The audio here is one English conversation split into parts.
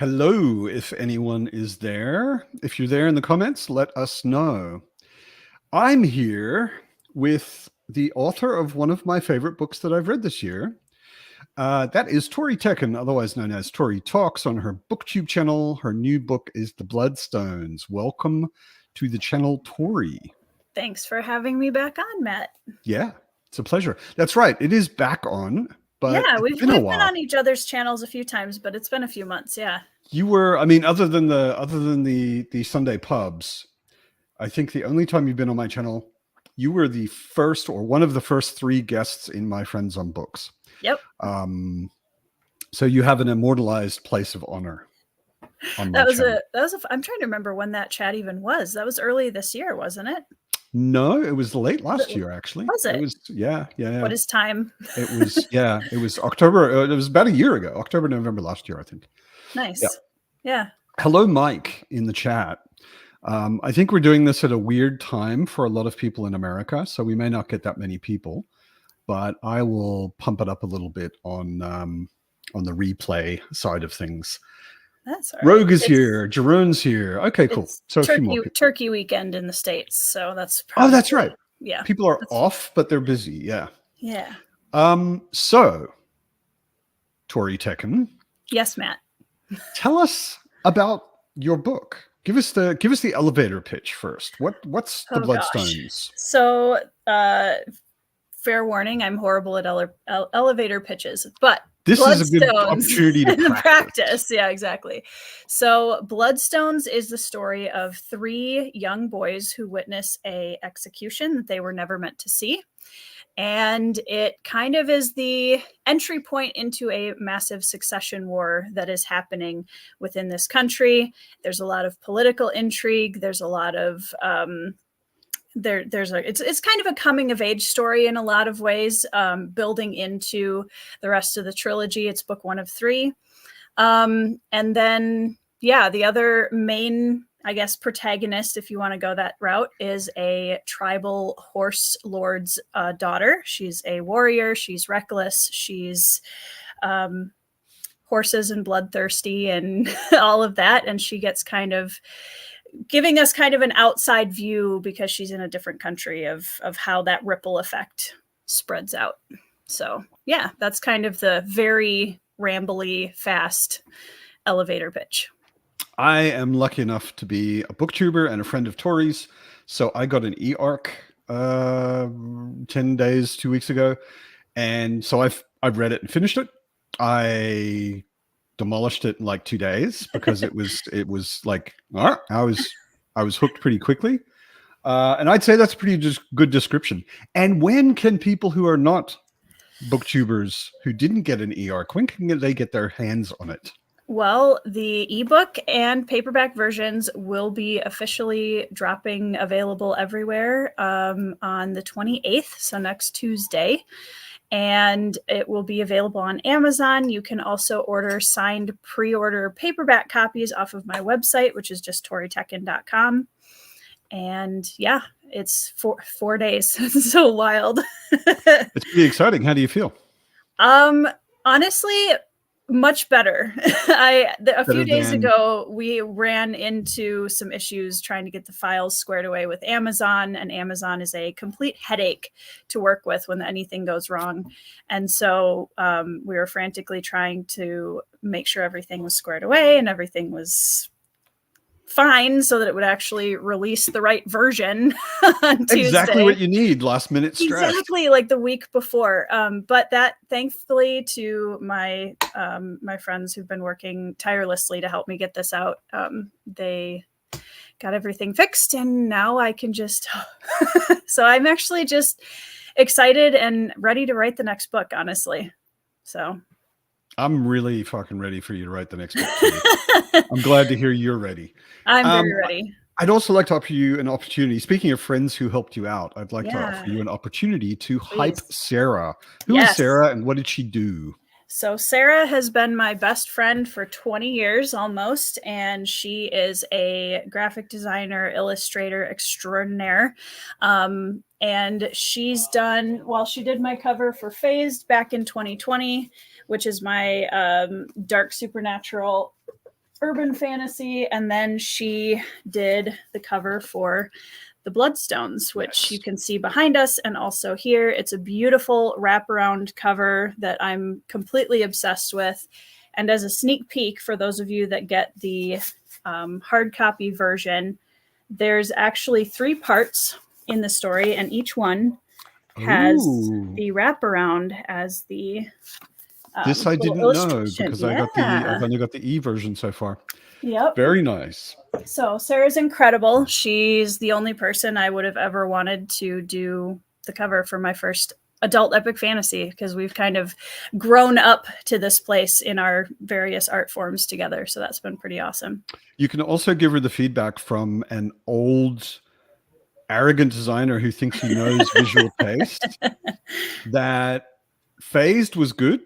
Hello, if anyone is there. If you're there in the comments, let us know. I'm here with the author of one of my favorite books that I've read this year. That is Tori Tecken, otherwise known as Tori Talks, on her BookTube channel. Her new book is The Bloodstones. Welcome to the channel, Tori. Thanks for having me back on, Matt. Yeah, it's a pleasure. That's right. It is back on. But yeah, we've been on each other's channels a few times, but it's been a few months. Yeah. You were, I mean, other than the Sunday pubs, I think the only time you've been on my channel, you were the first or one of the first 3 guests in my Friends on Books. Yep. So you have an immortalized place of honor. I'm trying to remember when that chat even was. That was early this year, wasn't it? No, it was late last year, actually. Was it? It was, yeah. What is time? It was October. It was about a year ago, October, November last year, I think. Nice. Yeah. Hello, Mike, in the chat. I think we're doing this at a weird time for a lot of people in America, so we may not get that many people, but I will pump it up a little bit on the replay side of things. That's all right. Rogue is here. Jeroen's here. Okay, cool. So Turkey weekend in the States, so that's probably, that's right. Yeah, people are off, but they're busy. Yeah. Yeah. So, Tori Tecken. Yes, Matt. Tell us about your book. Give us the elevator pitch first. What's the Bloodstones? So, fair warning, I'm horrible at elevator pitches, but this is a good opportunity to practice. Yeah, exactly. So Bloodstones is the story of 3 young boys who witness a execution that they were never meant to see. And it kind of is the entry point into a massive succession war that is happening within this country. There's a lot of political intrigue. There's a lot of it's kind of a coming of age story in a lot of ways, building into the rest of the trilogy. It's book 1 of 3. And then, the other main, I guess, protagonist, if you want to go that route, is a tribal horse lord's daughter. She's a warrior. She's reckless. She's horses and bloodthirsty and all of that. And she gets kind of giving us kind of an outside view because she's in a different country of how that ripple effect spreads out. So yeah, that's kind of the very rambly, fast elevator pitch. I am lucky enough to be a booktuber and a friend of Tori's. So I got an e-arc 10 days, 2 weeks ago. And so I've read it and finished it. I demolished it in like 2 days because it was like, I was hooked pretty quickly. And I'd say that's a pretty just good description. And when can people who are not booktubers who didn't get an e-arc, when can they get their hands on it? Well, the ebook and paperback versions will be officially dropping available everywhere on the 28th, so next Tuesday. And it will be available on Amazon. You can also order signed pre-order paperback copies off of my website, which is just torytecken.com. And yeah, it's 4 days. It's so wild. It's pretty exciting. How do you feel? Honestly, much better. A few days ago, we ran into some issues trying to get the files squared away with Amazon, and Amazon is a complete headache to work with when anything goes wrong. And so we were frantically trying to make sure everything was squared away and everything was fine so that it would actually release the right version on Tuesday. Exactly what you need, last minute stress. Exactly, like the week before. But that, thankfully, to my my friends who've been working tirelessly to help me get this out, they got everything fixed, and now I can just... So I'm actually just excited and ready to write the next book, honestly. So... I'm really fucking ready for you to write the next book. I'm glad to hear you're ready. I'm very ready. I'd also like to offer you an opportunity. Speaking of friends who helped you out, I'd like to offer you an opportunity to hype Sarah. Who is Sarah and what did she do? So Sarah has been my best friend for 20 years almost, and she is a graphic designer, illustrator extraordinaire. And she's done, she did my cover for Phased back in 2020, which is my dark supernatural urban fantasy, and then she did the cover for the Bloodstones, which you can see behind us and also here. It's a beautiful wraparound cover that I'm completely obsessed with. And as a sneak peek, for those of you that get the hard copy version, there's actually 3 parts in the story, and each one has the wraparound as the this I didn't know, because I've only got the E version so far. Yep. Very nice. So Sarah's incredible. She's the only person I would have ever wanted to do the cover for my first adult epic fantasy, because we've kind of grown up to this place in our various art forms together. So that's been pretty awesome. You can also give her the feedback from an old, arrogant designer who thinks he knows visual taste, that Phased was good,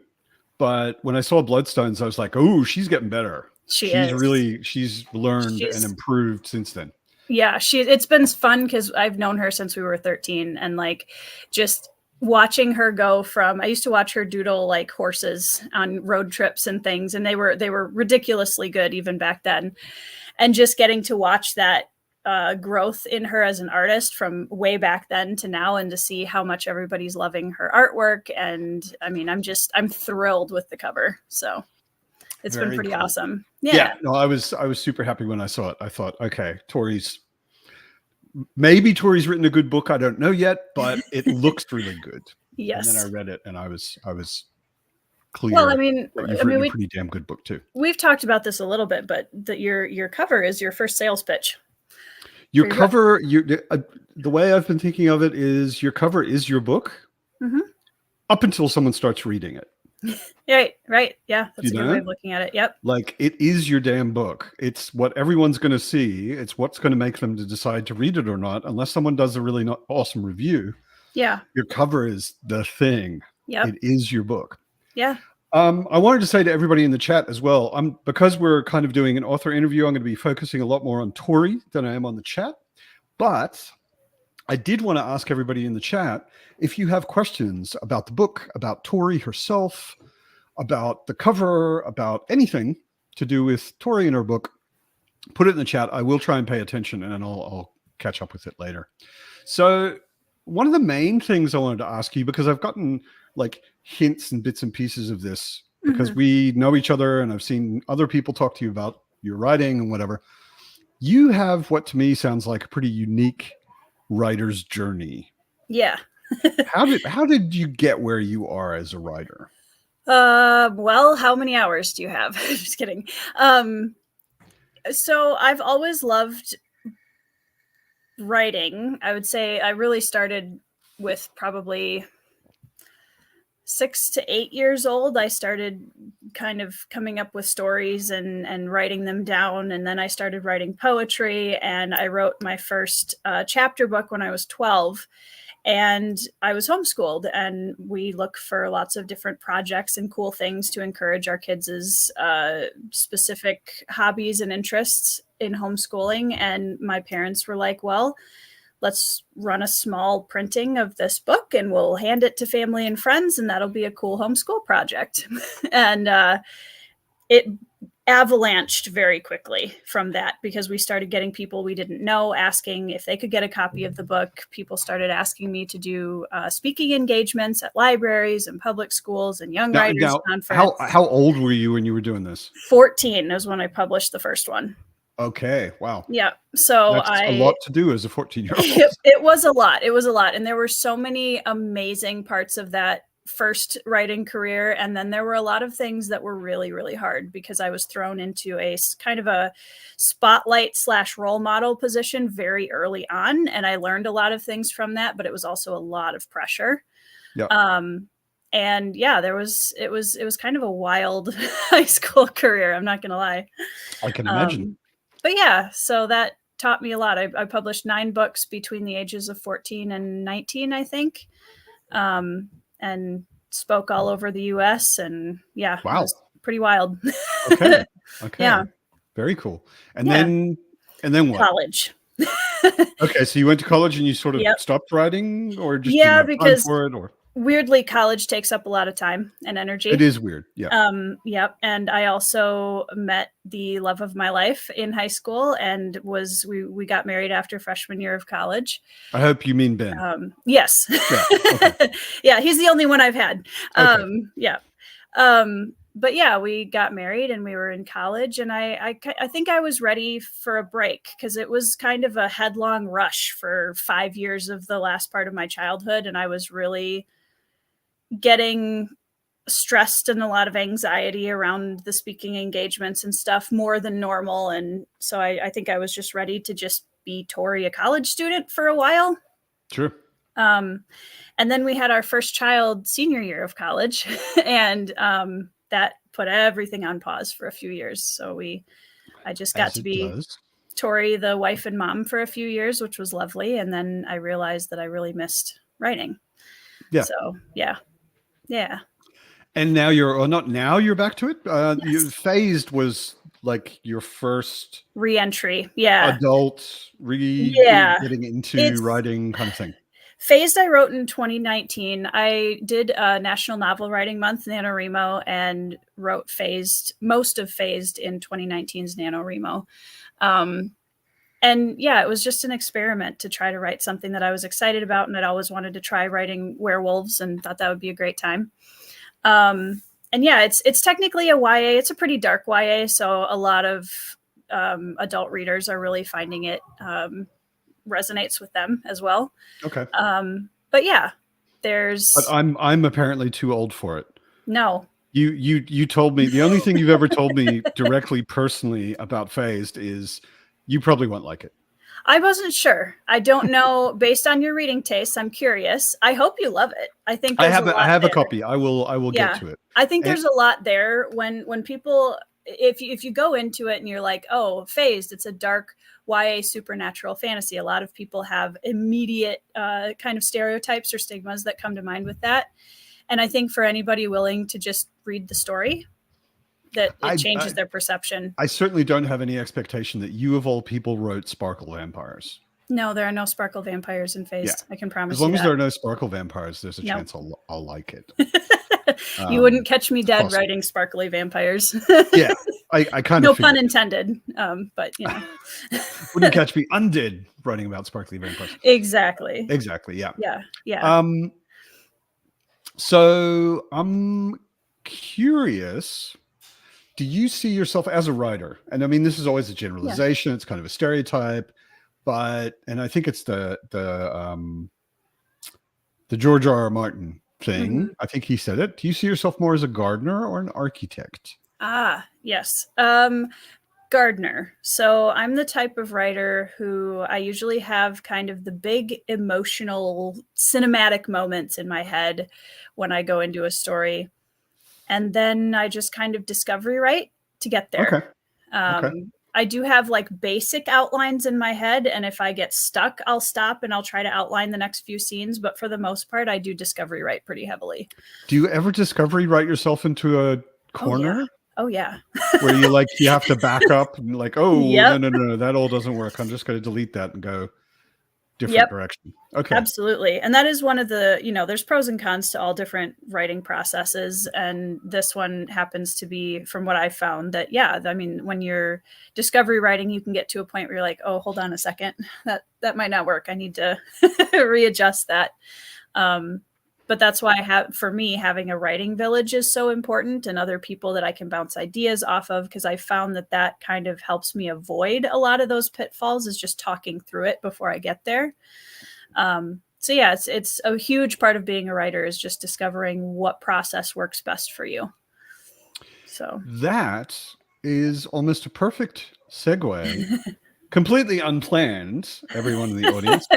but when I saw Bloodstones, I was like, oh, she's getting better. She's learned and improved since then. Yeah, it's been fun because I've known her since we were 13, and like just watching her go from, I used to watch her doodle like horses on road trips and things, and they were ridiculously good even back then. And just getting to watch that growth in her as an artist from way back then to now, and to see how much everybody's loving her artwork. And I mean, I'm thrilled with the cover. So it's been pretty awesome. Yeah. No, I was super happy when I saw it. I thought, okay, Tori's written a good book. I don't know yet, but it looks really good. Yes. And then I read it, and I was clear. Well, I mean, you've written a pretty damn good book too. We've talked about this a little bit, but your cover is your first sales pitch. Your cover, the way I've been thinking of it is, your cover is your book, up until someone starts reading it. Right. Yeah, that's a good way of looking at it. Yep. Like, it is your damn book. It's what everyone's going to see. It's what's going to make them to decide to read it or not, unless someone does a really awesome review. Yeah. Your cover is the thing. Yeah. It is your book. Yeah. I wanted to say to everybody in the chat as well, because we're kind of doing an author interview, I'm going to be focusing a lot more on Tori than I am on the chat. But I did want to ask everybody in the chat, if you have questions about the book, about Tori herself, about the cover, about anything to do with Tori and her book, put it in the chat. I will try and pay attention, and I'll catch up with it later. So one of the main things I wanted to ask you, because I've gotten like hints and bits and pieces of this, because we know each other and I've seen other people talk to you about your writing and whatever. You have what to me sounds like a pretty unique writer's journey. Yeah. How did you get where you are as a writer? Well, how many hours do you have? Just kidding. So I've always loved writing. I would say I really started with probably 6 to 8 years old. I started kind of coming up with stories and writing them down. And then I started writing poetry, and I wrote my first chapter book when I was 12. And I was homeschooled, and we look for lots of different projects and cool things to encourage our kids' specific hobbies and interests in homeschooling. And my parents were like, well, let's run a small printing of this book and we'll hand it to family and friends, and that'll be a cool homeschool project. And it avalanched very quickly from that, because we started getting people we didn't know asking if they could get a copy of the book. People started asking me to do speaking engagements at libraries and public schools and young writers conference. How old were you when you were doing this? 14 is when I published the first one. Okay. Wow. Yeah. So that's a lot to do as a 14-year-old. It was a lot. It was a lot. And there were so many amazing parts of that first writing career. And then there were a lot of things that were really, really hard, because I was thrown into a kind of a spotlight / role model position very early on. And I learned a lot of things from that, but it was also a lot of pressure. Yeah. And yeah, it was kind of a wild high school career. I'm not going to lie. I can imagine. But yeah, so that taught me a lot. I published 9 books between the ages of 14 and 19, I think. And spoke all over the US, and yeah, wow, it was pretty wild. Okay. Yeah. Very cool. And then what? College. Okay, so you went to college and you sort of stopped writing, or just because time for it, or weirdly, college takes up a lot of time and energy. It is weird. Yeah. Yep. And I also met the love of my life in high school, and we got married after freshman year of college. I hope you mean Ben. Yes. Yeah. Okay. Yeah, he's the only one I've had. Okay. Yeah. But yeah, we got married and we were in college, and I think I was ready for a break because it was kind of a headlong rush for 5 years of the last part of my childhood, and I was really getting stressed and a lot of anxiety around the speaking engagements and stuff more than normal. And so I think I was just ready to just be Tori, a college student, for a while. Sure. And then we had our first child senior year of college, and that put everything on pause for a few years. So I just got to be Tori, the wife and mom, for a few years, which was lovely. And then I realized that I really missed writing. Yeah. So yeah. And now you're back to it. Yes. Phased was like your first re-entry. Yeah. Adult getting into writing kind of thing. Phased I wrote in 2019. I did a National Novel Writing Month, NaNoWriMo, and wrote most of Phased in 2019's NaNoWriMo. And yeah, it was just an experiment to try to write something that I was excited about, and I'd always wanted to try writing werewolves and thought that would be a great time. And yeah, it's technically a YA. It's a pretty dark YA, so a lot of adult readers are really finding it resonates with them as well. Okay. But yeah, But I'm apparently too old for it. No. You told me the only thing you've ever told me directly personally about Phased is you probably won't like it. I wasn't sure. I don't know. Based on your reading tastes, I'm curious. I hope you love it. I think I have a copy. I will get to it. I think there's a lot there when people, if you go into it and you're like, oh, Phased, it's a dark YA supernatural fantasy. A lot of people have immediate kind of stereotypes or stigmas that come to mind with that. And I think for anybody willing to just read the story, that it changes their perception. I certainly don't have any expectation that you, of all people, wrote Sparkle Vampires. No, there are no Sparkle Vampires in Phased. Yeah. I can promise you. As long as there are no Sparkle Vampires, there's a chance I'll like it. You wouldn't catch me dead writing sparkly vampires. Yeah, I kind of. No pun intended. But you know, wouldn't catch me undead writing about sparkly vampires. Exactly. Yeah. Yeah. So I'm curious. Do you see yourself as a writer? And I mean, this is always a generalization. Yeah. It's kind of a stereotype, and I think it's the George R.R. Martin thing. Mm-hmm. I think he said it. Do you see yourself more as a gardener or an architect? Yes. Gardener. So I'm the type of writer who I usually have kind of the big emotional cinematic moments in my head when I go into a story. And then I just kind of discovery write to get there. Okay. I do have like basic outlines in my head. And if I get stuck, I'll stop and I'll try to outline the next few scenes. But for the most part, I do discovery write pretty heavily. Do you ever discovery write yourself into a corner? Oh, yeah. Where you have to back up and like, no, that all doesn't work. I'm just going to delete that and go different direction. Okay. Absolutely. And that is one of the, there's pros and cons to all different writing processes. And this one happens to be, from what I found, that, when you're discovery writing, you can get to a point where you're like, oh, hold on a second, that might not work. I need to readjust that. But that's why for me, having a writing village is so important, and other people that I can bounce ideas off of, because I found that kind of helps me avoid a lot of those pitfalls, is just talking through it before I get there. So yeah, it's a huge part of being a writer, is just discovering what process works best for you. So that is almost a perfect segue. Completely unplanned, everyone in the audience.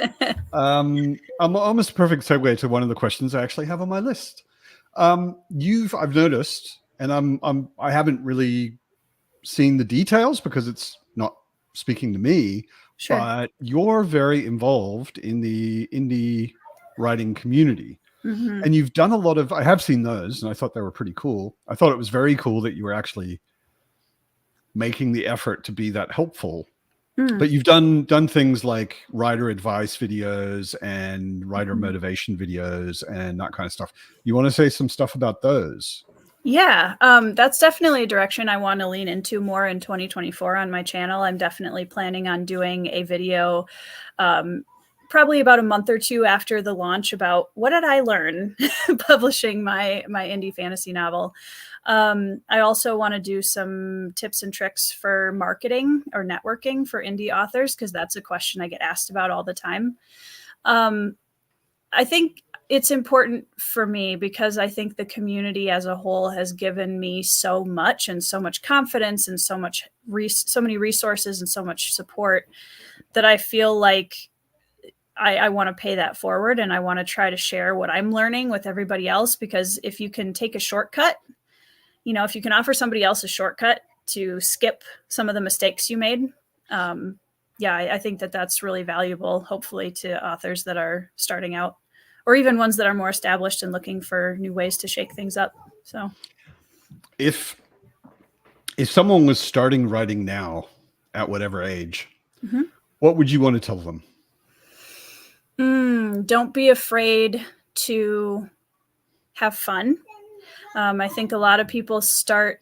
I'm almost a perfect segue to one of the questions I actually have on my list. I've noticed, and I haven't really seen the details because it's not speaking to me. Sure. But you're very involved in the indie writing community. Mm-hmm. And you've done a lot of, I have seen those, and I thought they were pretty cool. I thought it was very cool that you were actually making the effort to be that helpful But you've done things like writer advice videos and writer motivation videos and that kind of stuff. You want to say some stuff about those? Yeah, that's definitely a direction I want to lean into more in 2024 on my channel. I'm definitely planning on doing a video probably about a month or two after the launch about what did I learn publishing my indie fantasy novel. I also want to do some tips and tricks for marketing or networking for indie authors, because that's a question I get asked about all the time. I think it's important for me because I think the community as a whole has given me so much and so much confidence and so many resources and so much support that I feel like I want to pay that forward, and I want to try to share what I'm learning with everybody else, because if you can take a shortcut, if you can offer somebody else a shortcut to skip some of the mistakes you made, I think that that's really valuable, hopefully, to authors that are starting out, or even ones that are more established and looking for new ways to shake things up. So if someone was starting writing now at whatever age, what would you want to tell them? Don't be afraid to have fun. I think a lot of people start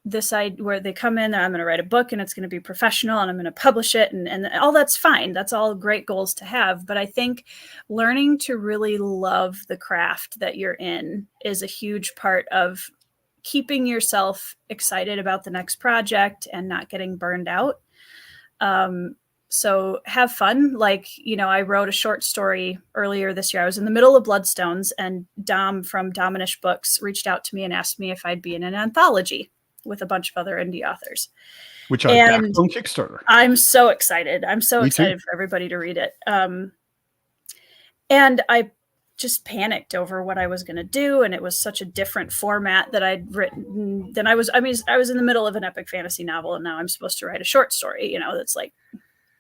this side where they come in, I'm going to write a book and it's going to be professional and I'm going to publish it, and all that's fine. That's all great goals to have. But I think learning to really love the craft that you're in is a huge part of keeping yourself excited about the next project and not getting burned out. So have fun. Like, I wrote a short story earlier this year. I was in the middle of Bloodstones, and Dom from Dominish Books reached out to me and asked me if I'd be in an anthology with a bunch of other indie authors. Which I backed on Kickstarter. I'm so excited. I'm so excited for everybody to read it. And I just panicked over what I was going to do. And it was such a different format that I'd written than I was in the middle of an epic fantasy novel, and now I'm supposed to write a short story, that's like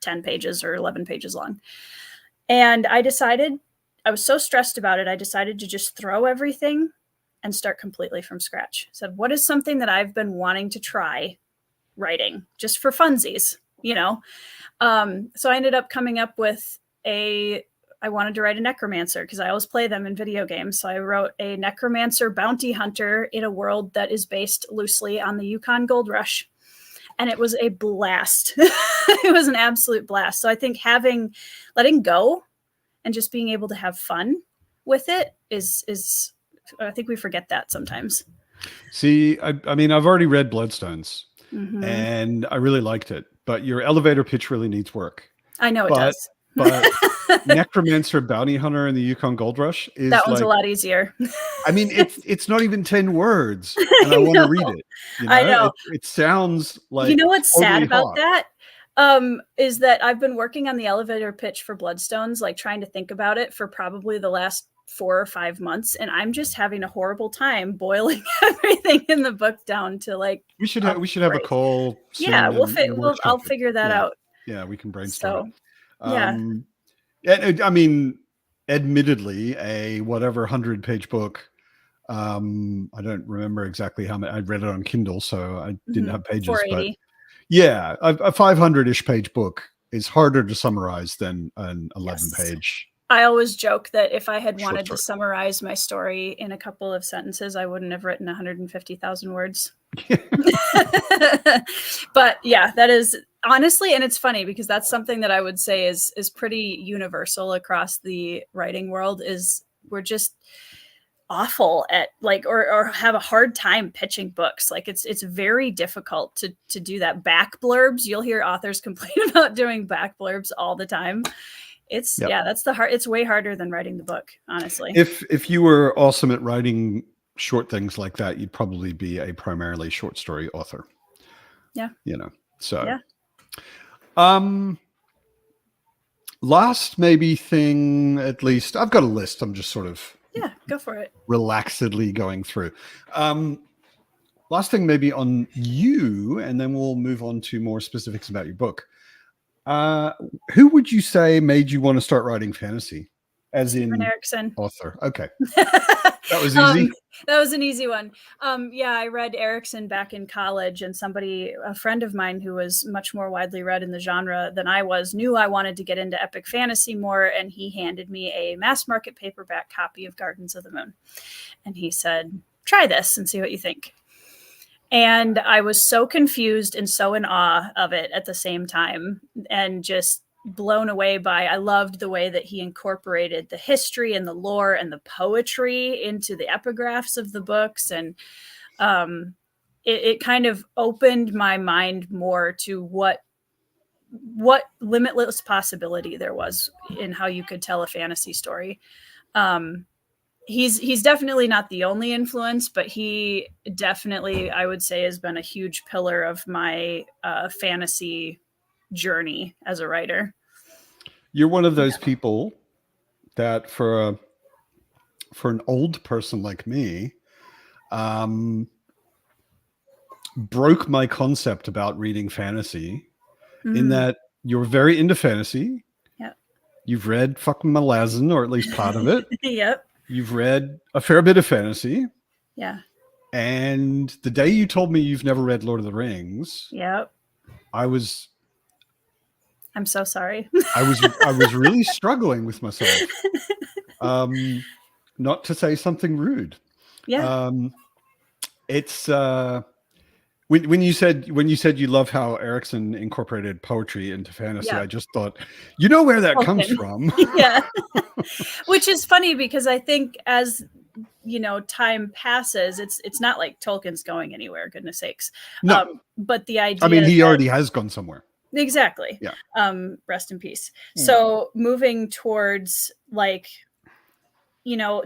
10 pages or 11 pages long. And I decided, I was so stressed about it, I decided to just throw everything and start completely from scratch. I said, what is something that I've been wanting to try writing just for funsies, So I ended up coming up with I wanted to write a necromancer because I always play them in video games. So I wrote a necromancer bounty hunter in a world that is based loosely on the Yukon Gold Rush. And it was a blast. It was an absolute blast. So I think letting go and just being able to have fun with it is I think we forget that sometimes. See, I mean, I've already read Bloodstones and I really liked it, but your elevator pitch really needs work. I know it does. But Necromancer Bounty Hunter in the Yukon Gold Rush is that one's a lot easier. I mean, it's not even 10 words, and I want to read it. I know. It sounds like what's totally sad about hot. that is that I've been working on the elevator pitch for Bloodstones, like trying to think about it for probably the last 4 or 5 months, and I'm just having a horrible time boiling everything in the book down to like. We should have a call. Yeah, I'll figure that out. Yeah, we can brainstorm. So, yeah. I mean, admittedly, a whatever 100-page book. I don't remember exactly how many. I read it on Kindle, so I didn't have pages. 480. But yeah, a 500-ish page book is harder to summarize than an 11-page. I always joke that if I had wanted to summarize my story in a couple of sentences, I wouldn't have written 150,000 words. But yeah, that is honestly, and it's funny because that's something that I would say is pretty universal across the writing world, is we're just awful at or have a hard time pitching books. Like it's very difficult to do that. Back blurbs, you'll hear authors complain about doing back blurbs all the time. It's that's it's way harder than writing the book, honestly. If you were awesome at writing short things like that, you'd probably be a primarily short story author. Yeah. So last maybe thing, at least I've got a list. I'm just sort of go for it. Relaxedly going through. Last thing maybe on you, and then we'll move on to more specifics about your book. Who would you say made you want to start writing fantasy? As Stephen in Erickson. author. Okay. That was easy. That was an easy one. Yeah, I read Erickson back in college, and a friend of mine who was much more widely read in the genre than I was, knew I wanted to get into epic fantasy more, and he handed me a mass market paperback copy of Gardens of the Moon. And he said, try this and see what you think. And I was so confused and so in awe of it at the same time, and just blown away by, I loved the way that he incorporated the history and the lore and the poetry into the epigraphs of the books. And it kind of opened my mind more to what limitless possibility there was in how you could tell a fantasy story. He's definitely not the only influence, but he definitely, I would say, has been a huge pillar of my fantasy journey as a writer. You're one of those people that for an old person like me, broke my concept about reading fantasy in that you're very into fantasy. Yep. You've read fucking Malazan, or at least part of it. Yep. You've read a fair bit of fantasy. Yeah. And the day you told me you've never read Lord of the Rings, Yep. I'm so sorry. I was really struggling with myself. Not to say something rude. Yeah. It's when you said you love how Erickson incorporated poetry into fantasy, Yeah. I just thought, you know where that comes from. Yeah. Which is funny because I think as time passes, it's not like Tolkien's going anywhere, goodness sakes. No. But the idea, I mean, he already has gone somewhere. Exactly. Yeah. Rest in peace. So moving towards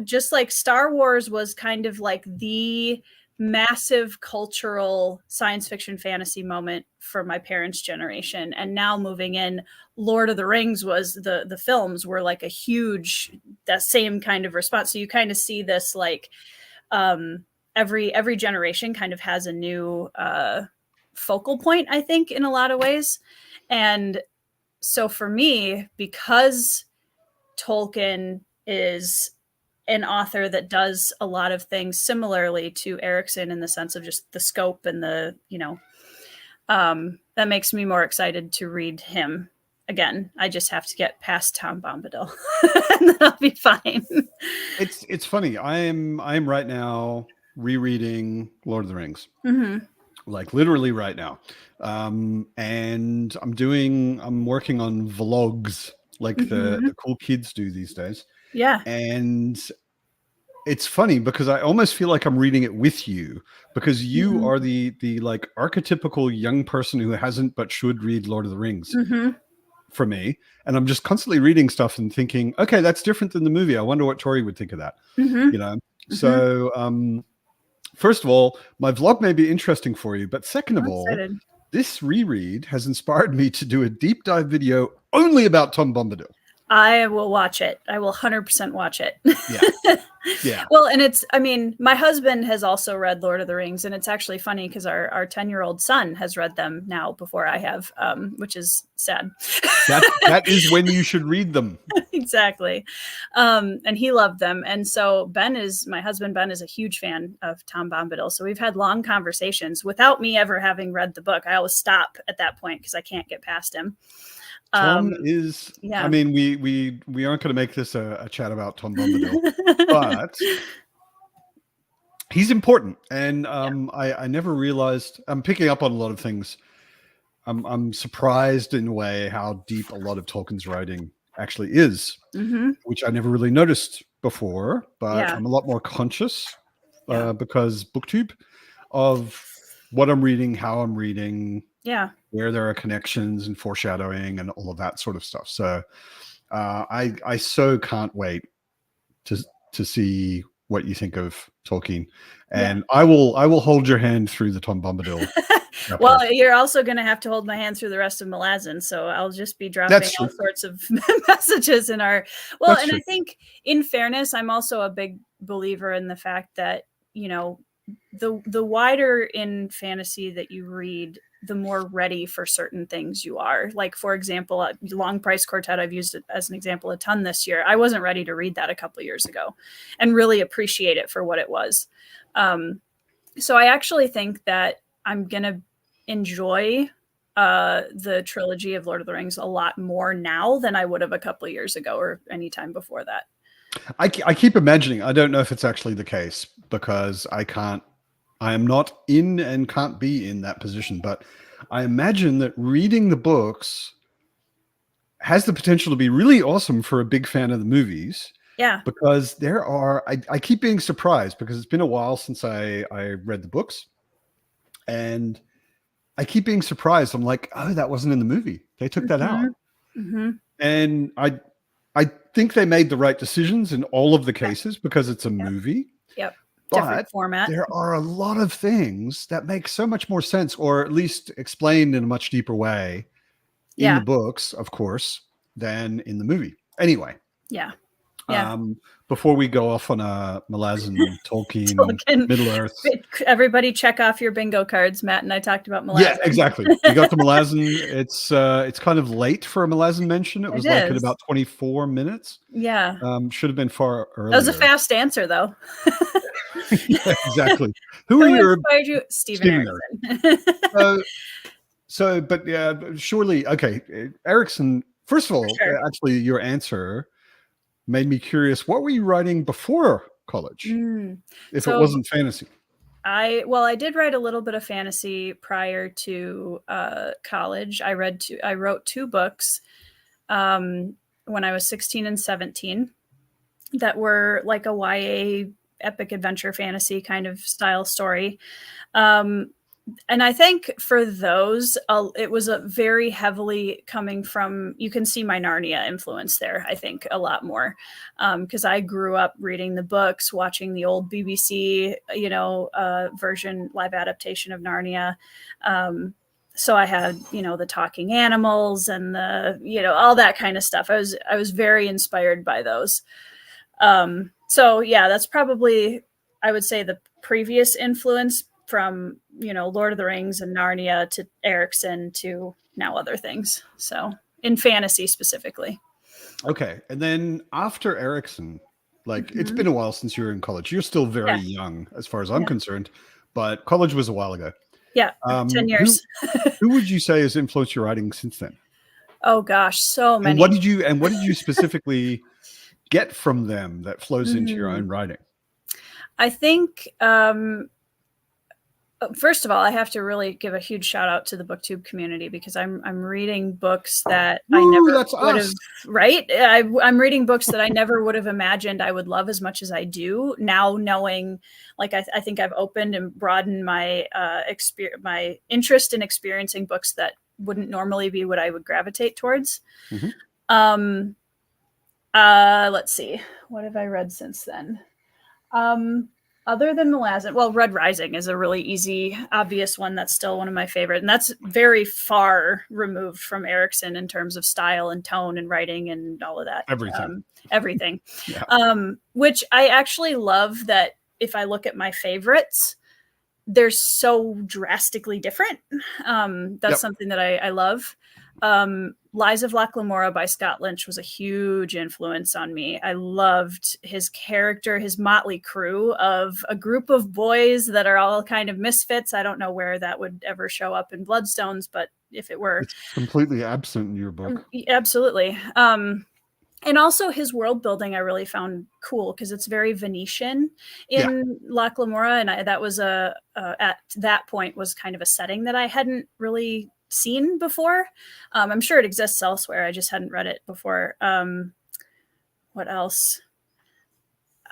just like Star Wars was kind of like the massive cultural science fiction fantasy moment for my parents' generation. And now moving in, Lord of the Rings was the films were like a huge, that same kind of response. So you kind of see this like every generation kind of has a new focal point, I think, in a lot of ways. And so for me, because Tolkien is an author that does a lot of things similarly to Erickson in the sense of just the scope and the, that makes me more excited to read him again. I just have to get past Tom Bombadil and then I'll be fine. It's funny. I'm right now rereading Lord of the Rings. Mm-hmm. Like literally right now. And I'm working on vlogs like the cool kids do these days. Yeah. And it's funny because I almost feel like I'm reading it with you, because you are the like archetypical young person who hasn't but should read Lord of the Rings for me. And I'm just constantly reading stuff and thinking, okay, that's different than the movie. I wonder what Tori would think of that. So first of all, my vlog may be interesting for you, but second of all, this reread has inspired me to do a deep dive video only about Tom Bombadil. I will watch it. I will 100% watch it. Yeah. Yeah. Well, and my husband has also read Lord of the Rings, and it's actually funny because our 10-year-old son has read them now before I have, which is sad. That is when you should read them. Exactly. And he loved them. And so my husband, Ben, is a huge fan of Tom Bombadil. So we've had long conversations without me ever having read the book. I always stop at that point because I can't get past him. Tom is, I mean, we aren't going to make this a chat about Tom Bombadil, but he's important. And I never realized, I'm picking up on a lot of things. I'm surprised in a way how deep a lot of Tolkien's writing actually is, which I never really noticed before, but I'm a lot more conscious because BookTube of what I'm reading, how I'm reading, where there are connections and foreshadowing and all of that sort of stuff. So I so can't wait to see what you think of Tolkien, and I will hold your hand through the Tom Bombadil. Well, you're also going to have to hold my hand through the rest of Malazan, so I'll just be dropping all sorts of messages in our. Well, and I think, in fairness, I'm also a big believer in the fact that the wider in fantasy that you read, the more ready for certain things you are. Like, for example, Long Price Quartet, I've used it as an example a ton this year. I wasn't ready to read that a couple of years ago and really appreciate it for what it was. So I actually think that I'm going to enjoy the trilogy of Lord of the Rings a lot more now than I would have a couple of years ago or any time before that. I keep imagining, I don't know if it's actually the case because I am not in and can't be in that position, but I imagine that reading the books has the potential to be really awesome for a big fan of the movies. Yeah. Because I keep being surprised because it's been a while since I read the books, and I keep being surprised. I'm like, oh, that wasn't in the movie. They took that out. And I think they made the right decisions in all of the cases because it's a movie. Yep. But different format. There are a lot of things that make so much more sense, or at least explained in a much deeper way in the books, of course, than in the movie. Anyway. Yeah. Before we go off on a Malazan Tolkien Middle Earth, everybody check off your bingo cards. Matt and I talked about Malazan. Yeah, exactly. We got to Malazan. It's kind of late for a Malazan mention. It was like at about 24 minutes. Yeah. Should have been far earlier. That was a fast answer, though. Yeah, exactly. Who inspired you? Steven Erikson. But yeah, surely. Okay, Erikson. First of all, actually, your answer made me curious. What were you writing before college? If it wasn't fantasy. I did write a little bit of fantasy prior to college. I wrote 2 books when I was 16 and 17 that were like a YA epic adventure fantasy kind of style story. And I think for those, it was a very heavily coming from, you can see my Narnia influence there, I think, a lot more. Because I grew up reading the books, watching the old BBC, version, live adaptation of Narnia. So I had, the talking animals and the, all that kind of stuff. I was very inspired by those. So yeah, that's probably, I would say, the previous influence from, Lord of the Rings and Narnia to Erikson to now other things. So in fantasy specifically. Okay. And then after Erikson, it's been a while since you were in college. You're still very young as far as I'm concerned, but college was a while ago. Yeah. 10 years. Who would you say has influenced your writing since then? Oh gosh, so many. And what did you specifically get from them that flows into your own writing? I think, first of all, I have to really give a huge shout out to the BookTube community because I'm reading books that I never would have. Right, I'm reading books that I never would have imagined I would love as much as I do now, knowing, I think I've opened and broadened my my interest in experiencing books that wouldn't normally be what I would gravitate towards. Let's see, what have I read since then? Other than Malazan, Red Rising is a really easy, obvious one. That's still one of my favorite. And that's very far removed from Erikson in terms of style and tone and writing and all of that. Everything. Which I actually love that if I look at my favorites, they're so drastically different. That's something that I love. Lies of Loch Lamora by Scott Lynch was a huge influence on me. I loved his character, his motley crew of a group of boys that are all kind of misfits. I don't know where that would ever show up in Bloodstones, but if it were, it's completely absent in your book. Absolutely. And also his world building I really found cool because it's very Venetian in Loch Lamora. And that was at that point was kind of a setting that I hadn't really seen before. I'm sure it exists elsewhere. I just hadn't read it before. What else?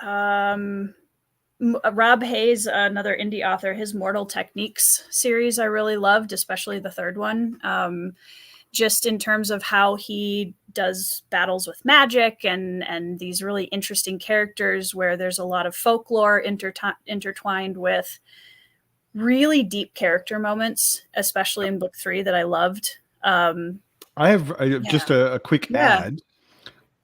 Rob Hayes, another indie author, his Mortal Techniques series I really loved, especially the third one. Just in terms of how he does battles with magic and these really interesting characters where there's a lot of folklore intertwined with really deep character moments, especially in book 3 that I loved. I have just a quick ad.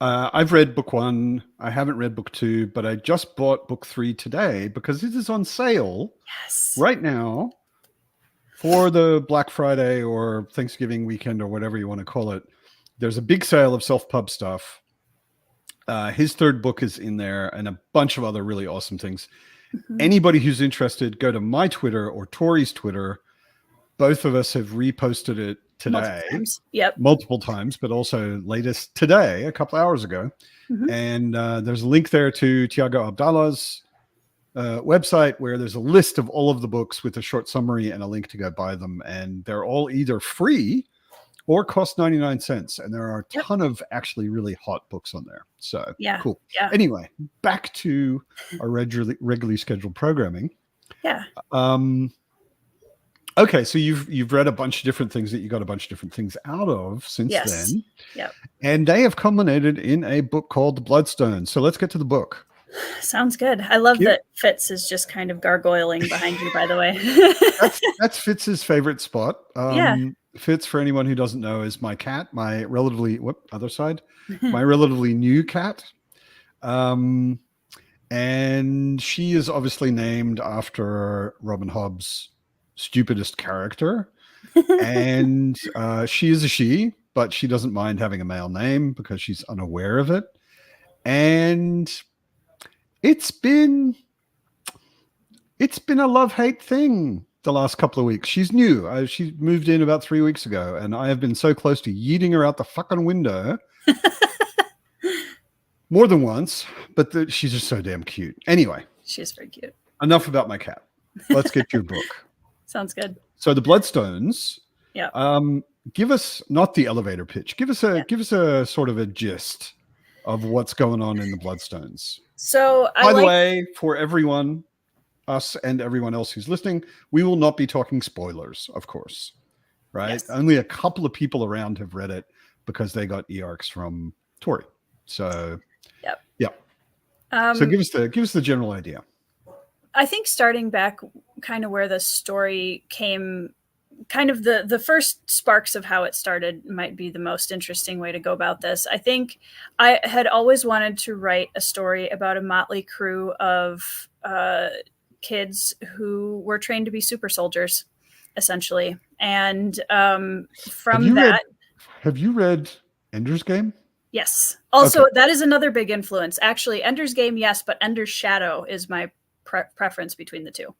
I've read book 1. I haven't read book 2, but I just bought book 3 today because it is on sale Yes. right now for the Black Friday or Thanksgiving weekend or whatever you want to call it. There's a big sale of self-pub stuff. His 3rd book is in there and a bunch of other really awesome things. Mm-hmm. Anybody who's interested, go to my Twitter or Tori's Twitter. Both of us have reposted it today. Multiple times, but also latest today, a couple hours ago. Mm-hmm. And there's a link there to Tiago Abdallah's website where there's a list of all of the books with a short summary and a link to go buy them. And they're all either free or cost 99 cents. And there are a ton of actually really hot books on there. So cool. Yeah. Anyway, back to our regularly scheduled programming. Yeah. Okay, so you've read a bunch of different things that you got a bunch of different things out of since then. Yep. And they have culminated in a book called The Bloodstones. So let's get to the book. Sounds good. I love that Fitz is just kind of gargoyling behind you, by the way. that's Fitz's favorite spot. Fitz, for anyone who doesn't know, is my cat, my relatively my relatively new cat. And she is obviously named after Robin Hobb's stupidest character. And she is a she, but she doesn't mind having a male name because she's unaware of it. And it's been a love-hate thing the last couple of weeks. She's new. She moved in about 3 weeks ago, and I have been so close to yeeting her out the fucking window more than once, but she's just so damn cute. Anyway. She's very cute. Enough about my cat. Let's get to your book. Sounds good. So the Bloodstones. Yeah. Give us not the elevator pitch. Give us a sort of a gist of what's going on in the Bloodstones. So by the way, for everyone, us and everyone else who's listening, we will not be talking spoilers, of course. Right? Yes. Only a couple of people around have read it because they got e-arcs from Tori. So so give us the general idea. I think starting back kind of where the story came, kind of the first sparks of how it started might be the most interesting way to go about this. I think I had always wanted to write a story about a motley crew of kids who were trained to be super soldiers, essentially. And from that... Have you read Ender's Game? Yes. Also, that is another big influence. Actually, Ender's Game, yes, but Ender's Shadow is my preference between the two.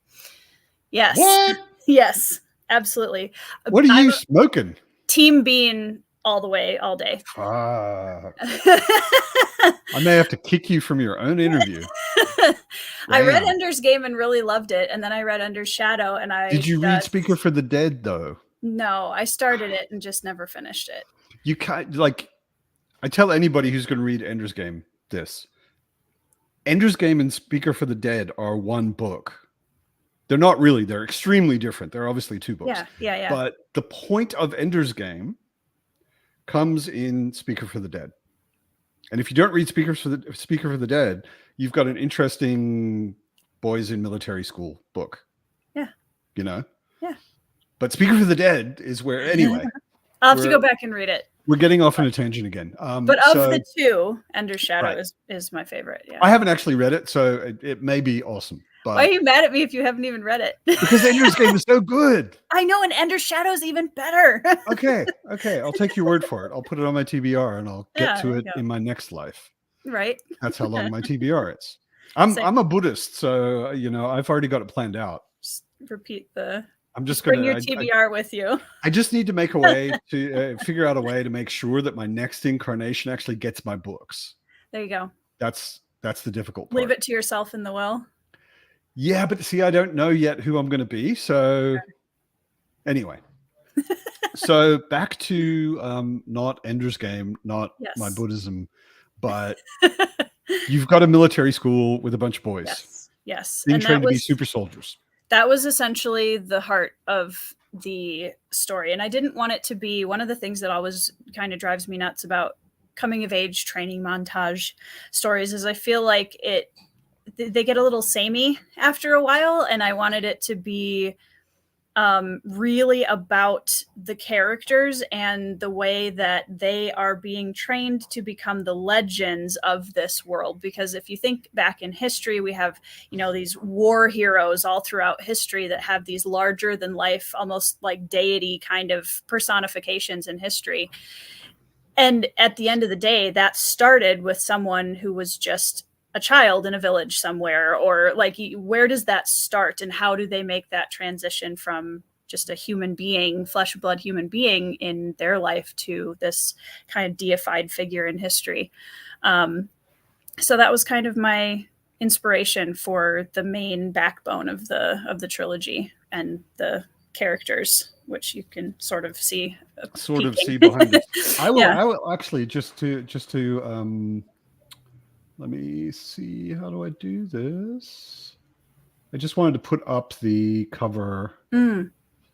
Yes. What? Yes, absolutely. What are you smoking? Team Bean all the way, all day. I may have to kick you from your own interview. I read Ender's Game and really loved it, and then I read Ender's Shadow, and Did you read Speaker for the Dead, though? No, I started it and just never finished it. You can't, I tell anybody who's going to read Ender's Game this. Ender's Game and Speaker for the Dead are one book. They're not really. They're extremely different. They're obviously two books. Yeah. But the point of Ender's Game comes in Speaker for the Dead. And if you don't read Speaker for the Dead, you've got an interesting boys in military school book. Yeah. You know? Yeah. But Speaker for the Dead is where, anyway. I'll have to go back and read it. We're getting off on a tangent again. But of the two, Ender's Shadow is my favorite. Yeah. I haven't actually read it, so it may be awesome. But why are you mad at me if you haven't even read it? Because Ender's Game is so good. I know, and Ender's Shadow is even better. Okay. I'll take your word for it. I'll put it on my TBR and I'll get to it in my next life. Right. That's how long my TBR is. I'm a Buddhist, so I've already got it planned out. Just repeat the. I'm just going to bring your TBR with you. I just need to make a way to figure out a way to make sure that my next incarnation actually gets my books. There you go. That's the difficult part. Leave it to yourself in the will. Yeah, but see, I don't know yet who I'm going to be. So anyway, so back to not Ender's Game, not my Buddhism, but you've got a military school with a bunch of boys. Yes. Being trained to be super soldiers. That was essentially the heart of the story. And I didn't want it to be one of the things that always kind of drives me nuts about coming of age training montage stories is I feel like they get a little samey after a while. And I wanted it to be really about the characters and the way that they are being trained to become the legends of this world. Because if you think back in history, we have, these war heroes all throughout history that have these larger than life, almost like deity kind of personifications in history. And at the end of the day, that started with someone who was just a child in a village somewhere, or like, where does that start and how do they make that transition from just a human being, flesh and blood human being in their life to this kind of deified figure in history? So that was kind of my inspiration for the main backbone of the trilogy and the characters, which you can sort of see behind it. I Yeah. will actually just to let me see, how do I do this? I just wanted to put up the cover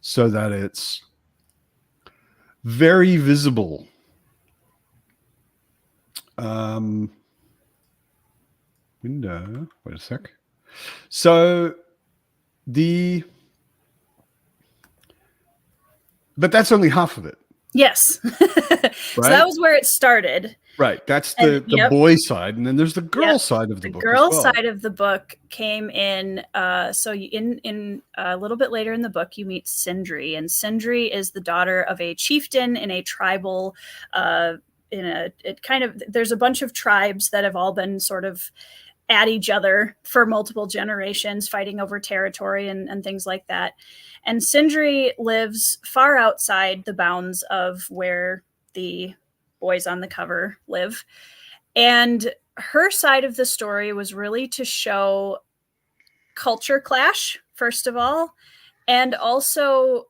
so that it's very visible. Window, wait a sec. So but that's only half of it. Yes. Right? So that was where it started. Right. That's the boy side. And then there's the girl side of the book. The girl as well. side of the book came in. So in a little bit later in the book, you meet Sindri. And Sindri is the daughter of a chieftain in a tribal, there's a bunch of tribes that have all been sort of at each other for multiple generations, fighting over territory and things like that. And Sindri lives far outside the bounds of where the boys on the cover live. And her side of the story was really to show culture clash, first of all, and also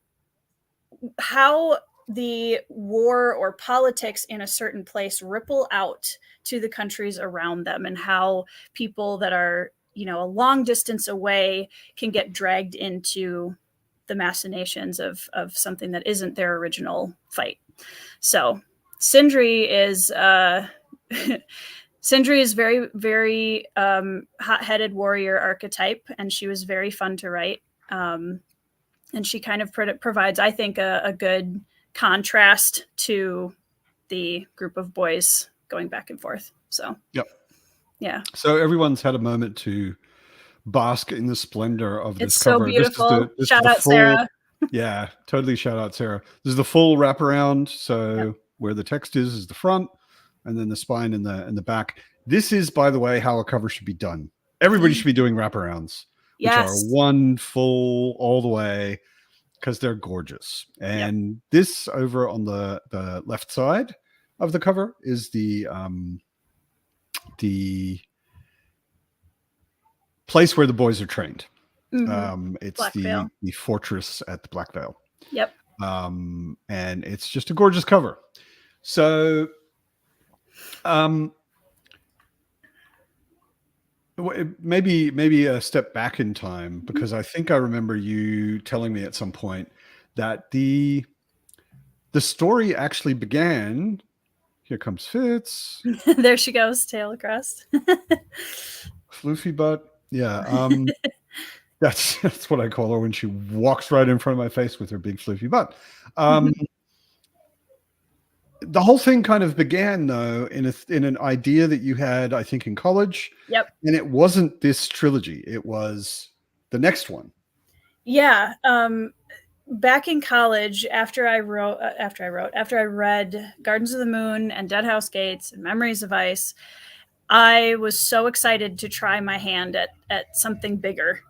how the war or politics in a certain place ripple out to the countries around them, and how people that are, a long distance away can get dragged into the machinations of something that isn't their original fight. So Sindri is very, very hot-headed warrior archetype, and she was very fun to write. And she kind of provides, I think, a good contrast to the group of boys going back and forth. So, yep. Yeah. So everyone's had a moment to bask in the splendor of this cover. It's so beautiful. Shout out full, Sarah. Yeah, totally. Shout out Sarah. This is the full wraparound. So where the text is the front, and then the spine in the back. This is, by the way, how a cover should be done. Everybody should be doing wraparounds, which are one full all the way, because they're gorgeous. And this over on the left side of the cover is the place where the boys are trained. It's the fortress at the Black Veil. Yep. And it's just a gorgeous cover. So maybe a step back in time, because I think I remember you telling me at some point that the story actually began. Here comes Fitz. There she goes, tail across. Floofy butt. Yeah. That's what I call her when she walks right in front of my face with her big floofy butt. The whole thing kind of began, though, in an idea that you had, I think, in college. Yep. And it wasn't this trilogy. It was the next one. Yeah. Back in college, after I read Gardens of the Moon and Dead House Gates and Memories of Ice, I was so excited to try my hand at something bigger,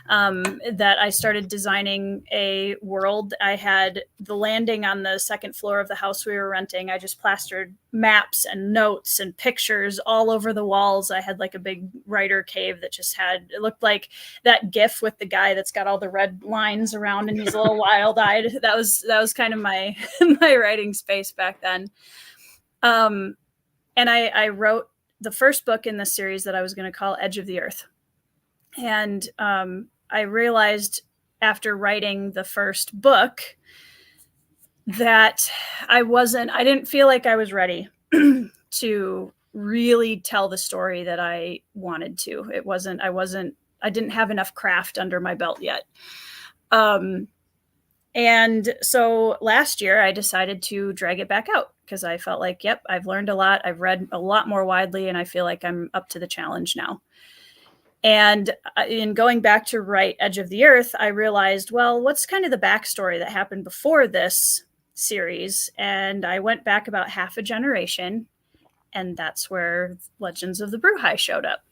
that I started designing a world. I had the landing on the second floor of the house we were renting. I just plastered maps and notes and pictures all over the walls. I had like a big writer cave that just it looked like that GIF with the guy that's got all the red lines around and he's a little wild-eyed. That was kind of my my writing space back then. And I wrote the first book in the series that I was going to call Edge of the Earth. And I realized after writing the first book that I didn't feel like I was ready to really tell the story that I wanted to. I didn't have enough craft under my belt yet. And so last year I decided to drag it back out because I felt like, yep, I've learned a lot. I've read a lot more widely, and I feel like I'm up to the challenge now. And in going back to write Edge of the Earth, I realized, well, what's kind of the backstory that happened before this series? And I went back about half a generation, and that's where Legends of the Bruhai showed up.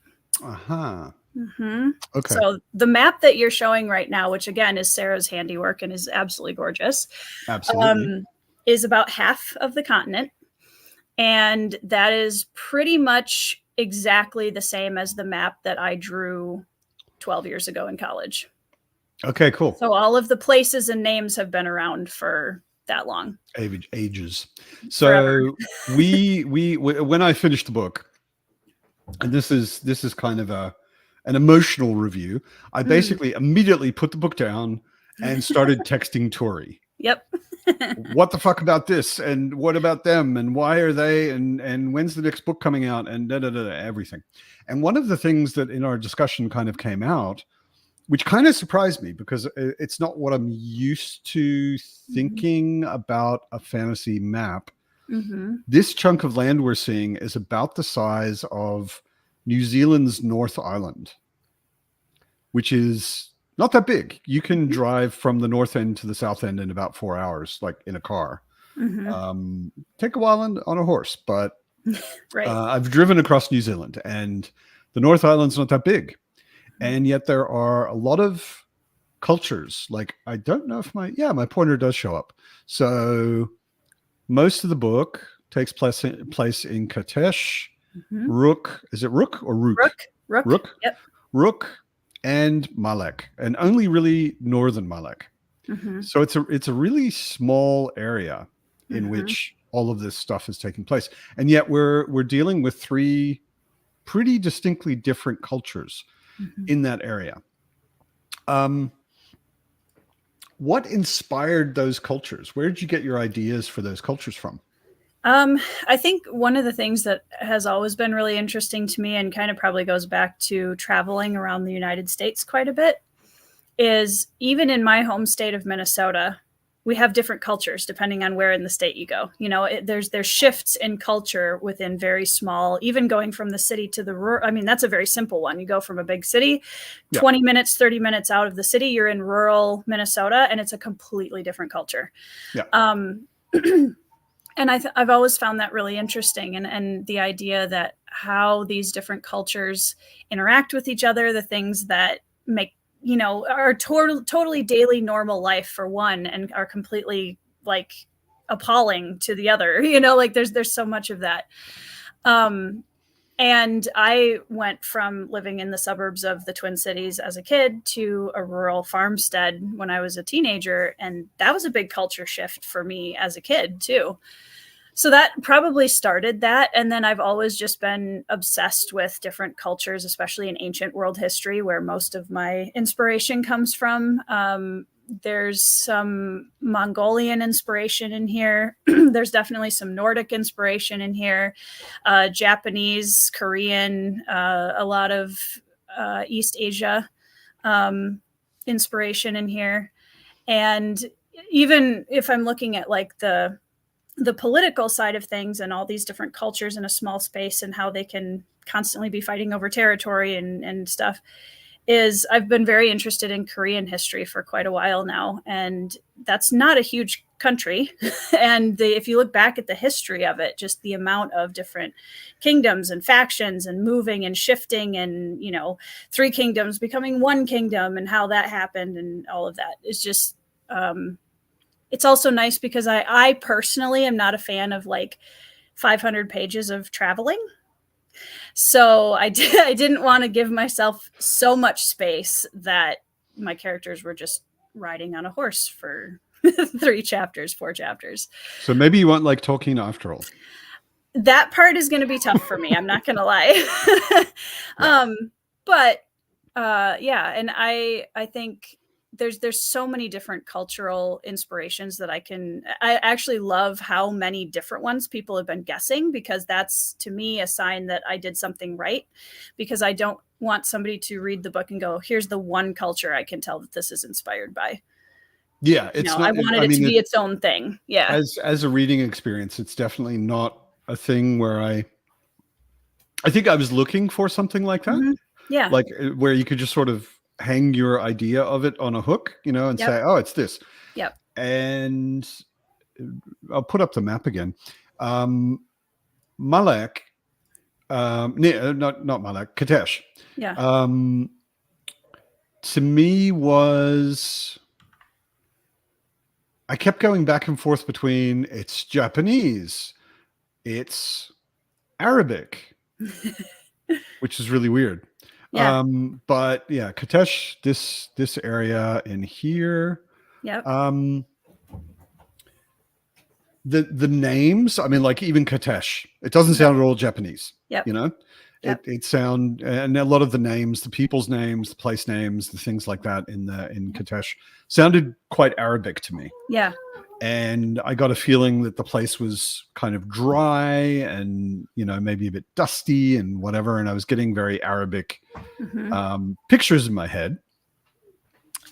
Uh-huh. Mm-hmm. Okay. So the map that you're showing right now, which again is Sarah's handiwork and is absolutely gorgeous, Absolutely. is about half of the continent. And that is pretty much exactly the same as the map that I drew 12 years ago in college. Okay, cool. So all of the places and names have been around for that long. Ages. So we when I finished the book, and this is kind of an emotional review, I basically immediately put the book down and started texting Tori. Yep. What the fuck about this? And what about them? And why are they? And when's the next book coming out? And everything. And one of the things that in our discussion kind of came out, which kind of surprised me because it's not what I'm used to thinking about a fantasy map. This chunk of land we're seeing is about the size of New Zealand's North Island, which is not that big. You can drive from the north end to the south end in about 4 hours, like in a car. Take a while on a horse, but right. I've driven across New Zealand, and the North Island's not that big. And yet there are a lot of cultures. Like, I don't know if my pointer does show up. So most of the book takes place in Katesh, Rook. Is it Rook or Rook? Rook. Yep. Rook and Malek, and only really northern Malek. So it's a really small area in which all of this stuff is taking place. And yet we're dealing with three pretty distinctly different cultures in that area. What inspired those cultures? Where did you get your ideas for those cultures from? I think one of the things that has always been really interesting to me, and kind of probably goes back to traveling around the United States quite a bit, is even in my home state of Minnesota, we have different cultures depending on where in the state you go. You know, there's shifts in culture within very small, even going from the city to the rural. I mean, that's a very simple one. You go from a big city, 20 minutes, 30 minutes out of the city, you're in rural Minnesota, and it's a completely different culture. And I've always found that really interesting. And the idea that how these different cultures interact with each other, the things that make, you know, are totally daily normal life for one, and are completely like appalling to the other, you know, like there's so much of that. And I went from living in the suburbs of the Twin Cities as a kid to a rural farmstead when I was a teenager. And that was a big culture shift for me as a kid too. So that probably started that. And then I've always just been obsessed with different cultures, especially in ancient world history, where most of my inspiration comes from. There's some Mongolian inspiration in here. There's definitely some Nordic inspiration in here, Japanese, Korean, a lot of East Asia inspiration in here. And even if I'm looking at like the political side of things and all these different cultures in a small space and how they can constantly be fighting over territory and stuff, is I've been very interested in Korean history for quite a while now. And that's not a huge country. And if you look back at the history of it, just the amount of different kingdoms and factions and moving and shifting and, you know, 3 kingdoms becoming 1 kingdom and how that happened and all of that is just, it's also nice because I personally am not a fan of like 500 pages of traveling. So I didn't want to give myself so much space that my characters were just riding on a horse for 4 chapters. So maybe you want like Tolkien after all. That part is going to be tough for me. I'm not going to lie. But and I think there's so many different cultural inspirations that I actually love how many different ones people have been guessing, because that's to me a sign that I did something right, because I don't want somebody to read the book and go, here's the one culture I can tell that this is inspired by. Yeah, it's I not. wanted I it to mean, be its own thing. Yeah. as a reading experience, it's definitely not a thing where I think I was looking for something like that, Hmm. Yeah. like where you could just sort of hang your idea of it on a hook, and Yep. say, "Oh, it's this." Yep. And I'll put up the map again. Malek, not Malek, Katesh. Yeah. To me was I kept going back and forth between it's Japanese, it's Arabic, which is really weird. Yeah. But yeah, Katesh, this area in here, Yep. um, the names, I mean, like even Katesh, it doesn't sound at all Japanese. Yep. It sound, and a lot of the names, the people's names, the place names, the things like that in Katesh sounded quite Arabic to me. Yeah. And I got a feeling that the place was kind of dry and maybe a bit dusty and whatever. And I was getting very Arabic pictures in my head.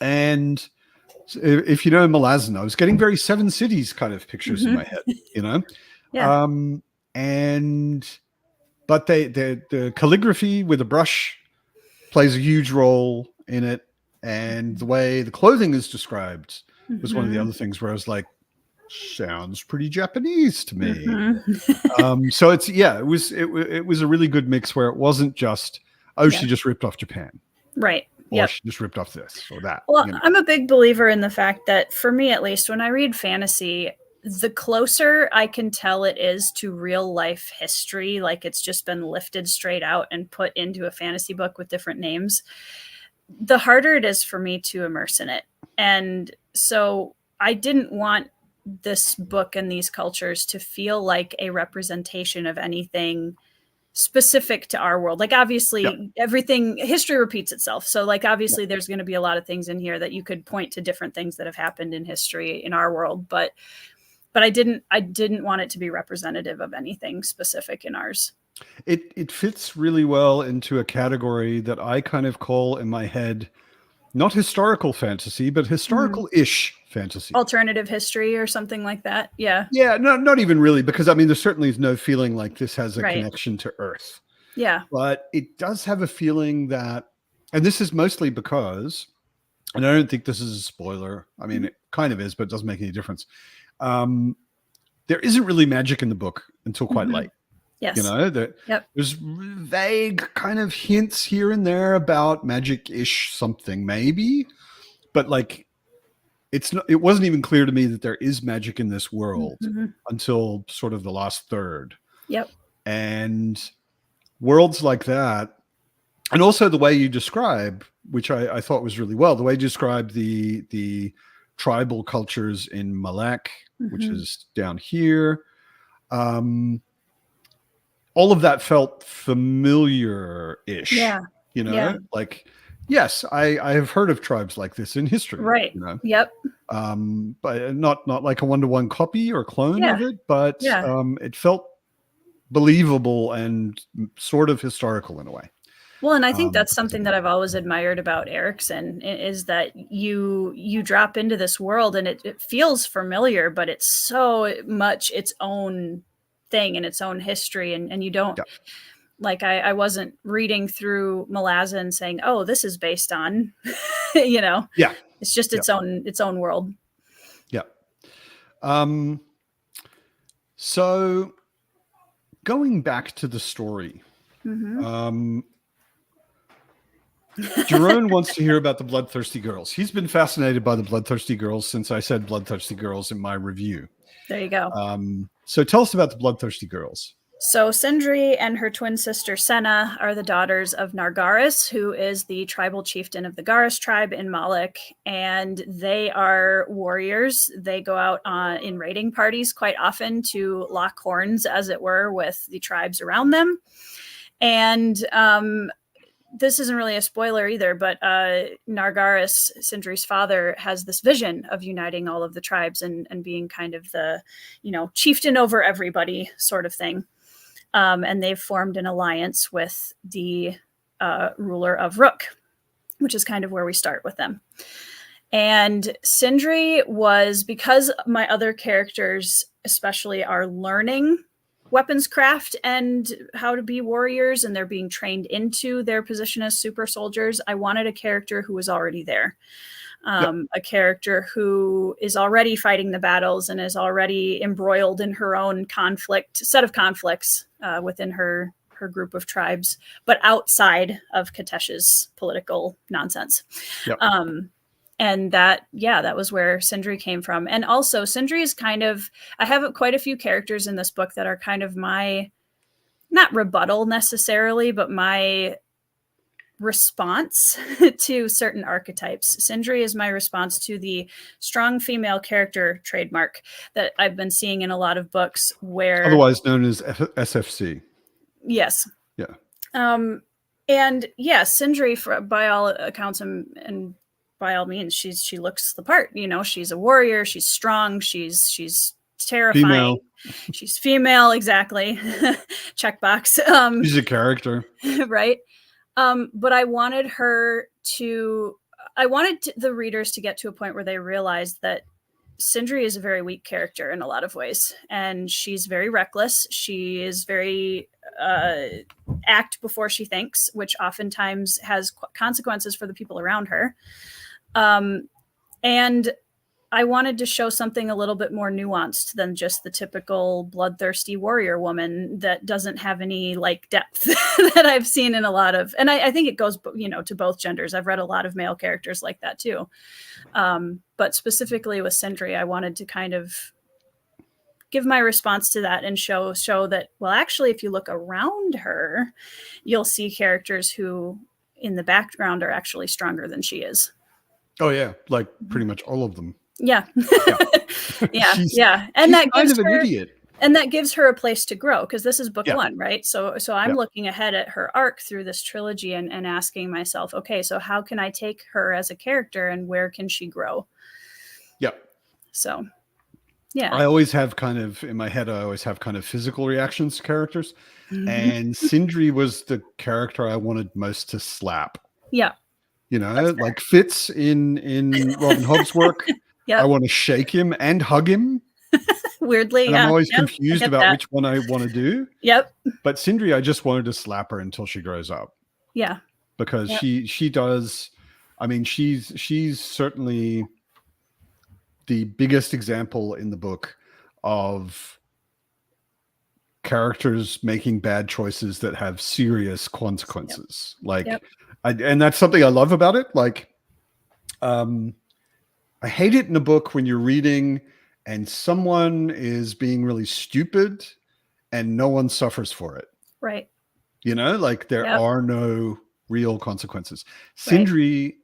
And if you know Malazan, I was getting very Seven Cities kind of pictures in my head. Yeah. But the calligraphy with a brush plays a huge role in it, and the way the clothing is described was one of the other things where I was like, sounds pretty Japanese to me. So it was a really good mix where it wasn't just she just ripped off Japan, right? Or she just ripped off this or that. Well, I'm a big believer in the fact that, for me at least, when I read fantasy, the closer I can tell it is to real life history, like it's just been lifted straight out and put into a fantasy book with different names, the harder it is for me to immerse in it. And so I didn't want this book and these cultures to feel like a representation of anything specific to our world. Like, obviously everything, history repeats itself, so like obviously there's going to be a lot of things in here that you could point to different things that have happened in history in our world, but I didn't want it to be representative of anything specific in ours. It fits really well into a category that I kind of call in my head not historical fantasy, but historical-ish fantasy. Alternative history or something like that. Yeah. Yeah, no, not even really, because I mean, there certainly is no feeling like this has a connection to Earth. Yeah. But it does have a feeling that, and this is mostly because, and I don't think this is a spoiler. I mean, it kind of is, but it doesn't make any difference. There isn't really magic in the book until quite late. Yes. There's vague kind of hints here and there about magic-ish something, maybe, but like it wasn't even clear to me that there is magic in this world until sort of the last third. Yep. And worlds like that, and also the way you describe, which I thought was really well, the way you describe the tribal cultures in Malek, which is down here. All of that felt familiar-ish. Yeah. Like, yes, I have heard of tribes like this in history. Right. Yep. But not like a one-to-one copy or clone of it, but it felt believable and sort of historical in a way. Well, and I think that's something that I've always admired about Erikson, is that you drop into this world and it feels familiar, but it's so much its own thing and its own history, and you don't like I wasn't reading through Malazan saying, oh, this is based on it's just its own world. So going back to the story, Jerome wants to hear about the Bloodthirsty Girls. He's been fascinated by the Bloodthirsty Girls since I said Bloodthirsty Girls in my review. There you go. So tell us about the Bloodthirsty Girls. So Sindri and her twin sister Senna are the daughters of Nargaris, who is the tribal chieftain of the Garis tribe in Malek, and they are warriors. They go out in raiding parties quite often to lock horns, as it were, with the tribes around them. And this isn't really a spoiler either, but Nargaris, Sindri's father, has this vision of uniting all of the tribes and being kind of the, chieftain over everybody sort of thing. And they've formed an alliance with the ruler of Rook, which is kind of where we start with them. And Sindri was, because my other characters especially are learning weapons craft and how to be warriors, and they're being trained into their position as super soldiers, I wanted a character who was already there. A character who is already fighting the battles and is already embroiled in her own set of conflicts within her group of tribes, but outside of Katesh's political nonsense. Yep. And that was where Sindri came from. And also Sindri is I have quite a few characters in this book that are kind of my, not rebuttal necessarily, but my response to certain archetypes. Sindri is my response to the strong female character trademark that I've been seeing in a lot of books, where otherwise known as SFC. Yes. Yeah. And Sindri, by all accounts and by all means, she looks the part. She's a warrior. She's strong. She's terrifying. Female. She's female, exactly. Checkbox. She's a character, right? But I wanted the readers to get to a point where they realized that Sindri is a very weak character in a lot of ways, and she's very reckless. She is very act before she thinks, which oftentimes has consequences for the people around her. And I wanted to show something a little bit more nuanced than just the typical bloodthirsty warrior woman that doesn't have any depth that I've seen in a lot of, and I think it goes, to both genders. I've read a lot of male characters like that too. But specifically with Sindri, I wanted to kind of give my response to that and show that, well, actually, if you look around her, you'll see characters who in the background are actually stronger than she is. Oh yeah. Like pretty much all of them. Yeah. Yeah. And that kind gives of an her, idiot. and that gives her a place to grow, because this is book 1, right? So I'm Yeah. looking ahead at her arc through this trilogy and asking myself, okay, so how can I take her as a character and where can she grow? Yep. So, yeah. I always have kind of physical reactions to characters. Mhm. And Sindri was the character I wanted most to slap. Yeah. Like Fitz in Robin Hobb's work. Yep. I want to shake him and hug him. Weirdly, and I'm always confused about which one I want to do. Yep. But Sindri, I just wanted to slap her until she grows up. Yeah. Because she does. I mean, she's certainly the biggest example in the book of characters making bad choices that have serious consequences. And that's something I love about it. I hate it in a book when you're reading and someone is being really stupid and no one suffers for it. Right. There are no real consequences. Sindri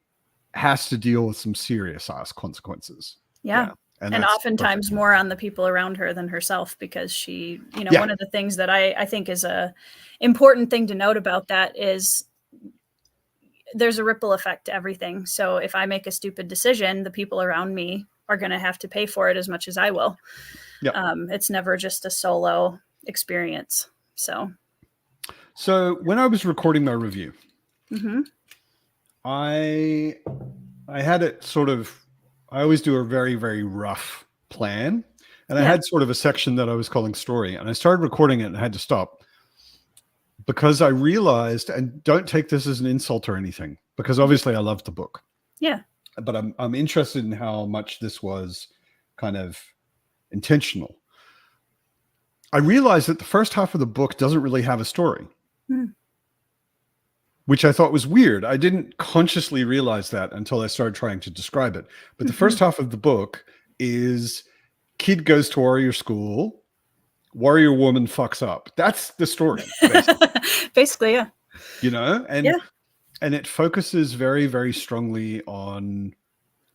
has to deal with some serious ass consequences. Yeah. And oftentimes more on the people around her than herself, because she, one of the things that I think is a important thing to note about that is there's a ripple effect to everything. So if I make a stupid decision, the people around me are going to have to pay for it as much as I will. Yeah. It's never just a solo experience. So when I was recording my review, I had it sort of, I always do a very, very rough plan. And I had sort of a section that I was calling story, and I started recording it and I had to stop because I realized, and don't take this as an insult or anything, because obviously I loved the book. Yeah. But I'm interested in how much this was kind of intentional. I realized that the first half of the book doesn't really have a story, which I thought was weird. I didn't consciously realize that until I started trying to describe it. But the first half of the book is kid goes to warrior school, warrior woman fucks up. That's the story. Basically, yeah. And it focuses very, very strongly on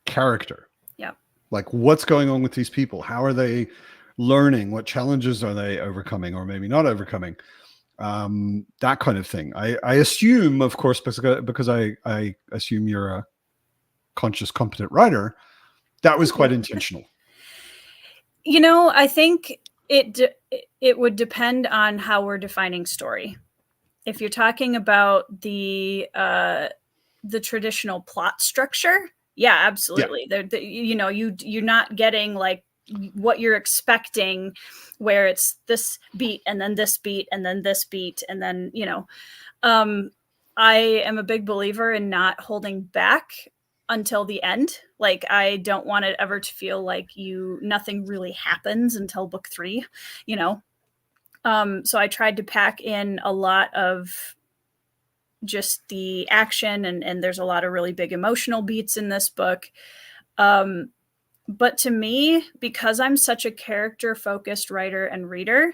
character. Yeah. Like what's going on with these people? How are they learning? What challenges are they overcoming or maybe not overcoming? That kind of thing. I assume, of course, because I assume you're a conscious, competent writer, that was quite intentional. I think it would depend on how we're defining story. If you're talking about the traditional plot structure, Yeah, absolutely. You know, you're not getting like what you're expecting, where it's this beat and then this beat and then this beat and then, you know, I am a big believer in not holding back until the end. Like, I don't want it ever to feel like nothing really happens until book 3, you know. So I tried to pack in a lot of just the action, and there's a lot of really big emotional beats in this book. But to me, because I'm such a character focused writer and reader,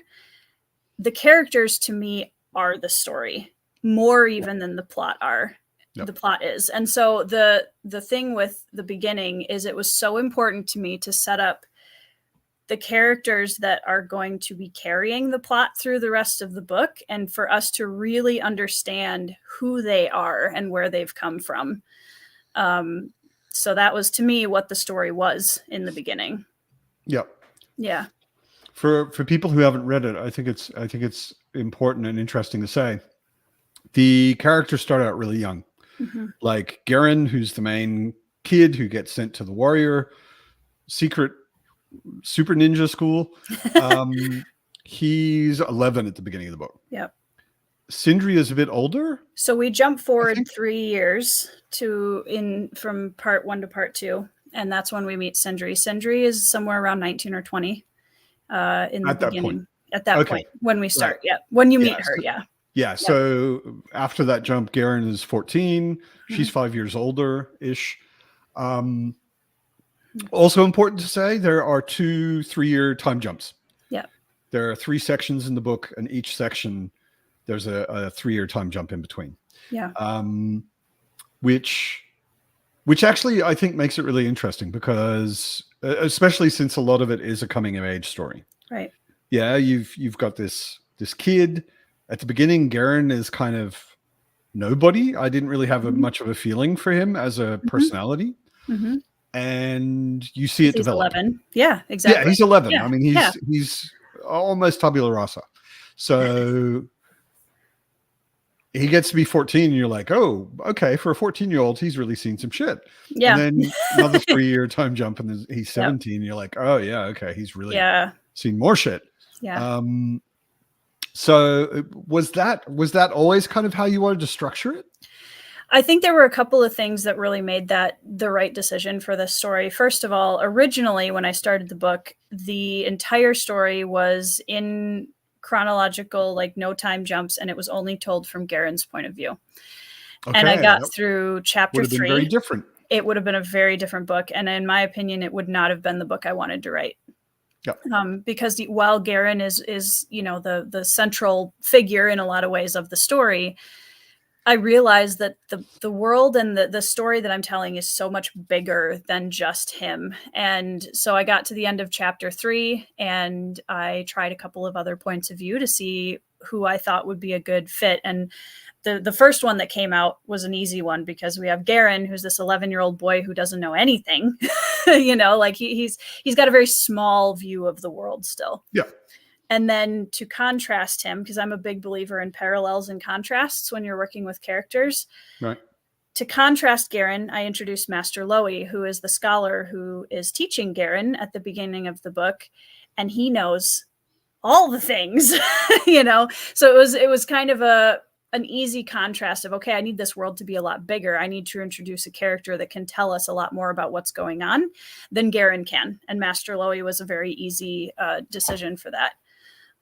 the characters to me are the story more even than the plot are. Yep. The plot is. And so the thing with the beginning is it was so important to me to set up the characters that are going to be carrying the plot through the rest of the book, and for us to really understand who they are and where they've come from. So that was, to me, what the story was in the beginning. Yep. Yeah. For people who haven't read it, I think it's important and interesting to say the characters start out really young. Mm-hmm. Like Garen, who's the main kid who gets sent to the warrior secret super ninja school. He's 11 at the beginning of the book. Yep. Sindri is a bit older. So we jump forward 3 years from part 1 to part 2, and that's when we meet Sindri. Sindri is somewhere around 19 or 20 in the beginning. At that point, when we start, right. When you meet her, Yeah. So after that jump, Garen is 14. Mm-hmm. She's 5 years older-ish. Also important to say, there are 2 3-year time jumps. Yeah. There are 3 sections in the book, and each section there's a 3-year time jump in between. Yeah. Which actually I think makes it really interesting, because especially since a lot of it is a coming of age story. Right. Yeah, you've got this kid at the beginning. Garen is kind of nobody. I didn't really have much of a feeling for him as a personality. Mm-hmm. And you see it develop. 11. Yeah, exactly. Yeah, he's 11. Yeah. I mean, he's almost tabula rasa. So he gets to be 14, and you're like, oh, okay, for a 14-year-old, he's really seen some shit. Yeah. And then another 3-year time jump, and he's 17. Yep. And you're like, oh yeah, okay, he's really seen more shit. Yeah. So was that always kind of how you wanted to structure it? I think there were a couple of things that really made that the right decision for this story. First of all, originally when I started the book, the entire story was in chronological, like no time jumps, and it was only told from Garen's point of view. Okay, and I got through chapter 3. Been very different. It would have been a very different book, and in my opinion, it would not have been the book I wanted to write. Yep. Because while Garen is the central figure in a lot of ways of the story, I realized that the world and the story that I'm telling is so much bigger than just him. And so I got to the end of chapter 3, and I tried a couple of other points of view to see who I thought would be a good fit. And the first one that came out was an easy one, because we have Garen, who's this 11-year-old boy who doesn't know anything. Like he's got a very small view of the world still. Yeah. And then to contrast him, because I'm a big believer in parallels and contrasts when you're working with characters. Right. To contrast Garen, I introduced Master Lowy, who is the scholar who is teaching Garen at the beginning of the book, and he knows all the things, So it was kind of an easy contrast of, okay, I need this world to be a lot bigger. I need to introduce a character that can tell us a lot more about what's going on than Garen can. And Master Lowy was a very easy decision for that.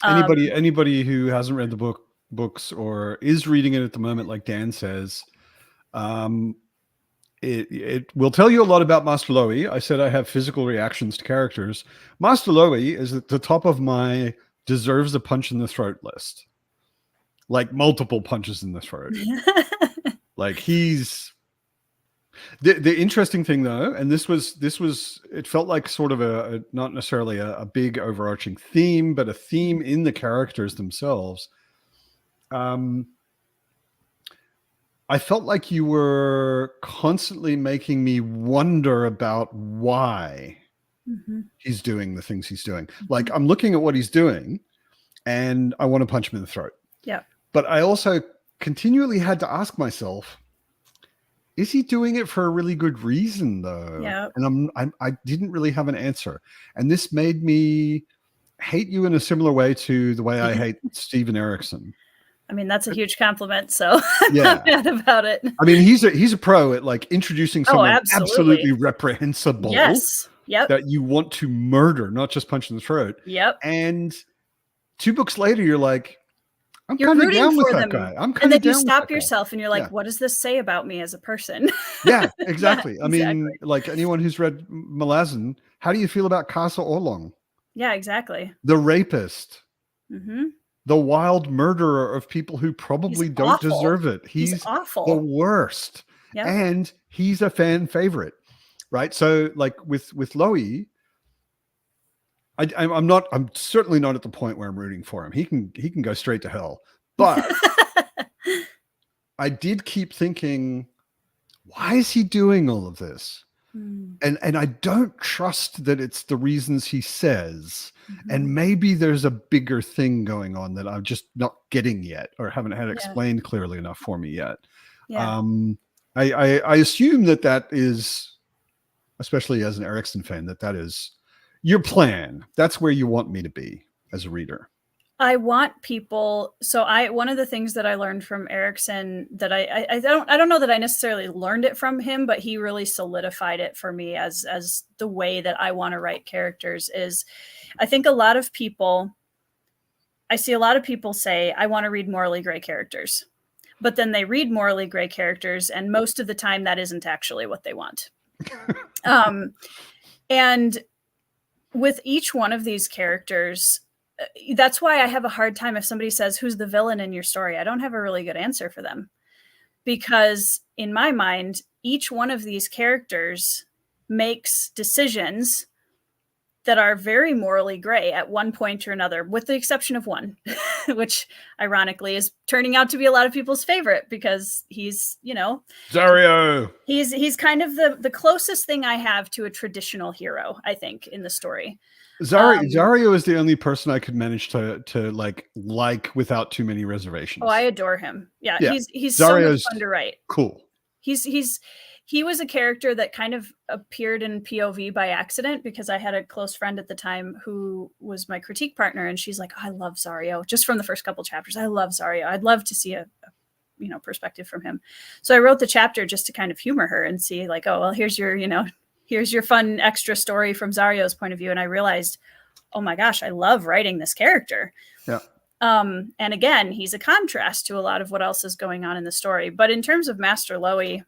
Anybody who hasn't read the books or is reading it at the moment, like Dan says, it will tell you a lot about Master Lowy. I said I have physical reactions to characters. Master Lowy is at the top of my deserves a punch in the throat list. Like multiple punches in the throat. Like he's the interesting thing though, and this was it felt like sort of a not necessarily a big overarching theme, but a theme in the characters themselves. I felt like you were constantly making me wonder about why he's doing the things he's doing. Like I'm looking at what he's doing and I want to punch him in the throat. Yeah. But I also continually had to ask myself, is he doing it for a really good reason though? Yeah. And I didn't really have an answer. And this made me hate you in a similar way to the way I hate Steven Erickson. I mean, that's a huge compliment, so I'm Yeah. not mad about it. I mean, he's a pro at like introducing someone absolutely reprehensible. Yes. Yep. That you want to murder, not just punch in the throat. Yep. And 2 books later, you're like, you're rooting down with for that them. guy. I'm kind and then of down you stop with that yourself guy. and you're like, Yeah. what does this say about me as a person? Yeah, exactly. Yeah, I mean, like anyone who's read Malazan, how do you feel about Casa Orlong? Yeah, exactly. The rapist. Mm-hmm. The wild murderer of people who probably don't deserve it. He's awful. The worst. Yep. And he's a fan favorite, right? So like with Loie, I'm certainly not at the point where I'm rooting for him. He can go straight to hell. But I did keep thinking, why is he doing all of this? And I don't trust that it's the reasons he says. And maybe there's a bigger thing going on that I'm just not getting yet, or haven't had explained clearly enough for me yet. Yeah. I assume that is, especially as an Erickson fan, that is your plan. That's where you want me to be as a reader. I want people. So one of the things that I learned from Erickson that I don't know that I necessarily learned it from him, but he really solidified it for me as the way that I want to write characters is, I think I see a lot of people say, I want to read morally gray characters, but then they read morally gray characters. And most of the time that isn't actually what they want. And with each one of these characters, that's why I have a hard time if somebody says, who's the villain in your story? I don't have a really good answer for them, because in my mind, each one of these characters makes decisions that are very morally gray at one point or another, with the exception of one, which ironically is turning out to be a lot of people's favorite because he's, Zario. He's kind of the closest thing I have to a traditional hero, I think, in the story. Zario is the only person I could manage to like without too many reservations. Oh, I adore him. Yeah. He's Zario's so much fun to write. Cool. He was a character that kind of appeared in POV by accident, because I had a close friend at the time who was my critique partner, and she's like, oh, I love Zario, just from the first couple chapters. I love Zario. I'd love to see a perspective from him. So I wrote the chapter just to kind of humor her and see like, oh, well, here's your fun extra story from Zario's point of view. And I realized, oh my gosh, I love writing this character. Yeah. And again, he's a contrast to a lot of what else is going on in the story. But in terms of Master Loie,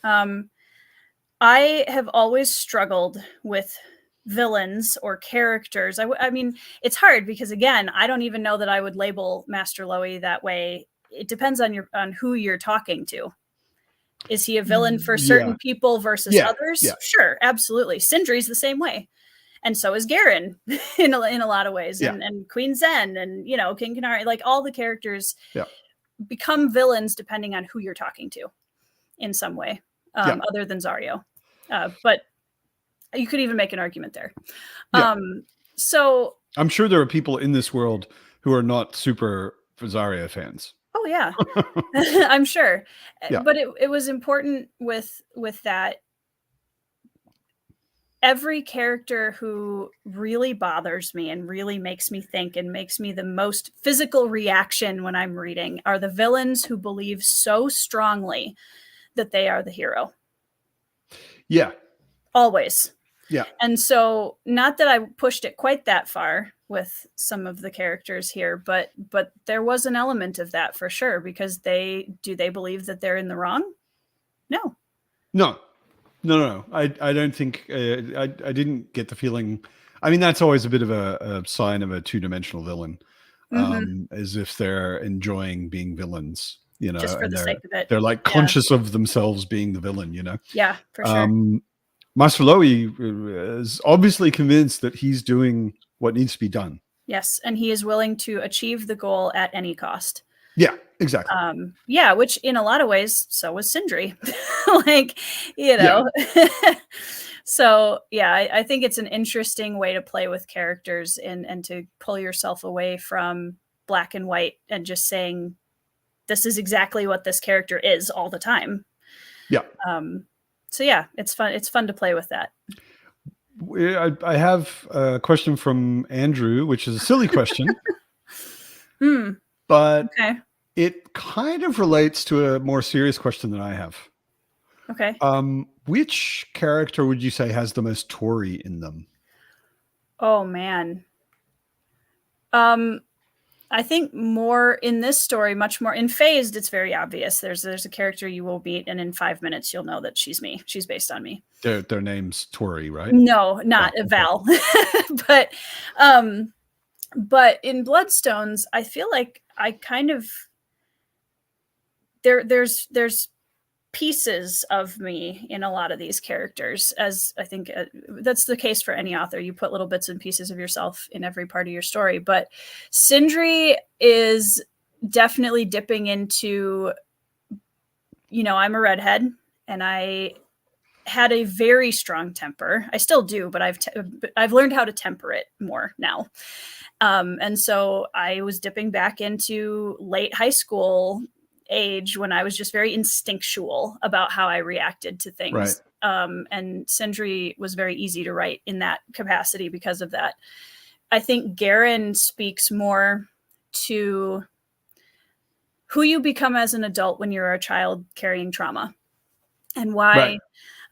I have always struggled with villains or characters. I mean, it's hard because, again, I don't even know that I would label Master Loie that way. It depends on who you're talking to. Is he a villain for certain people versus others? Yeah. Sure, absolutely. Sindri's the same way. And so is Garen in a lot of ways. Yeah. And Queen Zen and, King Canary, like all the characters become villains depending on who you're talking to in some way, other than Zario. But you could even make an argument there. Yeah. So I'm sure there are people in this world who are not super Zario fans. Oh yeah, I'm sure. Yeah. But it was important with that. Every character who really bothers me and really makes me think and makes me the most physical reaction when I'm reading are the villains who believe so strongly that they are the hero. Yeah. Always. Yeah. And so, not that I pushed it quite that far with some of the characters here, but there was an element of that for sure, because they believe that they're in the wrong? No. I don't think I didn't get the feeling. I mean, that's always a bit of a sign of a two-dimensional villain, as if they're enjoying being villains, just for the sake of it. They're like conscious of themselves being the villain, Yeah, for sure. Master Loie is obviously convinced that he's doing what needs to be done. Yes, and he is willing to achieve the goal at any cost. Yeah, exactly. Which in a lot of ways, so was Sindri. So I think it's an interesting way to play with characters and to pull yourself away from black and white and just saying, this is exactly what this character is all the time. Yeah. So yeah, it's fun. It's fun to play with that. I have a question from Andrew, which is a silly question, but Okay. it kind of relates to a more serious question that I have. Okay. Which character would you say has the most Tori in them? Oh man. I think more in this story, much more in Phased, it's very obvious. There's a character you will meet, and in 5 minutes you'll know that she's me. She's based on me. Their name's Tori, right? No, not Oh, okay. Val. But in Bloodstones, I feel like I kind of there's pieces of me in a lot of these characters, as I think that's the case for any author. You put little bits and pieces of yourself in every part of your story. But Sindri is definitely dipping into, I'm a redhead and I had a very strong temper. I still do, but I've learned how to temper it more now. And so I was dipping back into late high school age when I was just very instinctual about how I reacted to things. Right. And Sindri was very easy to write in that capacity because of that. I think Garen speaks more to who you become as an adult when you're a child carrying trauma, and why,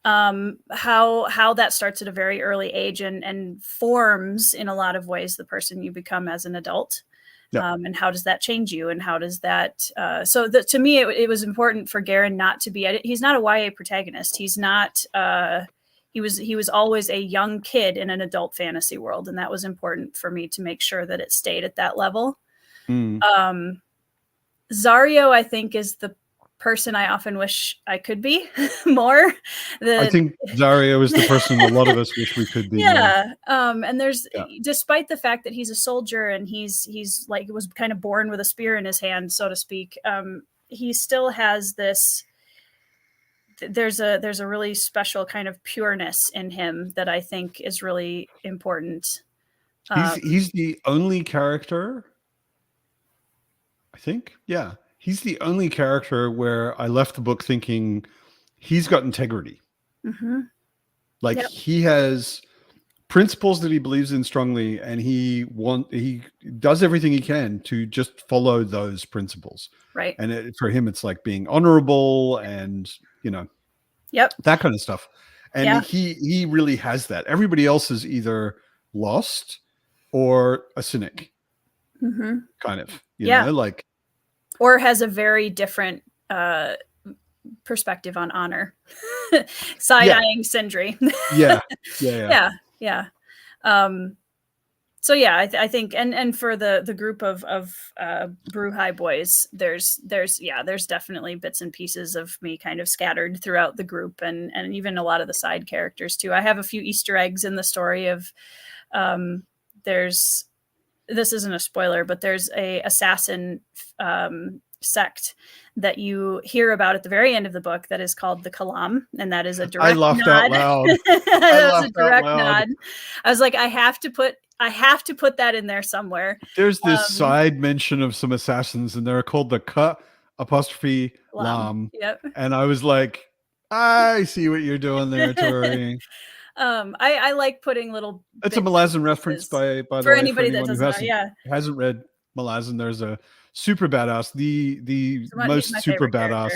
how that starts at a very early age and forms in a lot of ways the person you become as an adult. Yeah. And how does that change you? And how does that, to me, it was important for Garen not to be, he's not a YA protagonist. He's not, he was always a young kid in an adult fantasy world. And that was important for me to make sure that it stayed at that level. Zario, I think, is the person I often wish I could be more. I think Zario is the person a lot of us wish we could be. Yeah. And there's, despite the fact that he's a soldier and he's like, was kind of born with a spear in his hand, so to speak, he still has this, there's a really special kind of pureness in him that I think is really important. He's the only character, I think. Yeah. He's the only character where I left the book thinking he's got integrity. Like he has principles that he believes in strongly, and he does everything he can to just follow those principles. Right. And for him, it's like being honorable and, that kind of stuff. And he really has that. Everybody else is either lost or a cynic, kind of, like, or has a very different perspective on honor. Side-eyeing Sindri. Yeah. So yeah, I think, and for the group of Bruhai boys, there's definitely bits and pieces of me kind of scattered throughout the group, and even a lot of the side characters too. I have a few Easter eggs in the story of this isn't a spoiler, but there's a assassin sect that you hear about at the very end of the book that is called the Kalam, and that is a direct nod. I laughed out loud. That was a direct nod. I was like, I have to put that in there somewhere. There's this side mention of some assassins, and they're called the Lam. Yep. And I was like, I see what you're doing there, Tori. I like putting little. It's a Malazan reference by the way, for anybody that doesn't know. Hasn't read Malazan. There's a super badass, the most super badass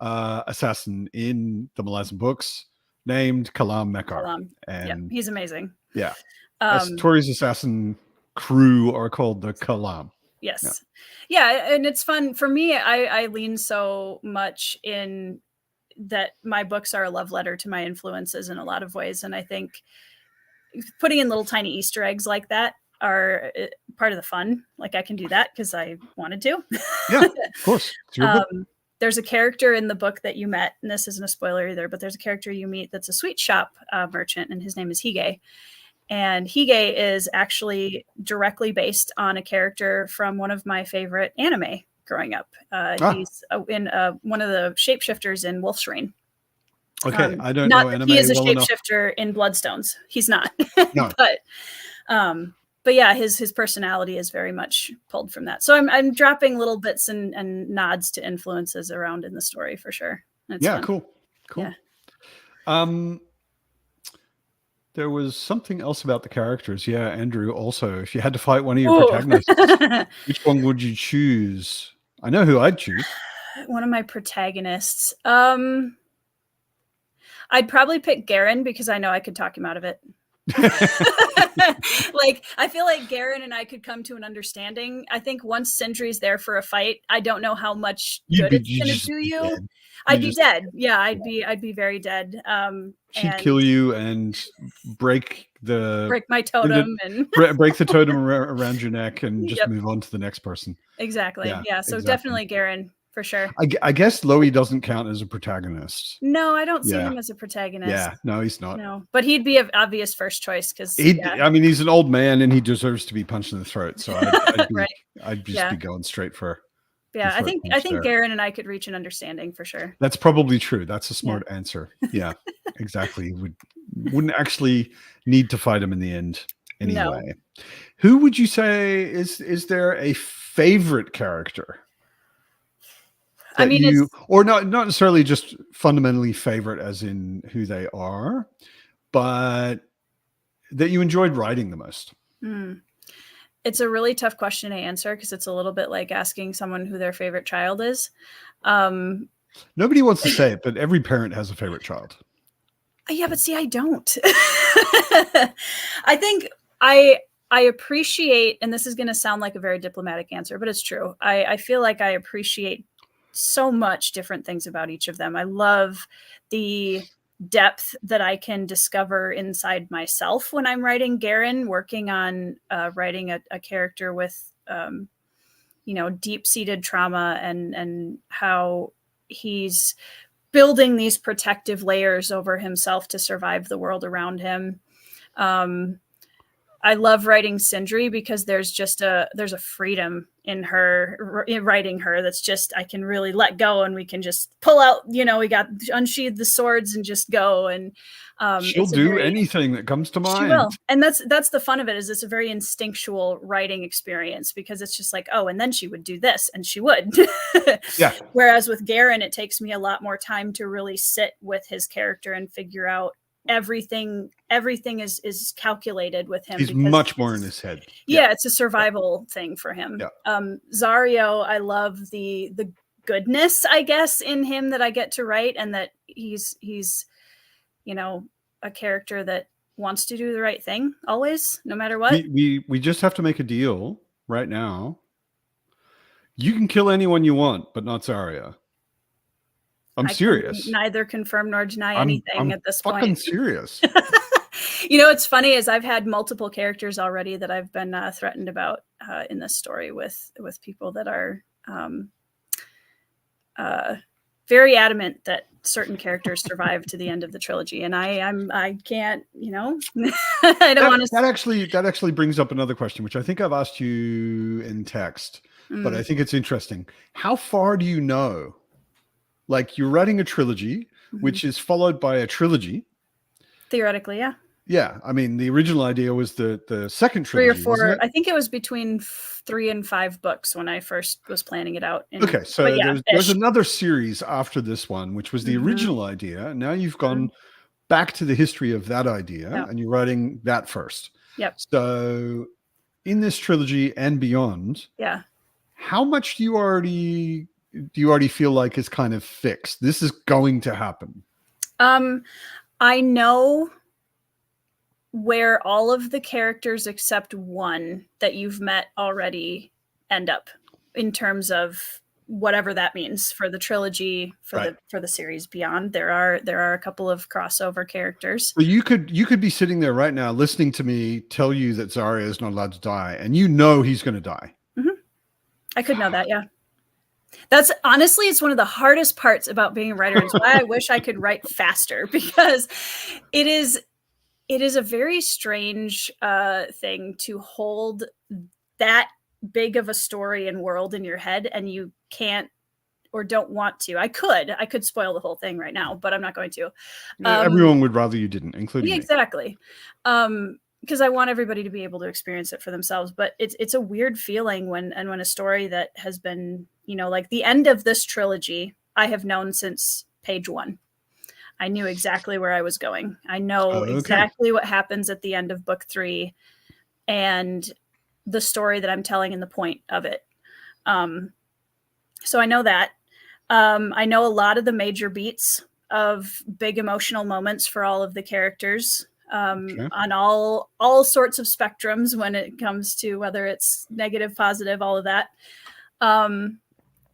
assassin in the Malazan books, named Kalam Mekar. And he's amazing. Yeah. Tori's assassin crew are called the Kalam. Yes. Yeah, and it's fun for me. I lean so much in that my books are a love letter to my influences in a lot of ways, and I think putting in little tiny Easter eggs like that are part of the fun. Like, I can do that because I wanted to. Yeah, of course. It's your book. There's a character in the book that you met, and this isn't a spoiler either, but there's a character you meet that's a sweet shop merchant, and his name is Hige. And Hige is actually directly based on a character from one of my favorite anime growing up. He's in one of the shapeshifters in Wolf's Rain. Okay, I don't know anime. He is a well shapeshifter in Bloodstones. He's not. No. But yeah, his personality is very much pulled from that. So I'm dropping little bits and nods to influences around in the story for sure. It's fun. Cool. Cool. Yeah. There was something else about the characters. Yeah, Andrew, also, if you had to fight one of your Ooh. protagonists, which one would you choose? I know who I'd choose. One of my protagonists. I'd probably pick Garen because I know I could talk him out of it. Like, I feel like Garen and I could come to an understanding. I think once Sindri's there for a fight, I don't know how much good it's going to do you. I'd be dead. Yeah, I'd be very dead. She'd kill you and break my totem and break the totem around your neck and just move on to the next person. Exactly. Yeah. So definitely Garen for sure. I guess Loey doesn't count as a protagonist. No, I don't see him as a protagonist. Yeah, no, he's not. No, but he'd be an obvious first choice because I mean, he's an old man and he deserves to be punched in the throat. So I'd just be going straight for. Yeah, I think Garen and I could reach an understanding for sure. That's probably true. That's a smart answer. Yeah, exactly. Wouldn't actually need to fight him in the end anyway. No. Who would you say is there a favorite character? I mean, or not necessarily just fundamentally favorite as in who they are, but that you enjoyed writing the most? It's a really tough question to answer because it's a little bit like asking someone who their favorite child is. Nobody wants to say it, but every parent has a favorite child. Yeah, but see, I don't. I think I appreciate, and this is going to sound like a very diplomatic answer, but it's true. I feel like I appreciate so much different things about each of them. I love the depth that I can discover inside myself when I'm writing Garen, working on writing a character with, deep-seated trauma and how he's building these protective layers over himself to survive the world around him. I love writing Sindri because there's a freedom in her, in writing her, that's just, I can really let go and we can just pull out, we got unsheathe the swords and just go. And she'll do anything that comes to mind. She will. And that's the fun of it, is it's a very instinctual writing experience because it's just like, oh, and then she would do this and she would. Yeah. Whereas with Garen, it takes me a lot more time to really sit with his character and figure out everything is calculated with him. He's much more in his head. Yeah, it's a survival thing for him. Yeah. Zario, I love the goodness, I guess, in him that I get to write, and that he's a character that wants to do the right thing always, no matter what. We just have to make a deal right now. You can kill anyone you want, but not Zario. I'm serious. Neither confirm nor deny anything at this point. I'm fucking serious. What's funny is I've had multiple characters already that I've been threatened about in this story with people that are very adamant that certain characters survive to the end of the trilogy, and I can't, I don't want to. That actually brings up another question, which I think I've asked you in text, but I think it's interesting. How far do you know? Like, you're writing a trilogy, which is followed by a trilogy. Theoretically, yeah. Yeah, I mean, the original idea was the second trilogy. 3 or 4. I think it was between 3 and 5 books when I first was planning it out. Okay, so there's another series after this one, which was the original idea. Now you've gone back to the history of that idea, and you're writing that first. Yep. So in this trilogy and beyond, how much do you already feel like is kind of fixed? This is going to happen. I know where all of the characters except one that you've met already end up in terms of whatever that means for the trilogy, for the series beyond. There are a couple of crossover characters. Well, you could be sitting there right now listening to me tell you that Zario is not allowed to die, and he's going to die. I could know that, yeah. That's honestly, it's one of the hardest parts about being a writer. It's why I wish I could write faster, because it is a very strange thing to hold that big of a story and world in your head, and you can't or don't want to. I could spoil the whole thing right now, but I'm not going to. Everyone would rather you didn't, including me. Exactly. Because I want everybody to be able to experience it for themselves. But it's a weird feeling when a story that has been, like the end of this trilogy, I have known since page 1. I knew exactly where I was going. I know Okay. exactly what happens at the end of book 3 and the story that I'm telling and the point of it. So I know that. I know a lot of the major beats of big emotional moments for all of the characters on all sorts of spectrums when it comes to whether it's negative, positive, all of that.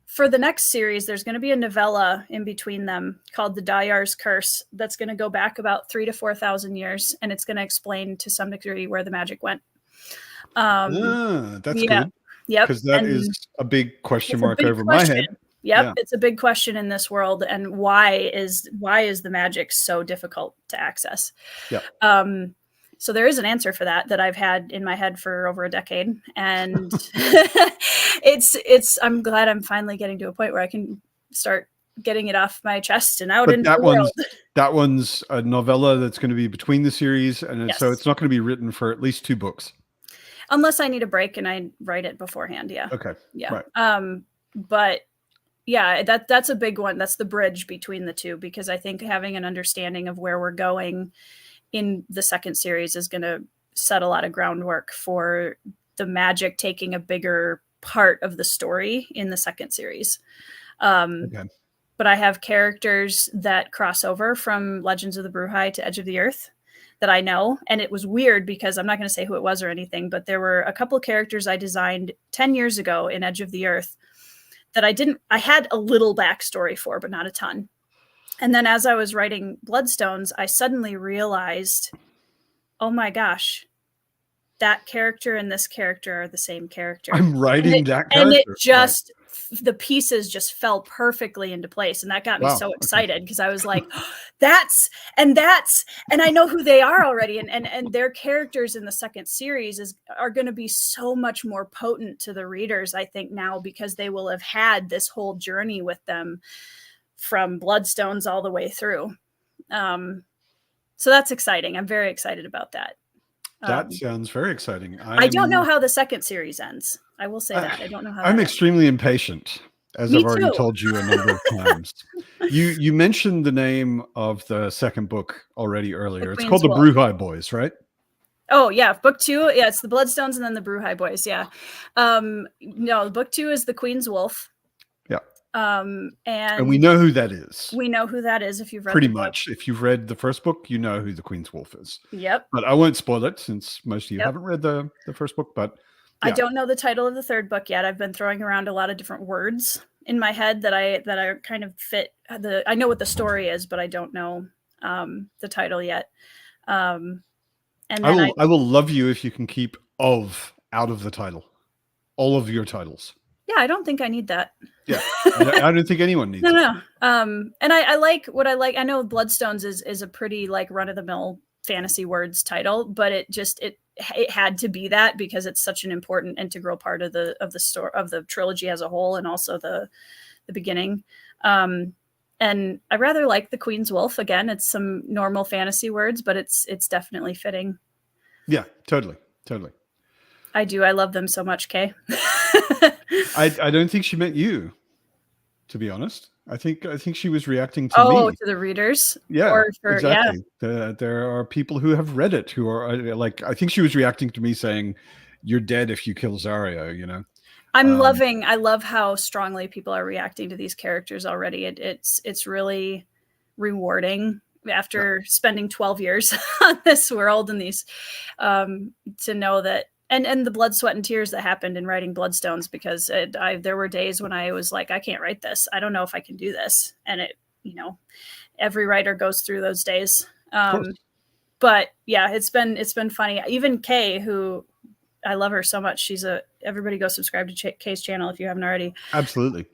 For the next series, there's going to be a novella in between them called The Dayar's Curse that's going to go back about 3,000 to 4,000 years, and it's going to explain to some degree where the magic went. That's yeah, good. Yep. Because that is a big question mark over question. my head. Yep, it's a big question in this world, and why is the magic so difficult to access? Yeah. So there is an answer for that I've had in my head for over a decade, and I'm glad I'm finally getting to a point where I can start getting it off my chest and out into the world. That one's a novella that's going to be between the series, and so it's not going to be written for at least 2 books. Unless I need a break and I write it beforehand, yeah. Okay. Yeah. Right. But yeah, that's a big one. That's the bridge between the two, because I think having an understanding of where we're going in the second series is going to set a lot of groundwork for the magic taking a bigger part of the story in the second series. But I have characters that cross over from Legends of the Bruhai to Edge of the Earth that I know. And it was weird because I'm not going to say who it was or anything, but there were a couple of characters I designed 10 years ago in Edge of the Earth that I had a little backstory for, but not a ton. And then as I was writing Bloodstones, I suddenly realized, oh my gosh, that character and this character are the same character. I'm writing that character. And it just, the pieces just fell perfectly into place. And that got me so excited because I was like, and I know who they are already. And their characters in the second series are going to be so much more potent to the readers, I think, now, because they will have had this whole journey with them from Bloodstones all the way through. So that's exciting. I'm very excited about that. That sounds very exciting. I don't know how the second series ends. I will say that. I don't know how. I'm extremely impatient, as I've already told you a number of times. You mentioned the name of the second book already earlier. It's called The Bruhai Boys, right? Oh, yeah. Book 2. Yeah, it's the Bloodstones and then the Bruhai Boys. Yeah. No, book 2 is the Queen's Wolf. Yeah. And we know who that is. We know who that is if you've read pretty much. If you've read the first book, you know who the Queen's Wolf is. Yep. But I won't spoil it since most of you haven't read the first book. But I don't know the title of the third book yet. I've been throwing around a lot of different words in my head that I kind of fit. I know what the story is, but I don't know the title yet. And then I will love you if you can keep "of" out of the title. All of your titles. Yeah, I don't think I need that. Yeah, I don't think anyone needs it. No. And I like what I like. I know Bloodstones is a pretty like run of the mill fantasy words title, but it had to be that because it's such an important integral part of the story of the trilogy as a whole, and also the beginning. And I rather like the Queen's Wolf. Again, it's some normal fantasy words, but it's definitely fitting. Yeah, totally. I do. I love them so much, Kay. I don't think she meant you, to be honest. I think she was reacting to me. Oh, to the readers? Yeah, exactly. Yeah. There are people who have read it who are like, I think she was reacting to me saying, "You're dead if you kill Zarya," you know? I love how strongly people are reacting to these characters already. It's really rewarding after spending 12 years on this world and these, to know that, and the blood, sweat, and tears that happened in writing Bloodstones, because there were days when I was like, I can't write this. I don't know if I can do this. And every writer goes through those days. But yeah, it's been funny. Even Kay, who I love her so much. Everybody go subscribe to Kay's channel if you haven't already. Absolutely.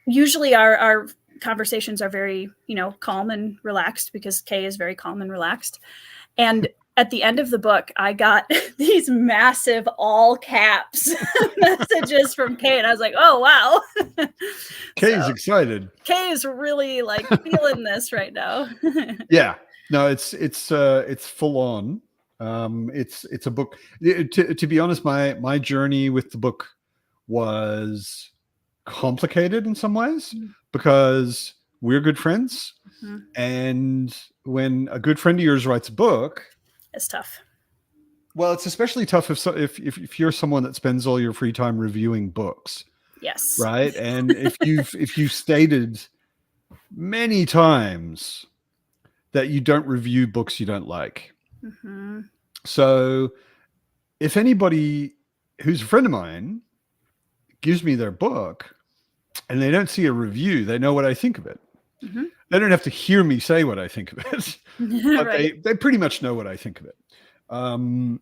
Usually our conversations are very, calm and relaxed, because Kay is very calm and relaxed. And at the end of the book, I got these massive all caps messages from Kay, and I was like, "Oh wow!" Kay's excited. Kay is really like feeling this right now. Yeah, no, it's full on. It's a book. To be honest, my journey with the book was complicated in some ways, because we're good friends. Mm-hmm. And when a good friend of yours writes a book, it's tough. Well, it's especially tough if you're someone that spends all your free time reviewing books, Yes. right? And if you've stated many times that you don't review books you don't like. Mm-hmm. So if anybody who's a friend of mine gives me their book and they don't see a review, they know what I think of it. Mm-hmm. They don't have to hear me say what I think of it, but right. they pretty much know what I think of it. And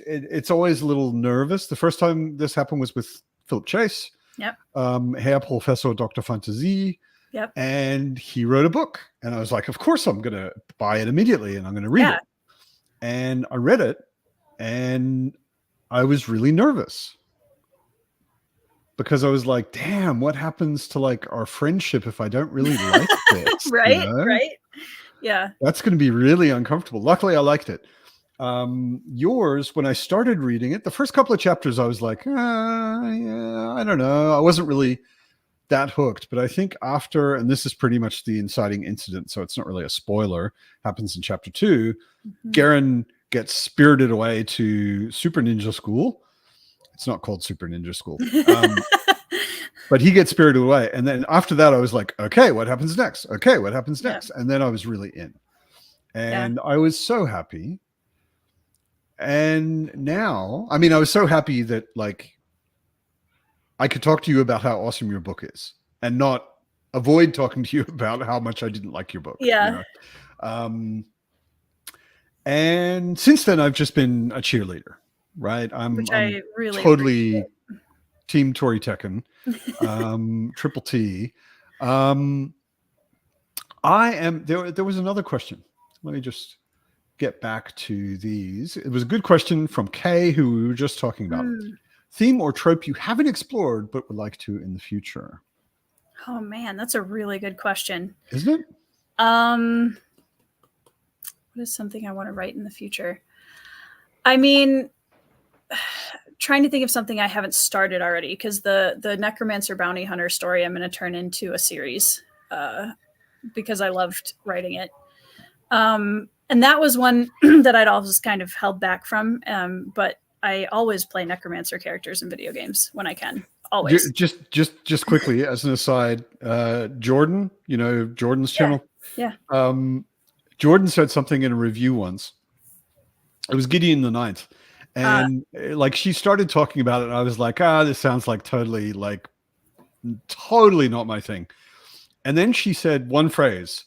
it's always a little nervous. The first time this happened was with Philip Chase. Yep. Herr Professor Dr. Fantasie. Yep. And he wrote a book. And I was like, of course I'm going to buy it immediately and I'm going to read it. And I read it and I was really nervous. Because I was like, damn, what happens to like our friendship if I don't really like this? Right, you know? right. Yeah. That's going to be really uncomfortable. Luckily, I liked it. Yours, when I started reading it, the first couple of chapters, I was like, yeah, I don't know. I wasn't really that hooked. But I think after, and this is pretty much the inciting incident, so it's not really a spoiler, happens in chapter 2, Garen gets spirited away to Super Ninja School. It's not called Super Ninja School. But he gets spirited away. And then after that, I was like, okay, what happens next? Okay, what happens next? And then I was really in. And I was so happy. And now, I mean, I was so happy that like I could talk to you about how awesome your book is and not avoid talking to you about how much I didn't like your book. Yeah. You know? And since then, I've just been a cheerleader, right? I'm really totally Team Tori Tecken, Triple T. I am there was another question. Let me just get back to these. It was a good question from Kay, who we were just talking about. Theme or trope you haven't explored but would like to in the future? Oh man, that's a really good question. Isn't it? What is something I want to write in the future? I mean, trying to think of something I haven't started already, because the Necromancer Bounty Hunter story I'm going to turn into a series because I loved writing it. And that was one that I'd always kind of held back from. But I always play Necromancer characters in video games when I can. Always. Just quickly as an aside, Jordan, you know, Jordan's channel. Yeah. Jordan said something in a review once. It was Gideon the Ninth. And like she started talking about it and I was like, this sounds like totally not my thing. And then she said one phrase,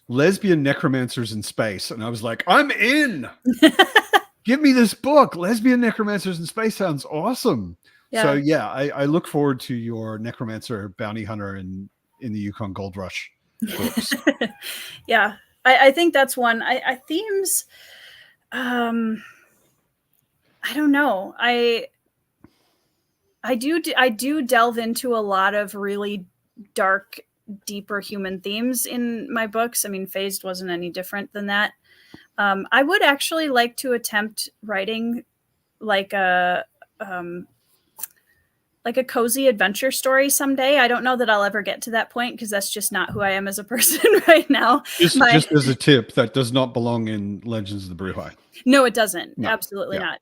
lesbian necromancers in space. And I was like, I'm in. Give me this book. Lesbian necromancers in space sounds awesome. Yeah. So yeah, I look forward to your Necromancer Bounty Hunter in the Yukon Gold Rush books. Yeah. I think that's one. I themes, I don't know. I do delve into a lot of really dark, deeper human themes in my books. I mean, Phased wasn't any different than that. I would actually like to attempt writing like a cozy adventure story someday. I don't know that I'll ever get to that point because that's just not who I am as a person right now. Just as a tip, that does not belong in Legends of the Bruhai. No, it doesn't. No. Absolutely not.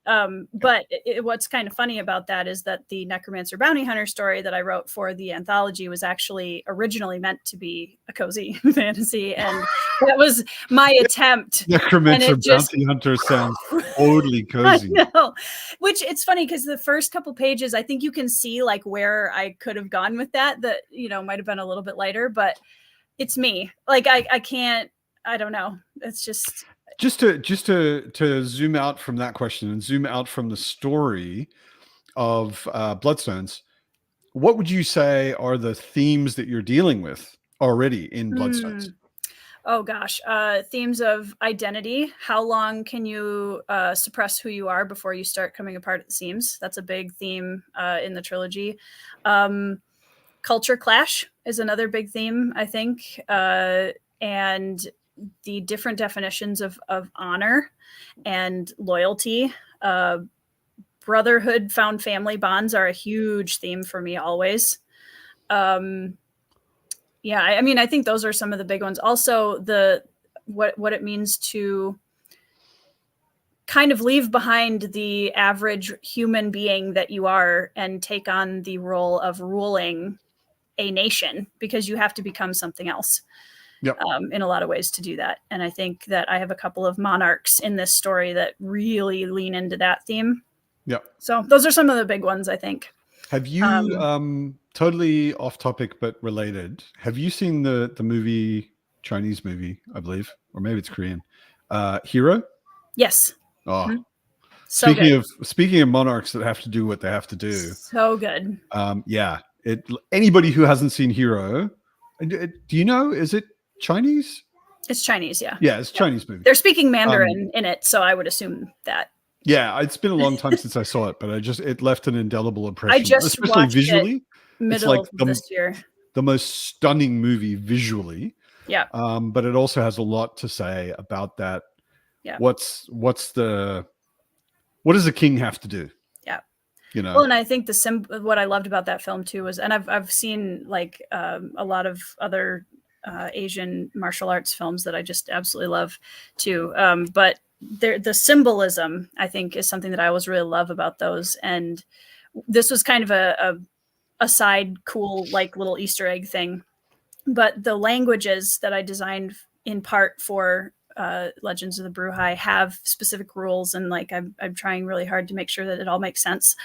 But what's kind of funny about that is that the Necromancer Bounty Hunter story that I wrote for the anthology was actually originally meant to be a cozy fantasy. And that was my attempt. Necromancer Bounty Hunter sounds totally cozy. I know. Which it's funny because the first couple pages, I think you can see like where I could have gone with that, you know, might have been a little bit lighter, but it's me. Like I can't, I don't know. It's just to zoom out from that question and zoom out from the story of Bloodstones, what would you say are the themes that you're dealing with already in Bloodstones? Oh gosh, themes of identity. How long can you suppress who you are before you start coming apart at the seams? That's a big theme in the trilogy. Culture clash is another big theme, I think, and the different definitions of honor and loyalty. Brotherhood, found family bonds are a huge theme for me always. Yeah, I mean, I think those are some of the big ones. Also, what it means to kind of leave behind the average human being that you are and take on the role of ruling a nation, because you have to become something else. Yep. In a lot of ways to do that. And I think that I have a couple of monarchs in this story that really lean into that theme. Yep. So those are some of the big ones, I think. Have you, totally off topic but related, have you seen the movie, Chinese movie, I believe, or maybe it's Korean, Hero? Yes. Oh, mm-hmm. So speaking of monarchs that have to do what they have to do. So good. Yeah. Anybody who hasn't seen Hero, do you know, is it Chinese? It's Chinese, yeah. Yeah, it's a Chinese movie. They're speaking Mandarin in it, so I would assume that. Yeah, it's been a long time since I saw it, but it left an indelible impression. I just especially watched visually. It middle it's like of this year. The most stunning movie visually. Yeah. But it also has a lot to say about that. Yeah. What does a king have to do? Yeah. You know. Well, and I think what I loved about that film too was, and I've seen like a lot of other Asian martial arts films that I just absolutely love too. But the symbolism, I think, is something that I always really love about those. And this was kind of a side cool, like little Easter egg thing. But the languages that I designed in part for Legends of the Bruhai have specific rules, and like I'm trying really hard to make sure that it all makes sense.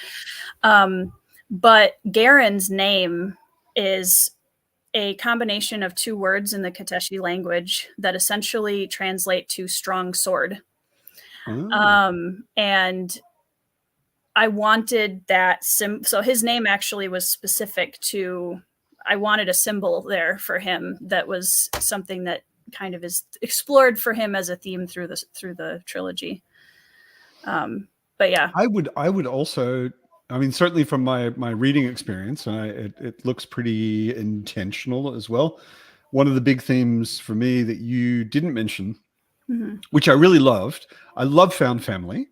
But Garen's name is a combination of two words in the Kateshi language that essentially translate to strong sword. And I wanted that so his name actually was specific to, I wanted a symbol there for him that was something that kind of is explored for him as a theme through the trilogy. But yeah, I would also, I mean, certainly from my reading experience, and it looks pretty intentional as well. One of the big themes for me that you didn't mention, which I really loved, I love found family.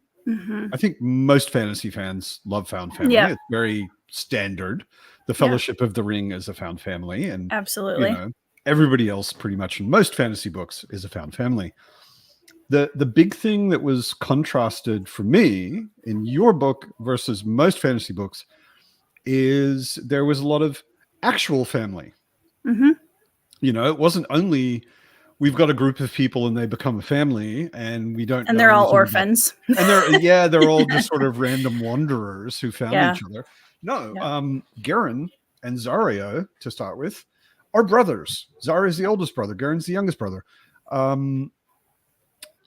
I think most fantasy fans love found family. Yeah. It's very standard. The Fellowship of the Ring is a found family, and absolutely, you know, everybody else pretty much in most fantasy books is a found family. The big thing that was contrasted for me in your book versus most fantasy books is there was a lot of actual family. You know, it wasn't only we've got a group of people and they become a family and we don't, and they're all orphans, and they're all just sort of random wanderers who found each other. No, Garen and Zario, to start with, are brothers. Zario's the oldest brother. Garen's the youngest brother.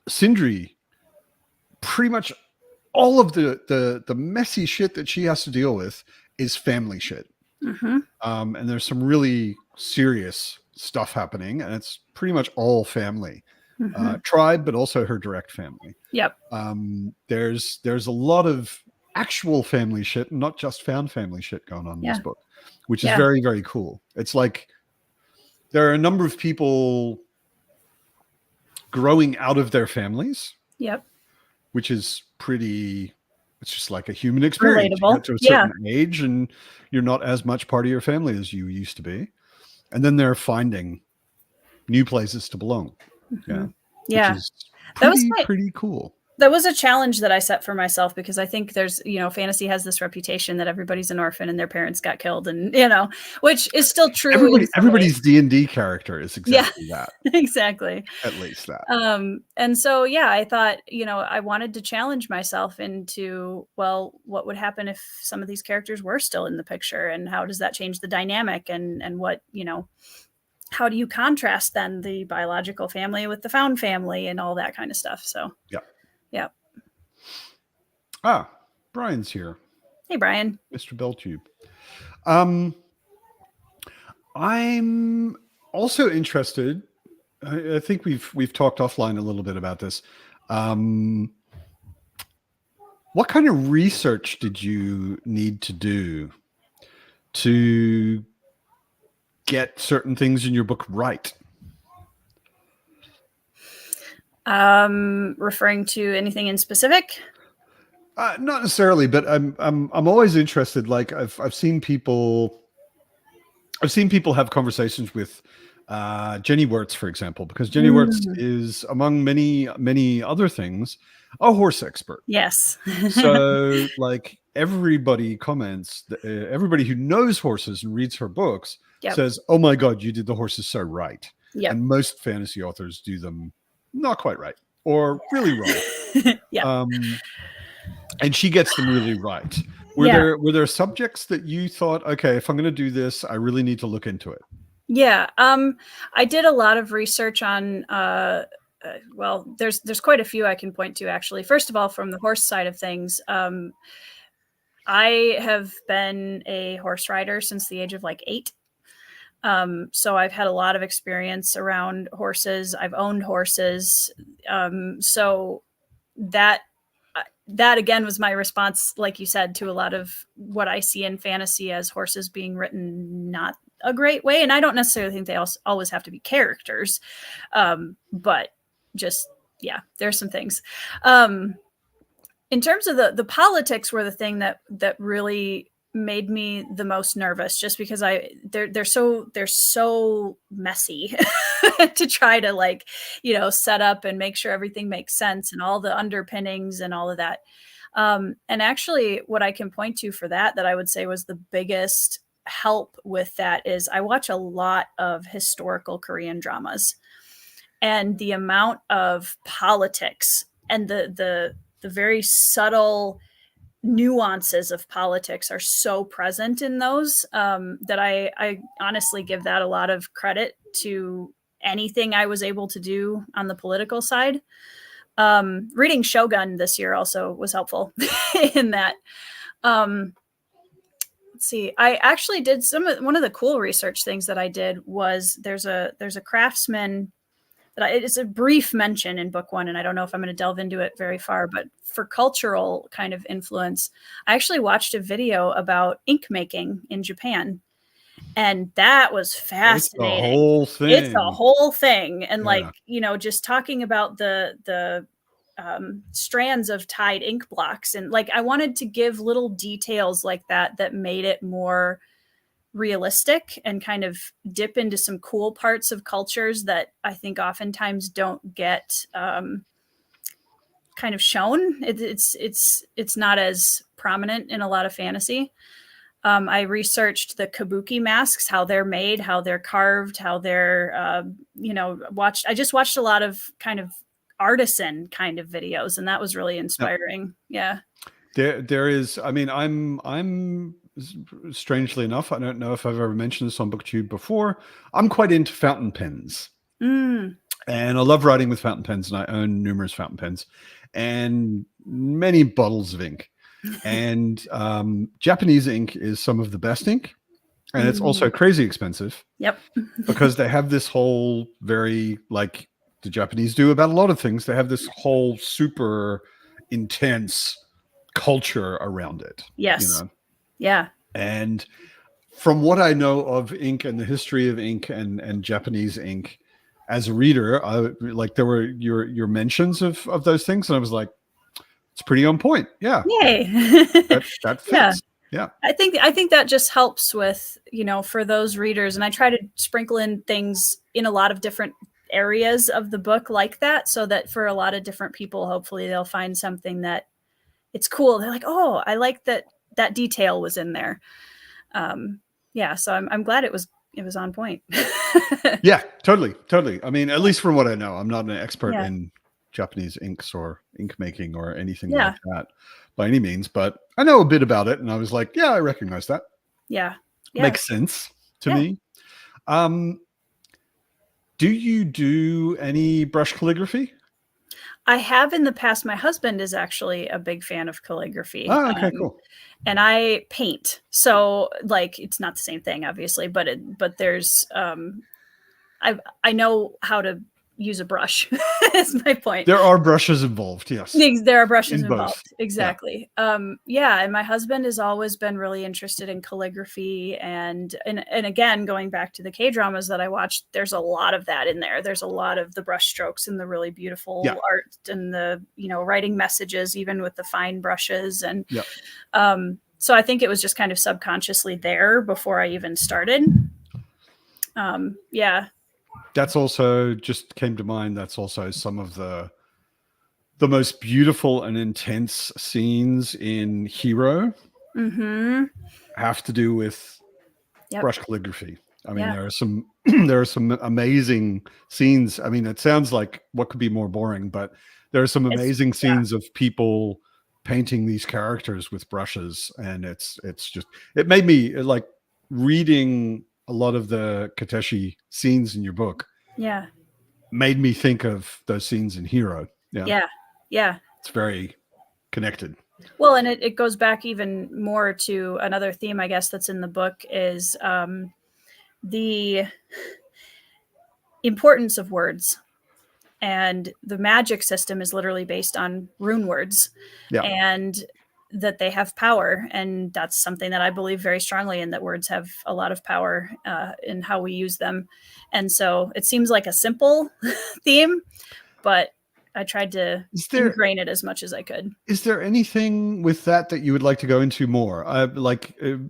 Sindri, pretty much all of the messy shit that she has to deal with is family shit. And there's some really serious stuff happening, and it's pretty much all family. Tribe, but also her direct family. Yep. There's a lot of actual family shit, not just found family shit going on in this book, which is very, very cool. It's like there are a number of people growing out of their families. Yep. Which is pretty, it's just like a human experience. Relatable. You get to a certain age and you're not as much part of your family as you used to be. And then they're finding new places to belong. Which is pretty cool. That was a challenge that I set for myself, because I think there's, fantasy has this reputation that everybody's an orphan and their parents got killed, and which is still true. Everybody's D&D character is exactly that. Exactly. At least that. And so I thought, I wanted to challenge myself into, well, what would happen if some of these characters were still in the picture, and how does that change the dynamic, and what, how do you contrast then the biological family with the found family and all that kind of stuff. So yeah. Brian's here. Hey, Brian. Mr. Belltube. I'm also interested. I think we've talked offline a little bit about this. What kind of research did you need to do to get certain things in your book right? Referring to anything in specific? Not necessarily, but I'm always interested. Like I've seen people I've seen people have conversations with Jenny Wirtz, for example, because Jenny Wirtz Mm, is, among many other things, a horse expert. yes. So, like, everybody comments, everybody who knows horses and reads her books Yep. says, "Oh my God, you did the horses so right." Yep. And most fantasy authors do them not quite right or really wrong. Yeah. Um, and she gets them really right. Yeah. Were there subjects that you thought, okay, if I'm going to do this, I really need to look into it? Yeah. I did a lot of research on well, there's quite a few I can point to actually. First of all, from the horse side of things, I have been a horse rider since the age of like 8. So I've had a lot of experience around horses. I've owned horses. So that that again was my response, like you said, to a lot of what I see in fantasy as horses being written not a great way. And I don't necessarily think they also always have to be characters, but just yeah, there's some things. In terms of the politics were the thing that really made me the most nervous, just because they're so messy to try to, like, set up and make sure everything makes sense and all the underpinnings and all of that. And actually what I can point to for that I would say was the biggest help with that is I watch a lot of historical Korean dramas, and the amount of politics and the very subtle nuances of politics are so present in those, that I honestly give that a lot of credit to anything I was able to do on the political side. Reading Shogun this year also was helpful in that. Let's see. I actually did one of the cool research things that I did was there's a craftsman it's a brief mention in book 1, and I don't know if I'm going to delve into it very far, but for cultural kind of influence, I actually watched a video about ink making in Japan, and that was fascinating. It's the whole thing. It's a whole thing. And Yeah. just talking about the strands of tied ink blocks, and like I wanted to give little details like that made it more realistic and kind of dip into some cool parts of cultures that I think oftentimes don't get kind of shown. It's not as prominent in a lot of fantasy. I researched the kabuki masks, how they're made, how they're carved, how they're I just watched a lot of kind of artisan kind of videos, and that was really inspiring. Yep. Yeah. There is, I mean, I'm strangely enough, I don't know if I've ever mentioned this on BookTube before, I'm quite into fountain pens. And I love writing with fountain pens, and I own numerous fountain pens and many bottles of ink. And Japanese ink is some of the best ink, and it's also crazy expensive. Yep. Because they have this whole very, like the Japanese do about a lot of things, they have this whole super intense culture around it. Yes. Yeah. And from what I know of ink and the history of ink and Japanese ink, as a reader, like there were your mentions of those things, and I was like, it's pretty on point. Yeah. Yay. that fits. Yeah. I think that just helps with, for those readers, and I try to sprinkle in things in a lot of different areas of the book like that, so that for a lot of different people, hopefully they'll find something that it's cool. They're like, oh, I like that detail was in there. Yeah. So I'm glad it was on point. Yeah, totally. I mean, at least from what I know, I'm not an expert in Japanese inks or ink making or anything like that by any means, but I know a bit about it, and I was like, yeah, I recognize that. Yeah. Makes sense to me. Do you do any brush calligraphy? I have in the past. My husband is actually a big fan of calligraphy. Oh, okay, cool. And I paint, so like it's not the same thing, obviously, but there's I know how to use a brush. Is my point. There are brushes involved. Yes, there are brushes involved. Exactly. Yeah. And my husband has always been really interested in calligraphy, and again, going back to the K-dramas that I watched, there's a lot of that in there. There's a lot of the brush strokes and the really beautiful art, and the writing messages even with the fine brushes, and so I think it was just kind of subconsciously there before I even started. Yeah. That's also just came to mind. That's also some of the most beautiful and intense scenes in Hero have to do with Yep. brush calligraphy. I mean, Yeah. there are some there are some amazing scenes. I mean, it sounds like what could be more boring, but there are some amazing scenes of people painting these characters with brushes, and it's just, it made me like reading a lot of the Kateshi scenes in your book. Yeah. Made me think of those scenes in Hero. Yeah. Yeah. It's very connected. Well, and it goes back even more to another theme, I guess, that's in the book is the importance of words. And the magic system is literally based on rune words, and that they have power. And that's something that I believe very strongly in, that words have a lot of power in how we use them. And so it seems like a simple theme, but I tried to ingrain it as much as I could. Is there anything with that you would like to go into more?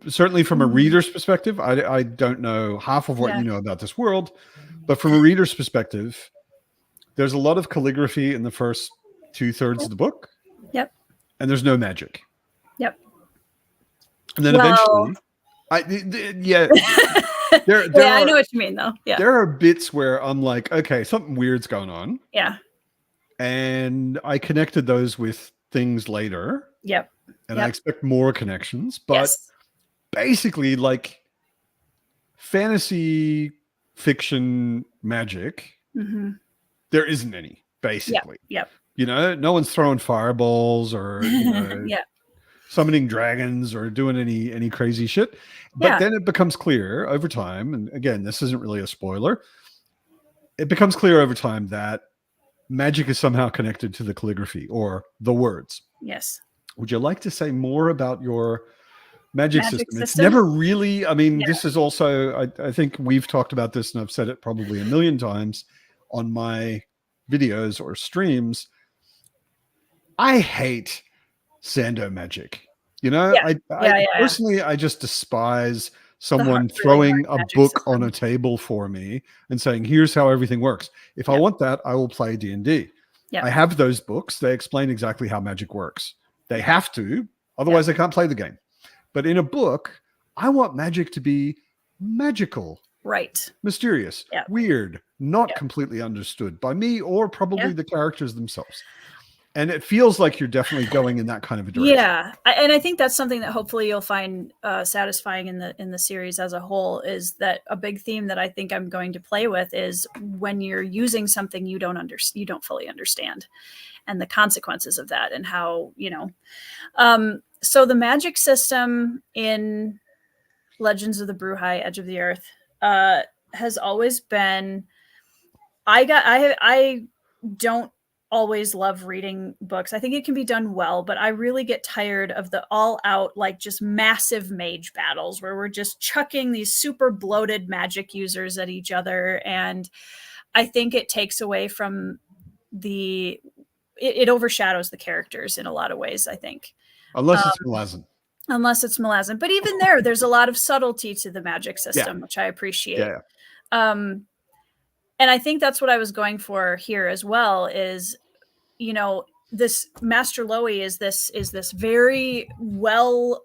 Certainly from a reader's perspective, I don't know half of what you know about this world, but from a reader's perspective, there's a lot of calligraphy in the first 2/3 of the book. Yep. And there's no magic. Yep. And then eventually, I know what you mean, though. Yeah. There are bits where I'm like, okay, something weird's going on. Yeah. And I connected those with things later. Yep. And I expect more connections. But basically, like fantasy fiction magic, there isn't any, basically. Yep. You know, no one's throwing fireballs or summoning dragons or doing any crazy shit. But then it becomes clear over time, and again, this isn't really a spoiler, it becomes clear over time that magic is somehow connected to the calligraphy or the words. Yes. Would you like to say more about your magic system? It's never really, I mean, this is also, I think we've talked about this, and I've said it probably a million times on my videos or streams. I hate Sando magic. You know, personally, I just despise someone throwing a book on a table for me and saying, here's how everything works. If I want that, I will play D&D. I have those books. They explain exactly how magic works. They have to, otherwise they can't play the game. But in a book, I want magic to be magical. Right. Mysterious. Weird. Not completely understood by me or probably the characters themselves. And it feels like you're definitely going in that kind of a direction. Yeah, and I think that's something that hopefully you'll find satisfying in the series as a whole, is that a big theme that I think I'm going to play with is when you're using something you don't fully understand, and the consequences of that, and how, you know. So the magic system in Legends of the Bruhai, Edge of the Earth, has always been. I don't always love reading books. I think it can be done well, but I really get tired of the all out, like just massive mage battles where we're just chucking these super bloated magic users at each other. And I think it takes away from it overshadows the characters in a lot of ways, I think. Unless it's Malazan. Unless it's Malazan. But even there's a lot of subtlety to the magic system, which I appreciate. And I think that's what I was going for here as well, is, you know, this Master Lowy is this very well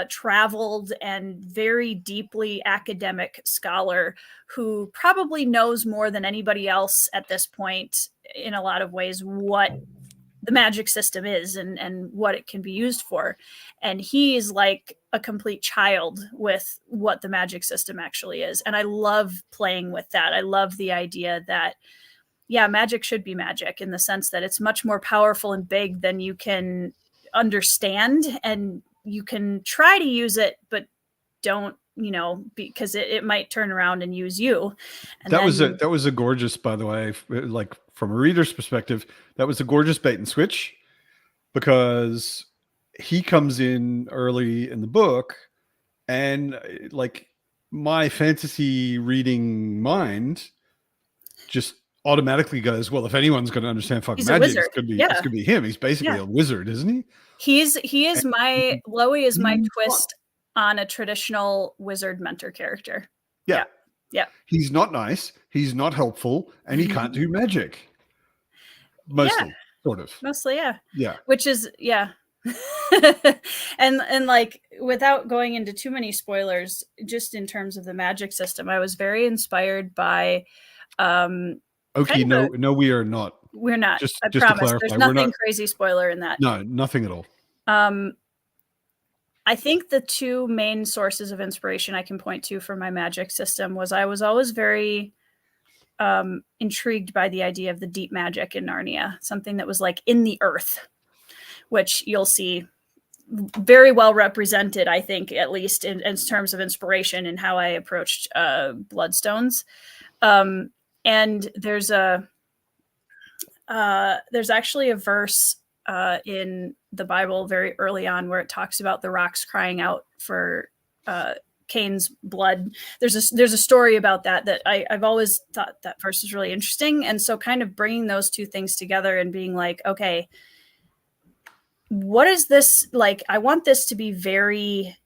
traveled and very deeply academic scholar who probably knows more than anybody else at this point in a lot of ways what the magic system is and what it can be used for. And he's like a complete child with what the magic system actually is. And I love playing with that. I love the idea that, magic should be magic in the sense that it's much more powerful and big than you can understand, and you can try to use it, but don't, you know, because it might turn around and use you. And that was a gorgeous, by the way, like from a reader's perspective, that was a gorgeous bait and switch, because he comes in early in the book, and like my fantasy reading mind just automatically goes, well, if anyone's going to understand fucking magic, it's going to be him. He's basically a wizard, isn't he? Lowy is my twist on a traditional wizard mentor character. Yeah. Yeah. He's not nice, he's not helpful, and he can't do magic. Yeah. Mostly, sort of. Mostly, yeah. Yeah. Which is, yeah. and like, without going into too many spoilers, just in terms of the magic system, I was very inspired by Okay, kind of no, we are not. we're not. Just I to promise. clarify, There's we're nothing not. crazy spoiler in that. No, nothing at all. I think the two main sources of inspiration I can point to for my magic system was I was always very intrigued by the idea of the deep magic in Narnia, something that was like in the earth, which you'll see very well represented, I think, at least in terms of inspiration and how I approached Bloodstones. And there's actually a verse in the Bible very early on where it talks about the rocks crying out for Cain's blood. There's a story about that I've always thought that verse is really interesting. And so kind of bringing those two things together and being like, okay, what is this like? I want this to be very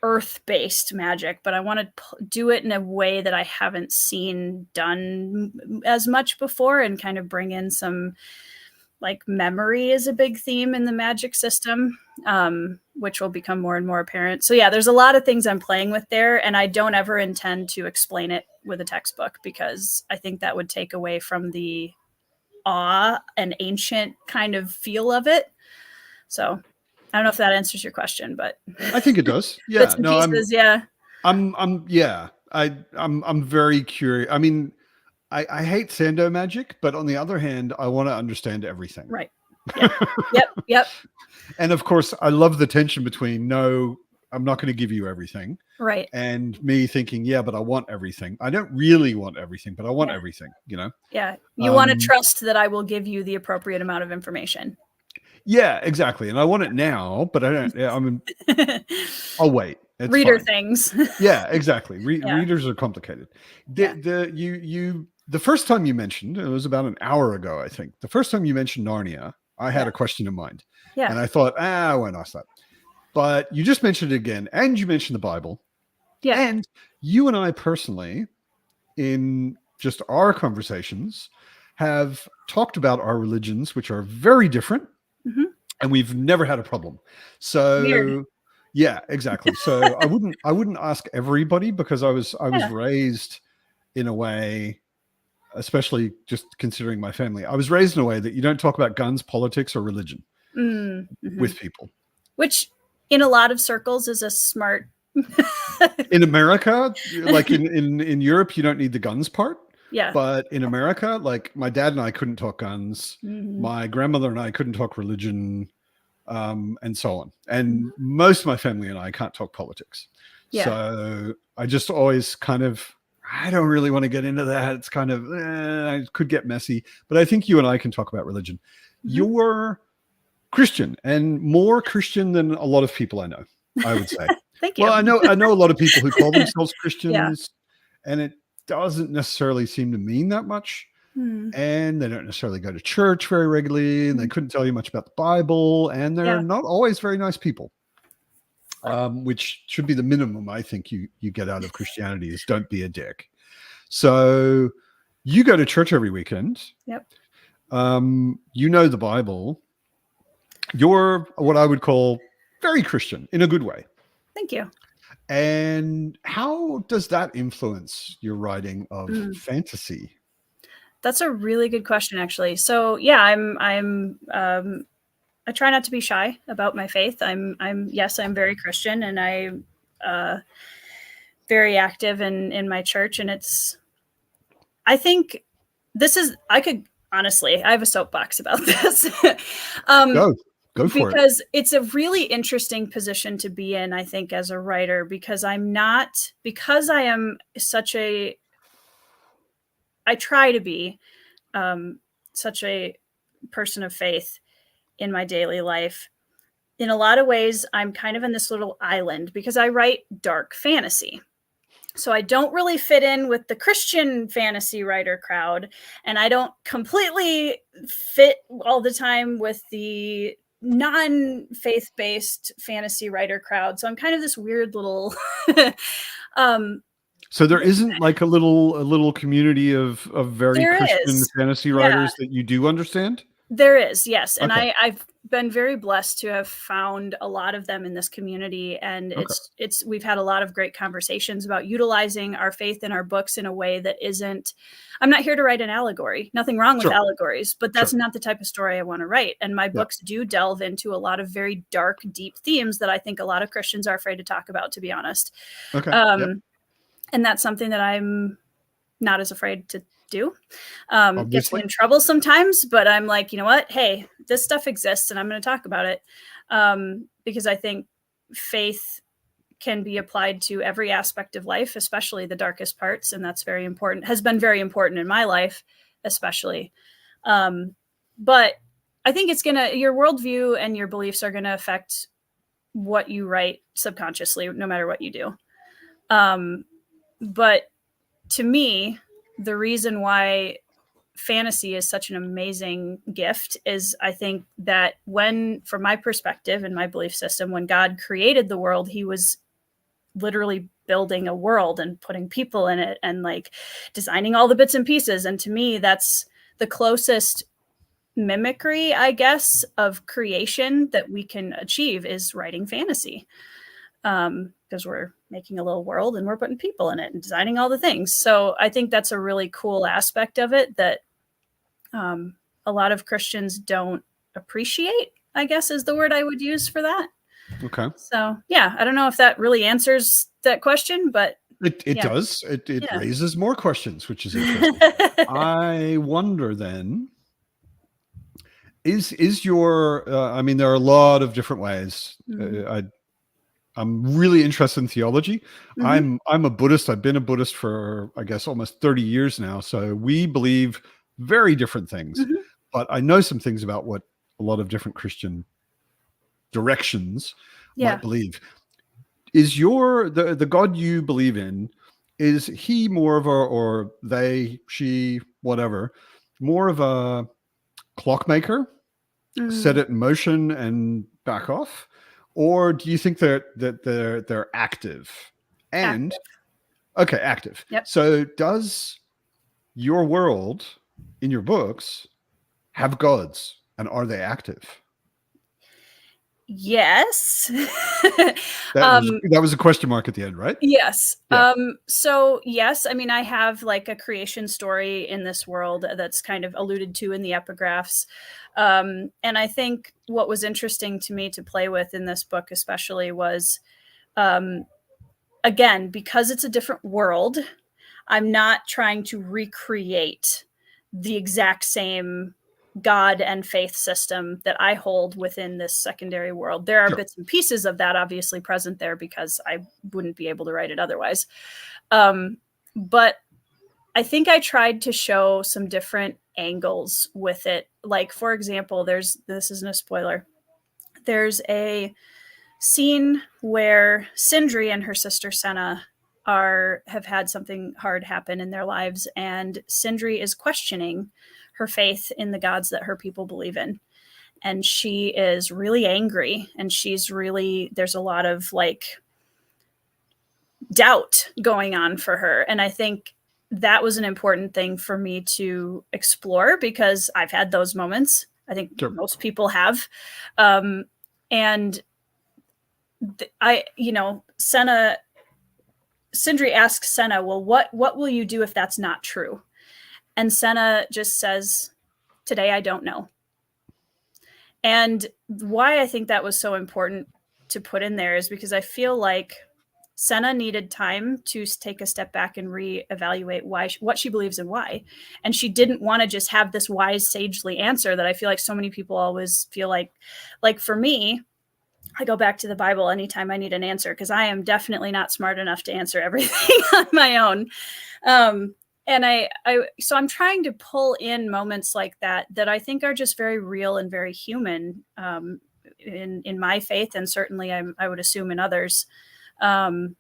earth-based magic, but I want to do it in a way that I haven't seen done as much before, and kind of bring in some, like, memory is a big theme in the magic system, which will become more and more apparent. So yeah, there's a lot of things I'm playing with there, and I don't ever intend to explain it with a textbook, because I think that would take away from the awe and ancient kind of feel of it. So I don't know if that answers your question, but I think it does. Yeah. bits and No, pieces, yeah. I'm very curious. I mean, I hate Sando magic, but on the other hand, I want to understand everything. Right. Yeah. Yep. And of course, I love the tension between, no, I'm not going to give you everything. Right. And me thinking, yeah, but I want everything. I don't really want everything, but I want everything, you know? Yeah. You want to trust that I will give you the appropriate amount of information. Yeah, exactly. And I want it now, but I don't. I mean, I'll wait. It's Reader fine. things. Yeah, exactly. Readers are complicated. The first time you mentioned, it was about an hour ago, I think. The first time you mentioned Narnia, I had a question in mind. Yeah. And I thought, I won't ask that. But you just mentioned it again, and you mentioned the Bible. Yeah. And you and I personally, in just our conversations, have talked about our religions, which are very different. Mm-hmm. And we've never had a problem. So weird. Yeah, exactly. So I wouldn't ask everybody, because I was raised in a way, especially just considering my family, I was raised in a way that you don't talk about guns, politics, or religion with people. Which in a lot of circles is a smart. In America, like in Europe, you don't need the guns part. Yeah. But in America, like, my dad and I couldn't talk guns. My grandmother and I couldn't talk religion, and so on. And most of my family and I can't talk politics. Yeah. So I just always kind of, I don't really want to get into that. It's kind of, it could get messy. But I think you and I can talk about religion. You're Christian, and more Christian than a lot of people I know, I would say. Thank you. Well, I know a lot of people who call themselves Christians, and it doesn't necessarily seem to mean that much. And they don't necessarily go to church very regularly, and they couldn't tell you much about the Bible, and they're not always very nice people, which should be the minimum, I think, you get out of Christianity, is don't be a dick. So you go to church every weekend. Yep. You know the Bible. You're what I would call very Christian in a good way. Thank you. And how does that influence your writing of fantasy? That's a really good question, actually. So yeah, I try not to be shy about my faith. I'm very Christian, and I'm very active in my church. And I think I could honestly, I have a soapbox about this. Go for it. Because it's a really interesting position to be in, I think, as a writer, because I am I try to be such a person of faith in my daily life. In a lot of ways, I'm kind of in this little island because I write dark fantasy. So I don't really fit in with the Christian fantasy writer crowd, and I don't completely fit all the time with the non-faith-based fantasy writer crowd. So I'm kind of this weird little So there isn't like a little community of very There Christian is. fantasy Yeah. writers that you do understand? There is, yes. And Okay. I've been very blessed to have found a lot of them in this community. And Okay. we've had a lot of great conversations about utilizing our faith in our books in a way that isn't, I'm not here to write an allegory. Nothing wrong with Sure. allegories, but that's Sure. not the type of story I want to write. And my books do delve into a lot of very dark, deep themes that I think a lot of Christians are afraid to talk about, to be honest. Okay. And that's something that I'm not as afraid to do. Gets me in trouble sometimes, but I'm like, you know what? Hey, this stuff exists and I'm going to talk about it. Because I think faith can be applied to every aspect of life, especially the darkest parts. And that's very important, has been very important in my life, especially. But I think your worldview and your beliefs are going to affect what you write subconsciously, no matter what you do. But to me, the reason why fantasy is such an amazing gift is I think that from my perspective and my belief system, when God created the world, he was literally building a world and putting people in it and like designing all the bits and pieces. And to me, that's the closest mimicry, I guess, of creation that we can achieve is writing fantasy. Because we're making a little world and we're putting people in it and designing all the things. So I think that's a really cool aspect of it that a lot of Christians don't appreciate, I guess is the word I would use for that. Okay. So yeah, I don't know if that really answers that question, but it does. It raises more questions, which is interesting. I wonder then, is your I mean, there are a lot of different ways. I'm really interested in theology. I'm a Buddhist. I've been a Buddhist for, I guess, almost 30 years now. So we believe very different things, but I know some things about what a lot of different Christian directions might believe. Is the God you believe in, is he more of or they, she, whatever, more of a clockmaker, set it in motion and back off? Or do you think that they're active? And active. Yep. So does your world in your books have gods, and are they active? Yes. That was a question mark at the end, right? Yes. Yeah. So yes, I mean, I have like a creation story in this world that's kind of alluded to in the epigraphs. And I think what was interesting to me to play with in this book, especially, was, again, because it's a different world, I'm not trying to recreate the exact same God and faith system that I hold within this secondary world. There are bits and pieces of that obviously present there because I wouldn't be able to write it otherwise. But I think I tried to show some different angles with it. Like, for example, this isn't a spoiler. There's a scene where Sindri and her sister Senna have had something hard happen in their lives, and Sindri is questioning her faith in the gods that her people believe in. And she is really angry, and there's a lot of like doubt going on for her. And I think that was an important thing for me to explore because I've had those moments. I think most people have. And Sindri asks Senna, well, what will you do if that's not true? And Senna just says, today I don't know. And why I think that was so important to put in there is because I feel like Senna needed time to take a step back and reevaluate what she believes and why. And she didn't want to just have this wise, sagely answer that I feel like so many people always feel like for me, I go back to the Bible anytime I need an answer because I am definitely not smart enough to answer everything on my own. And so I'm trying to pull in moments like that I think are just very real and very human in my faith, and certainly I would assume in others. So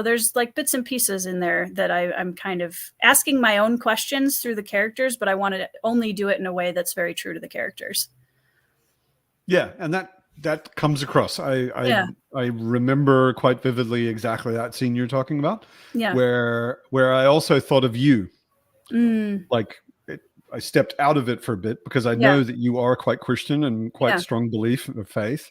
there's like bits and pieces in there that I'm kind of asking my own questions through the characters, but I want to only do it in a way that's very true to the characters. Yeah, and that comes across. Yeah. I remember quite vividly exactly that scene you're talking about, Yeah. where I also thought of you. Mm, Like I stepped out of it for a bit because I yeah. know that you are quite Christian and quite Yeah. strong belief of faith,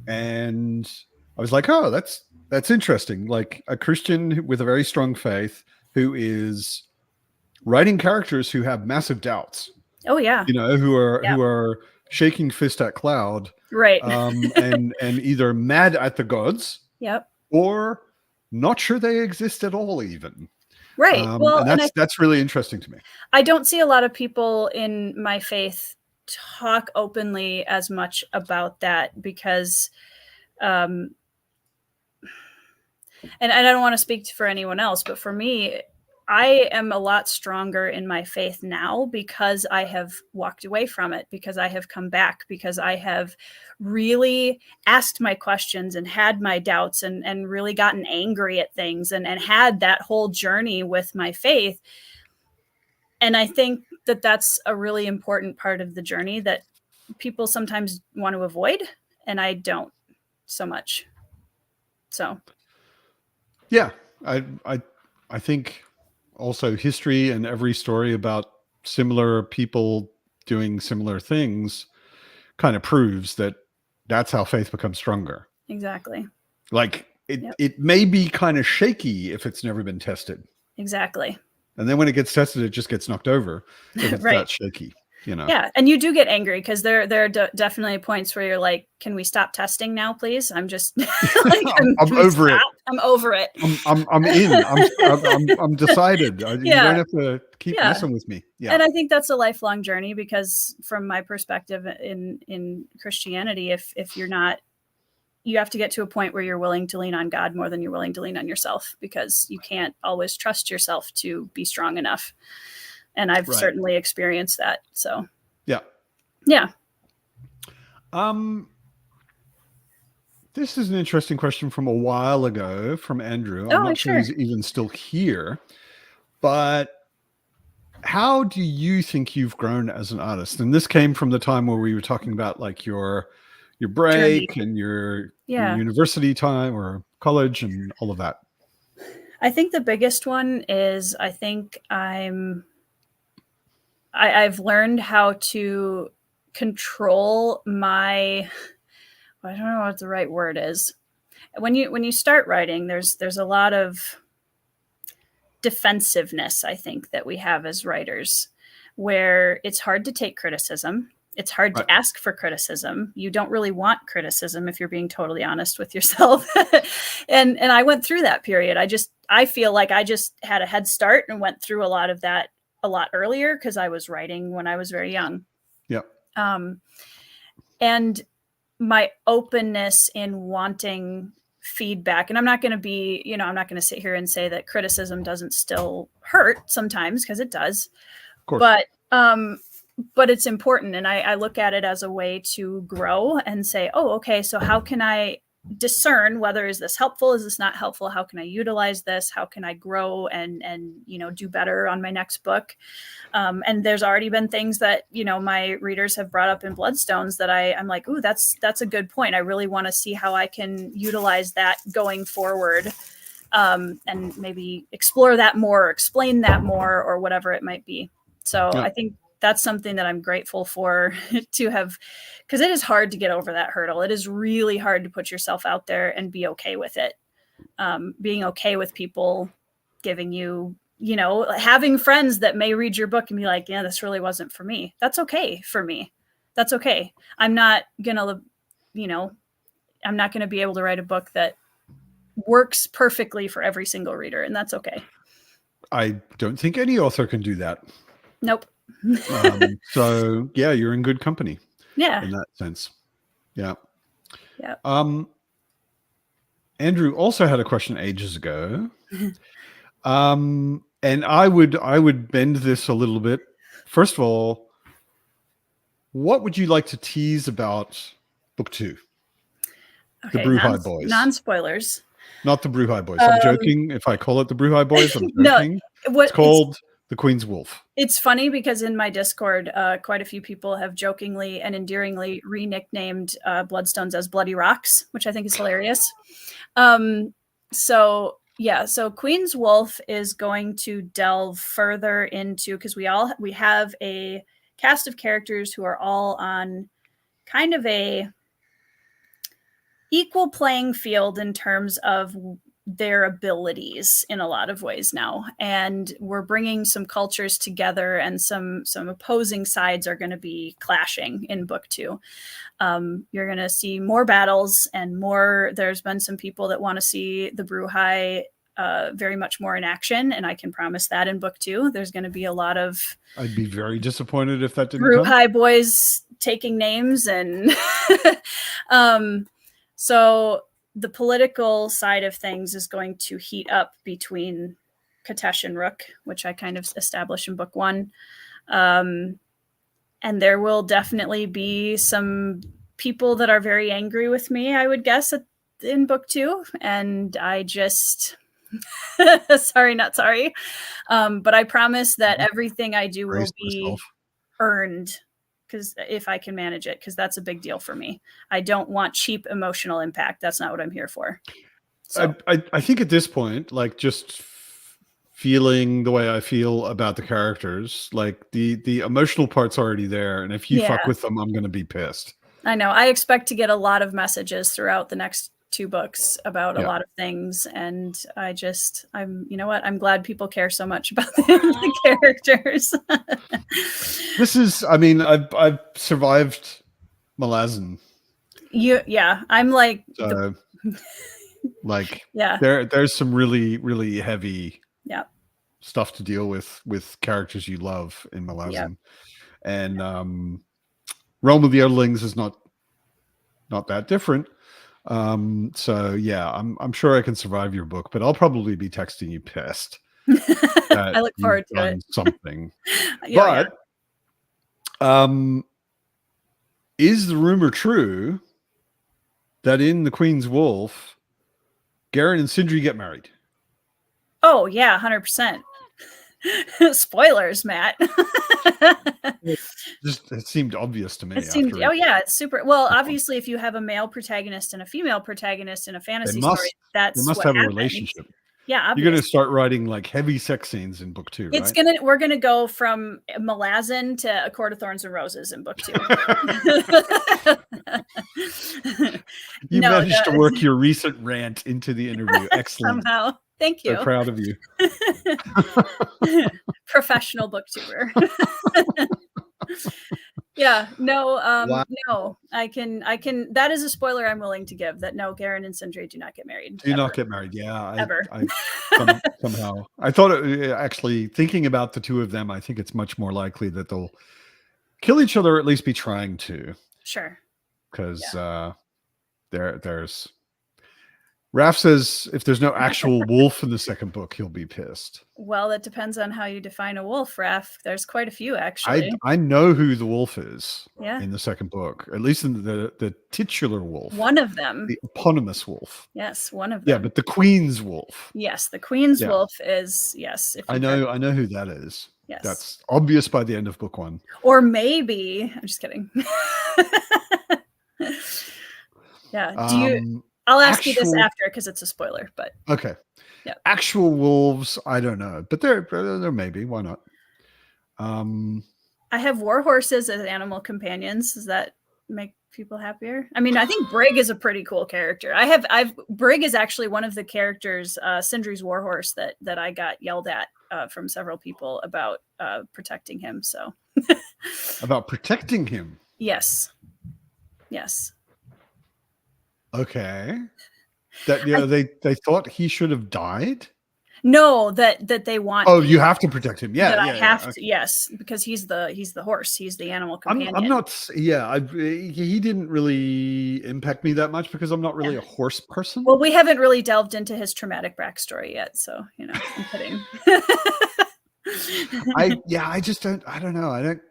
and I was like, oh, that's interesting. Like a Christian with a very strong faith who is writing characters who have massive doubts, Oh yeah. you know, Yeah. who are shaking fist at cloud, Right. and either mad at the gods Yep. or not sure they exist at all, even. Right. Well, And and that's really interesting to me. I don't see a lot of people in my faith talk openly as much about that because, um, and I don't want to speak for anyone else, but for me, I am a lot stronger in my faith now because I have walked away from it, because I have come back, because I have really asked my questions and had my doubts and really gotten angry at things and had that whole journey with my faith. And I think that that's a really important part of the journey that people sometimes want to avoid, and I don't so much. So, Yeah, I think also history and every story about similar people doing similar things kind of proves that that's how faith becomes stronger. exactly. Like Yep. it may be kind of shaky if it's never been tested. Exactly. And then when it gets tested, it just gets knocked over if it's Right. that shaky, you know? Yeah, and you do get angry because there are definitely points where you're like, "Can we stop testing now, please? I'm just like, I'm can we over it. stop? I'm over it." I'm in. I'm decided. You don't Yeah, have to keep yeah. messing with me. Yeah. And I think that's a lifelong journey because from my perspective in Christianity, if you're not, you have to get to a point where you're willing to lean on God more than you're willing to lean on yourself, because you can't always trust yourself to be strong enough. And I've Right. certainly experienced that. So Yeah. yeah. This is an interesting question from a while ago from Andrew. I'm Oh, not sure sure. he's even still here, but how do you think you've grown as an artist? And this came from the time where we were talking about like your Journey. break and your Yeah. university time or college and all of that. I think the biggest one is I think I've learned how to control my, I don't know what the right word is. When you start writing, there's a lot of defensiveness, I think, that we have as writers, where it's hard to take criticism. It's hard Right. to ask for criticism. You don't really want criticism if you're being totally honest with yourself. and I went through that period. I feel like I just had a head start and went through a lot of that a lot earlier because I was writing when I was very young. Yeah. And my openness in wanting feedback, and I'm not going to be, I'm not going to sit here and say that criticism doesn't still hurt sometimes, because it does. Of course. But it's important, and I look at it as a way to grow and say, oh, okay, so how can I discern whether is this helpful, is this not helpful, how can I utilize this, how can I grow and do better on my next book. And there's already been things that my readers have brought up in Bloodstones that I'm like, ooh, that's a good point. I really want to see how I can utilize that going forward, and maybe explore that more, explain that more, or whatever it might be. So Yeah. I think that's something that I'm grateful for to have, because it is hard to get over that hurdle. It is really hard to put yourself out there and be okay with it. Being okay with people giving you, having friends that may read your book and be like, yeah, this really wasn't for me. That's okay for me. That's okay. I'm not going to be able to write a book that works perfectly for every single reader, and that's okay. I don't think any author can do that. Nope. So yeah, you're in good company. Yeah. In that sense. Yeah. Yeah. Andrew also had a question ages ago. And I would bend this a little bit. First of all, what would you like to tease about book 2? Okay, The Bruhai Boys. Non-spoilers. Not the Bruhai Boys. I'm joking. If I call it the Bruhai Boys, I'm joking. No, It's called The Queen's Wolf. It's funny because in my Discord, quite a few people have jokingly and endearingly re-nicknamed Bloodstones as Bloody Rocks, which I think is hilarious. So Queen's Wolf is going to delve further into, because we have a cast of characters who are all on kind of a equal playing field in terms of their abilities in a lot of ways now, and we're bringing some cultures together, and some opposing sides are going to be clashing in book 2. You're going to see more battles and more. There's been some people that want to see the Bruhai very much more in action, and I can promise that in book 2 there's going to be a lot of. I'd be very disappointed if that didn't Bruhai boys taking names, and so the political side of things is going to heat up between Katesh and Rook, which I kind of established in book 1. And there will definitely be some people that are very angry with me, I would guess, in book 2. And I just, sorry, not sorry. But I promise that everything I do will be earned, because if I can manage it, because that's a big deal for me. I don't want cheap emotional impact. That's not what I'm here for. So. I think at this point, like, just feeling the way I feel about the characters, like the emotional part's already there, and if you fuck with them, I'm going to be pissed. I know. I expect to get a lot of messages throughout the next 2 books about a lot of things, and I'm you know what, I'm glad people care so much about the characters. This is, I mean, I've survived Malazan. I'm like there's some really heavy stuff to deal with characters you love in Malazan. And Realm of the Elderlings is not that different. So yeah, I'm sure I can survive your book, but I'll probably be texting you pissed. I look forward to it. Something. But is the rumor true that in The Queen's Wolf, Garen and Sindri get married? Oh yeah, 100%. Spoilers, Matt. It seemed obvious to me. It's super. Well, obviously, if you have a male protagonist and a female protagonist in a fantasy story, they must have a relationship. Yeah, obviously. You're going to start writing like heavy sex scenes in book 2. We're gonna go from Malazan to A Court of Thorns and Roses in book 2. You managed to work your recent rant into the interview. Excellent. Somehow. Thank you. So proud of you. Professional booktuber. Wow. No, I can, that is a spoiler I'm willing to give, that no, Garen and Sindri do not get married. Do not get married. Yeah. Ever. Somehow. I thought actually thinking about the 2 of them, I think it's much more likely that they'll kill each other, or at least be trying to. Sure. Because there's Raph says if there's no actual wolf in the second book, he'll be pissed. Well, that depends on how you define a wolf, Raph. There's quite a few, actually. I know who the wolf is in the second book, at least in the titular wolf. One of them. The eponymous wolf. Yes, one of them. Yeah, but the Queen's wolf. Yes, the Queen's wolf is, yes. I know who that is. Yes. That's obvious by the end of book 1. Or maybe, I'm just kidding. I'll ask you this after, because it's a spoiler, but. Okay. Yeah. Actual wolves, I don't know, but there may be. Why not? I have war horses as animal companions. Does that make people happier? I mean, I think Brig is a pretty cool character. Brig is actually one of the characters, Sindri's warhorse, that I got yelled at from several people about protecting him. So. About protecting him? Yes. Okay. That they thought he should have died? No, that they want. Oh, you have to protect him. Yeah, I have to. Okay. Yes, because he's the horse. He's the animal companion. I'm not. Yeah, he didn't really impact me that much because I'm not really a horse person. Well, we haven't really delved into his traumatic backstory yet, so I'm kidding. I just don't. I don't know. I'm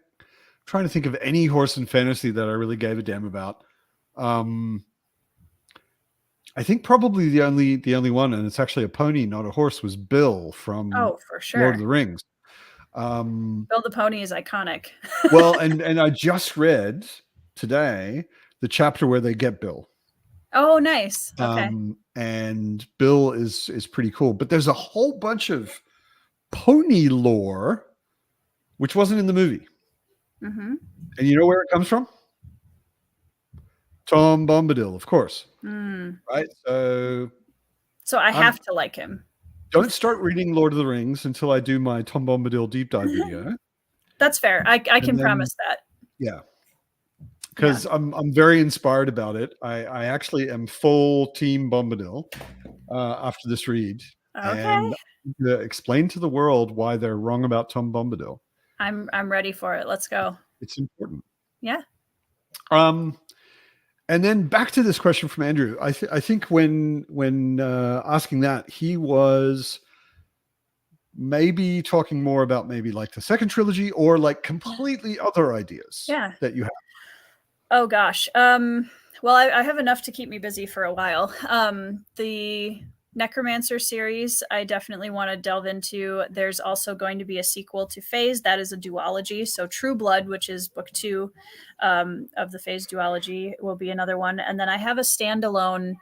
trying to think of any horse in fantasy that I really gave a damn about. I think probably the only one, and it's actually a pony, not a horse, was Bill from for sure. Lord of the Rings. Bill the Pony is iconic. Well, and I just read today the chapter where they get Bill. Oh, nice. Okay. And Bill is pretty cool. But there's a whole bunch of pony lore which wasn't in the movie. Mm-hmm. And you know where it comes from? Tom Bombadil, of course. Right? So I have to like him. Don't start reading Lord of the Rings until I do my Tom Bombadil deep dive video. That's fair. I can promise that. Yeah. Because I'm very inspired about it. I actually am full team Bombadil after this read. Okay. And to explain to the world why they're wrong about Tom Bombadil. I'm ready for it. Let's go. It's important. Yeah. And then back to this question from Andrew. I think when asking that, he was maybe talking more about maybe like the second trilogy or like completely other ideas that you have. Oh gosh. Well, I have enough to keep me busy for a while. The Necromancer series, I definitely want to delve into. There's also going to be a sequel to Phase. That is a duology. So True Blood, which is book 2 of the Phase duology, will be another one. And then I have a standalone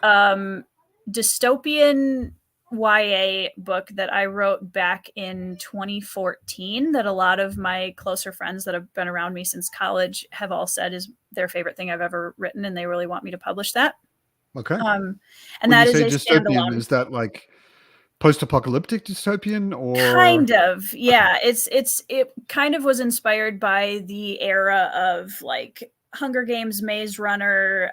dystopian YA book that I wrote back in 2014 that a lot of my closer friends that have been around me since college have all said is their favorite thing I've ever written, and they really want me to publish that. Okay. And when that you is say a dystopian, standalone. is that like post-apocalyptic dystopian or kind of? Yeah, it kind of was inspired by the era of like Hunger Games, Maze Runner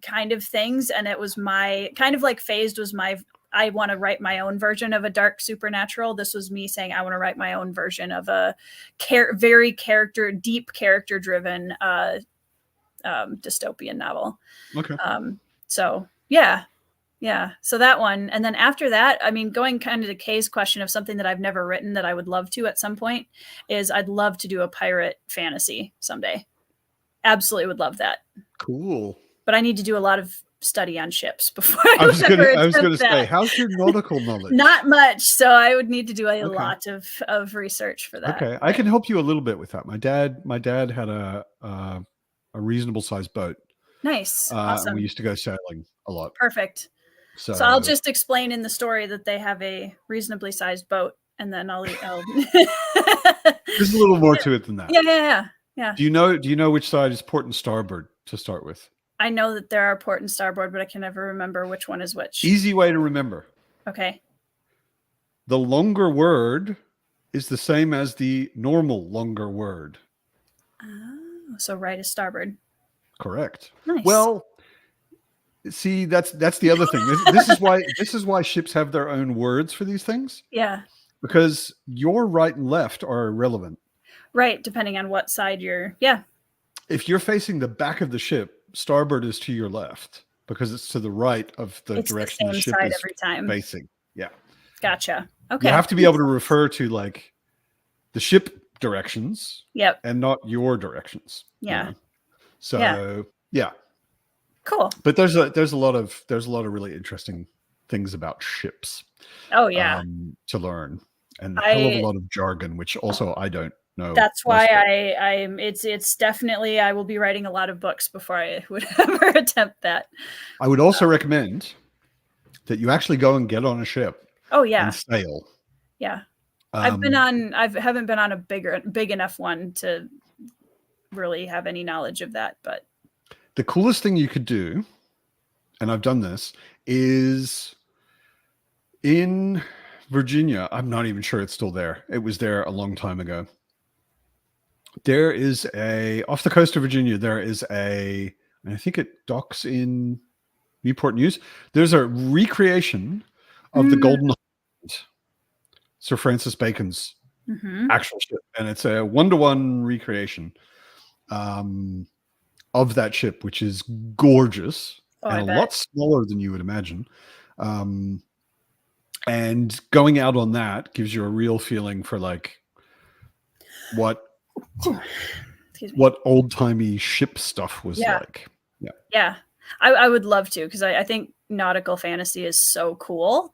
kind of things, and it was my kind of like Phased was my I want to write my own version of a dark supernatural. This was me saying I want to write my own version of a very deep character driven dystopian novel. Okay. So yeah. So that one. And then after that, I mean, going kind of to Kay's question of something that I've never written that I would love to at some point is I'd love to do a pirate fantasy someday. Absolutely would love that. Cool. But I need to do a lot of study on ships before I was going to that. say, how's your nautical knowledge? Not much. So I would need to do a lot of research for that. Okay. I can help you a little bit with that. My dad had a reasonable sized boat. Nice. Awesome. And we used to go sailing a lot. Perfect. So I'll just explain in the story that they have a reasonably sized boat, and then I'll There's a little more to it than that. Yeah. Do you know which side is port and starboard to start with? I know that there are port and starboard, but I can never remember which one is which. Easy way to remember. Okay. The longer word is the same as the normal longer word. Oh, so right is starboard. Correct. Nice. Well, see, that's the other thing. This is why ships have their own words for these things. Yeah. Because your right and left are irrelevant. Right, depending on what side you're. Yeah. If you're facing the back of the ship, starboard is to your left because it's to the right of the direction the ship is every time. Facing. Yeah. Gotcha. Okay. You have to be able to refer to like the ship directions. Yep. And not your directions. Yeah. You know? So yeah. Cool. But there's a lot of really interesting things about ships. Oh yeah. To learn, and a hell of a lot of jargon, which also I don't know. That's why it's definitely I will be writing a lot of books before I would ever attempt that. I would also recommend that you actually go and get on a ship. Oh yeah. And sail. Yeah. I haven't been on a big enough one to really have any knowledge of that, but the coolest thing you could do, and I've done this, is in Virginia. I'm not even sure it's still there. It was there a long time ago. There is off the coast of Virginia, there is and I think it docks in Newport News. There's a recreation of the Golden Hind, Sir Francis Bacon's actual ship. And it's a 1-to-1 recreation of that ship, which is gorgeous and a lot smaller than you would imagine. And going out on that gives you a real feeling for like what old-timey ship stuff was like. Yeah. I would love to, because I think nautical fantasy is so cool.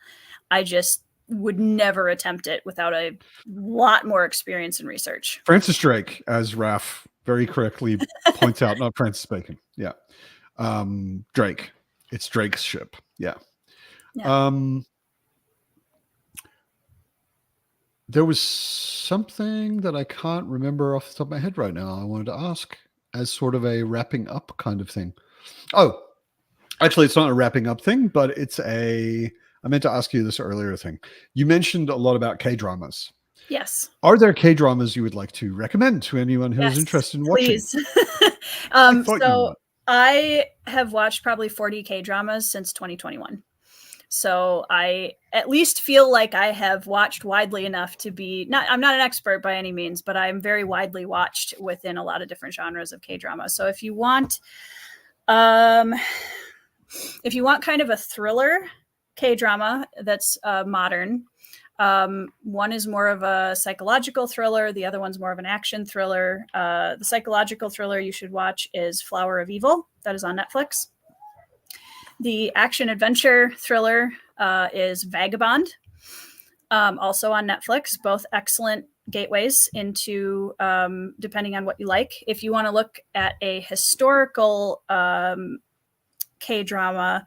I just would never attempt it without a lot more experience and research. Francis Drake, as Raf very correctly points out, not Francis Bacon. Yeah. Drake. It's Drake's ship. Yeah. Yeah. There was something that I can't remember off the top of my head right now. I wanted to ask as sort of a wrapping up kind of thing. Oh, actually, it's not a wrapping up thing, but I meant to ask you this earlier thing. You mentioned a lot about K-dramas. Yes. Are there K-dramas you would like to recommend to anyone who is interested in watching? Please. I have watched probably 40 K-dramas since 2021. So I at least feel like I have watched widely enough to be I'm not an expert by any means, but I'm very widely watched within a lot of different genres of K-drama. So if you want kind of a thriller K-drama that's modern, one is more of a psychological thriller. The other one's more of an action thriller. The psychological thriller you should watch is Flower of Evil. That is on Netflix. The action adventure thriller is Vagabond, also on Netflix. Both excellent gateways into, depending on what you like. If you want to look at a historical K-drama,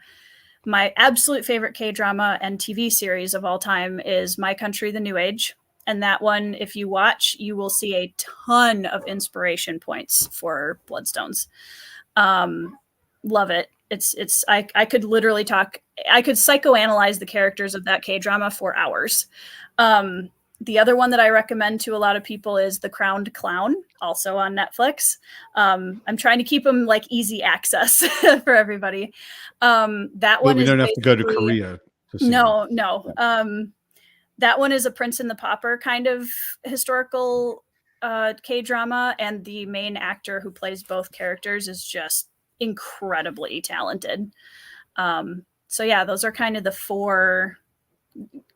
my absolute favorite K-drama and TV series of all time is My Country, the New Age. And that one, if you watch, you will see a ton of inspiration points for Bloodstones. Love it. I could literally I could psychoanalyze the characters of that K-drama for hours. The other one that I recommend to a lot of people is The Crowned Clown, also on Netflix. I'm trying to keep them like easy access for everybody. That one we is don't have to go to Korea. No. That one is a Prince and the Pauper kind of historical K-drama, and the main actor who plays both characters is just incredibly talented. So yeah, those are kind of the four,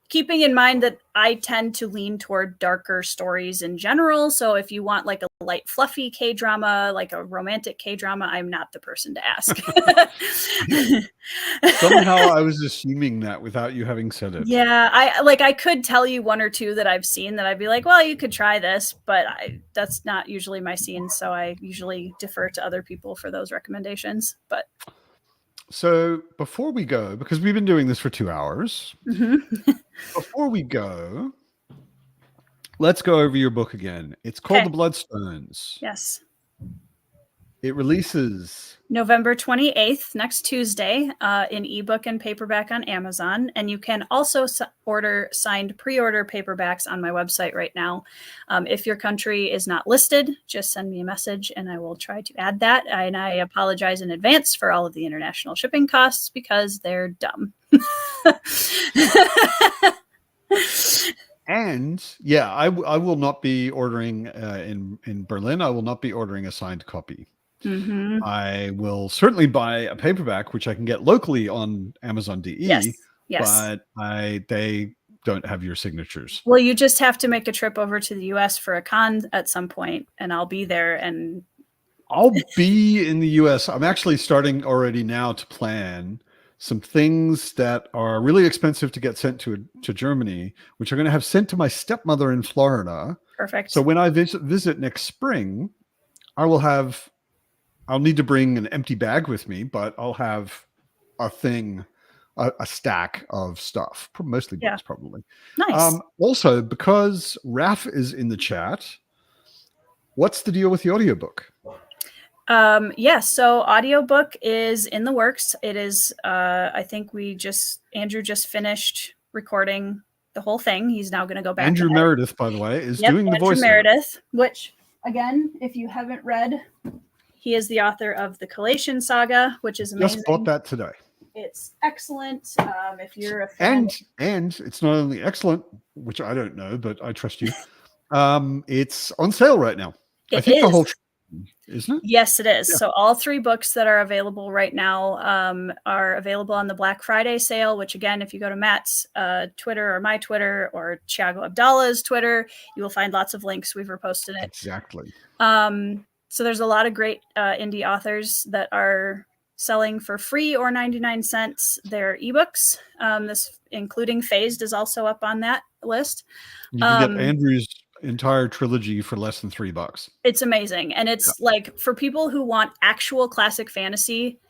keeping in mind that I tend to lean toward darker stories in general. So if you want like a light, fluffy K-drama, like a romantic K-drama, I'm not the person to ask. Somehow I was assuming that without you having said it. Yeah, I could tell you one or two that I've seen that I'd be like, well, you could try this, but that's not usually my scene. So I usually defer to other people for those recommendations. But so before we go, because we've been doing this for 2 hours, before we go, let's go over your book again. It's called The Bloodstones. Yes. It releases November 28th, next Tuesday, in ebook and paperback on Amazon. And you can also order signed pre-order paperbacks on my website right now. If your country is not listed, just send me a message and I will try to add that. And I apologize in advance for all of the international shipping costs because they're dumb. And yeah, I will not be ordering in Berlin. I will not be ordering a signed copy. Mm-hmm. I will certainly buy a paperback, which I can get locally on Amazon.de. Yes. But they don't have your signatures. Well, you just have to make a trip over to the US for a con at some point, and I'll be there. And I'll be in the US. I'm actually starting already now to plan some things that are really expensive to get sent to Germany, which are going to have sent to my stepmother in Florida. Perfect. So when I visit next spring, I'll need to bring an empty bag with me, but I'll have a stack of stuff, mostly books, probably. Nice. Also, because Raf is in the chat, what's the deal with the audiobook? So audiobook is in the works. It is, I think Andrew just finished recording the whole thing. He's now going to go back. Andrew Meredith, by the way, is doing the voice. Andrew Meredith, which again, if you haven't read, he is the author of the Collation Saga, which is amazing. Just bought that today. It's excellent. If you're a fan. And it's not only excellent, which I don't know, but I trust you. It's on sale right now. I think the whole, isn't it? Yes, it is. Yeah. So all three books that are available right now are available on the Black Friday sale, which again, if you go to Matt's Twitter or my Twitter or Thiago Abdallah's Twitter, you will find lots of links. We've reposted it. Exactly. So there's a lot of great indie authors that are selling for free or 99 cents their ebooks. This, including Phased, is also up on that list. You can get Andrew's entire trilogy for less than $3. It's amazing. And it's like for people who want actual classic fantasy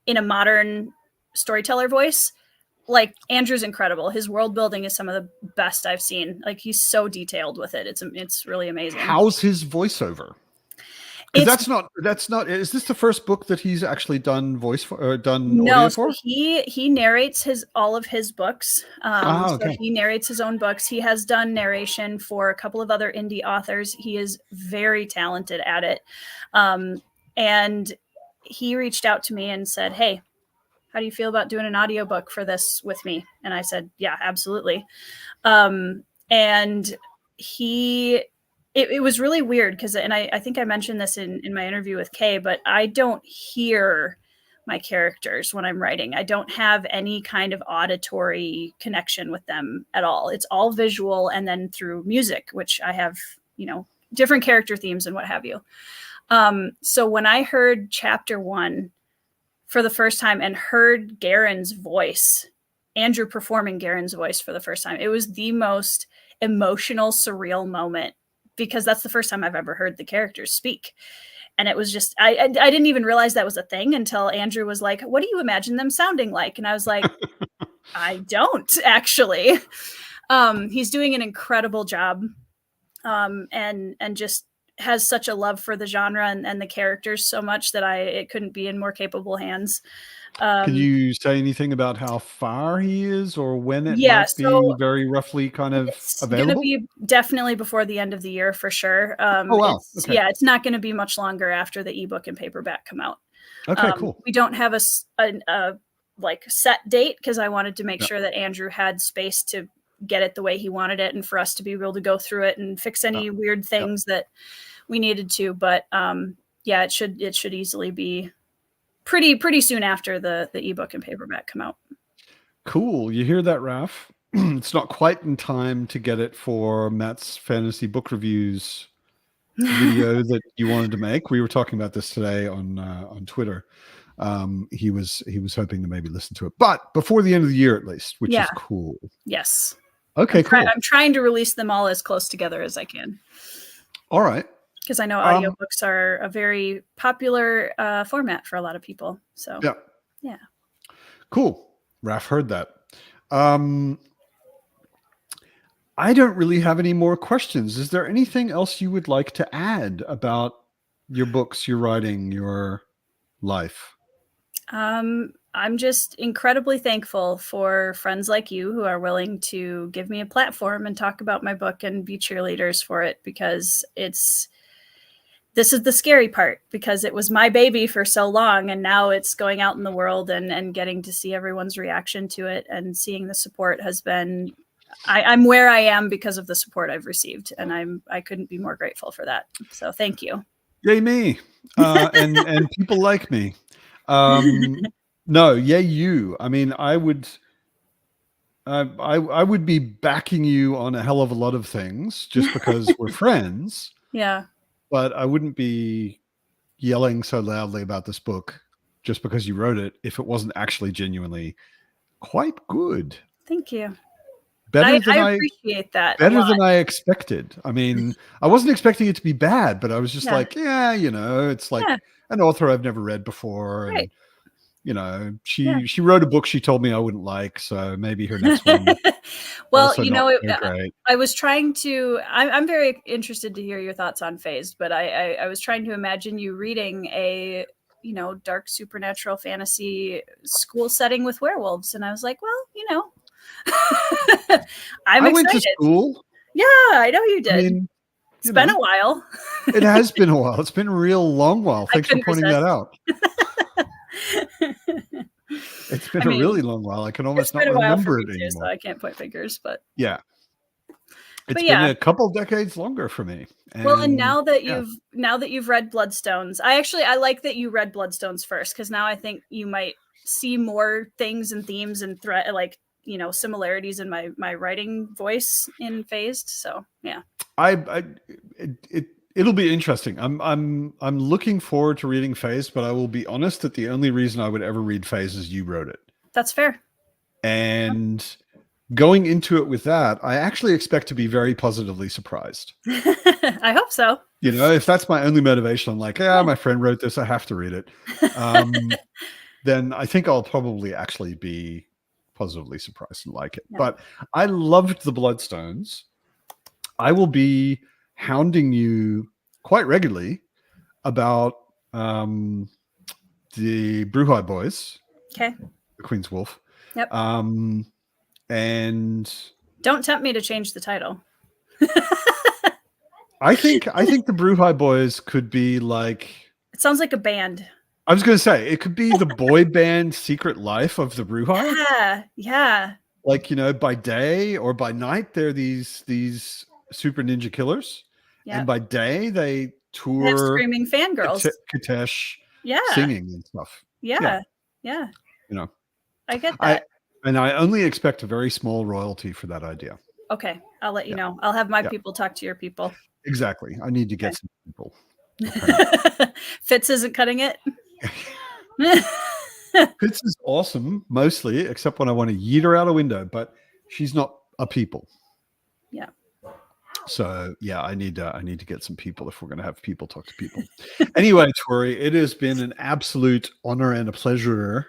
in a modern storyteller voice, like Andrew's incredible. His world building is some of the best I've seen. Like he's so detailed with it. It's really amazing. How's his voiceover? Because that's not. Is this the first book that he's actually done voice for, or done audio for? So he narrates all of his books. Okay. So he narrates his own books. He has done narration for a couple of other indie authors. He is very talented at it. And he reached out to me and said, "Hey, how do you feel about doing an audiobook for this with me?" And I said, "Yeah, absolutely." And it was really weird because, and I think I mentioned this in my interview with Kay, but I don't hear my characters when I'm writing. I don't have any kind of auditory connection with them at all. It's all visual and then through music, which I have, different character themes and what have you. So when I heard chapter 1 for the first time and heard Garen's voice, Andrew performing Garen's voice for the first time, it was the most emotional, surreal moment, because that's the first time I've ever heard the characters speak. And it was just, I didn't even realize that was a thing until Andrew was like, "What do you imagine them sounding like?" And I was like, I don't actually. He's doing an incredible job. And just has such a love for the genre and the characters so much that it couldn't be in more capable hands. Can you say anything about how far he is or when it might be very roughly kind of available? It's going to be definitely before the end of the year for sure. Oh, wow. Okay. Yeah, it's not going to be much longer after the ebook and paperback come out. Okay, cool. We don't have a like set date because I wanted to make sure that Andrew had space to get it the way he wanted it and for us to be able to go through it and fix any weird things that we needed to. But yeah, it should easily be pretty soon after the ebook and paperback come out. Cool. You hear that, Raf? It's not quite in time to get it for Matt's fantasy book reviews video that you wanted to make. We were talking about this today on Twitter. He was hoping to maybe listen to it, but before the end of the year at least, which is cool. Yes. Okay, cool. I'm trying to release them all as close together as I can. All right. Because I know audiobooks are a very popular format for a lot of people. So yeah. Cool. Raf heard that. I don't really have any more questions. Is there anything else you would like to add about your books, your writing, your life? I'm just incredibly thankful for friends like you who are willing to give me a platform and talk about my book and be cheerleaders for it, because this is the scary part, because it was my baby for so long and now it's going out in the world and getting to see everyone's reaction to it and seeing the support has been, I'm where I am because of the support I've received, and I couldn't be more grateful for that. So thank you. Yay me. And people like me. No, yay you. I mean, I would be backing you on a hell of a lot of things just because we're friends. Yeah. But I wouldn't be yelling so loudly about this book just because you wrote it if it wasn't actually genuinely quite good. Thank you. I appreciate that. Better than I expected. I mean, I wasn't expecting it to be bad, but I was just like, it's like an author I've never read before. Right. And, she wrote a book she told me I wouldn't like, so maybe her next one. Well, I was trying to, I'm very interested to hear your thoughts on Phased, but I was trying to imagine you reading a, dark supernatural fantasy school setting with werewolves. And I was like, well, I'm excited. Went to school. Yeah, I know you did. I mean, it's been a while. It has been a while. It's been a real long while. Thanks for pointing that out. It's been a really long while. I can almost not remember it anymore. So I can't point fingers, but yeah. It's been a couple decades longer for me. And now that you've read Bloodstones, I like that you read Bloodstones first, because now I think you might see more things and themes and similarities in my writing voice in Phased. So yeah. It'll be interesting. I'm looking forward to reading Phase, but I will be honest that the only reason I would ever read Phase is you wrote it. That's fair. And going into it with that, I actually expect to be very positively surprised. I hope so. You know, if that's my only motivation, I'm like, yeah, my friend wrote this, I have to read it. Then I think I'll probably actually be positively surprised and like it. Yeah. But I loved the Bloodstones. I will be hounding you quite regularly about the Bruhai boys. Okay. The Queen's Wolf. Yep. And don't tempt me to change the title. I think the Bruhai boys could be like, it sounds like a band. I was going to say it could be the boy band Secret Life of the Bruhai. Yeah, yeah. Like, you know, by day or by night they're these super ninja killers. Yep. And by day they tour, they have screaming fangirls, Katesh, yeah, singing and stuff. Yeah. You know, I get that. I only expect a very small royalty for that idea. Okay, I'll let you know. I'll have my people talk to your people. Exactly. I need to get some people. Fitz isn't cutting it. Fitz is awesome, mostly, except when I want to yeet her out a window, but she's not a people. Yeah. So yeah, I need to get some people if we're going to have people talk to people. Anyway, Tori, it has been an absolute honor and a pleasure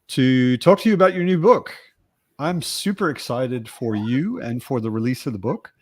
to talk to you about your new book. I'm super excited for you and for the release of the book.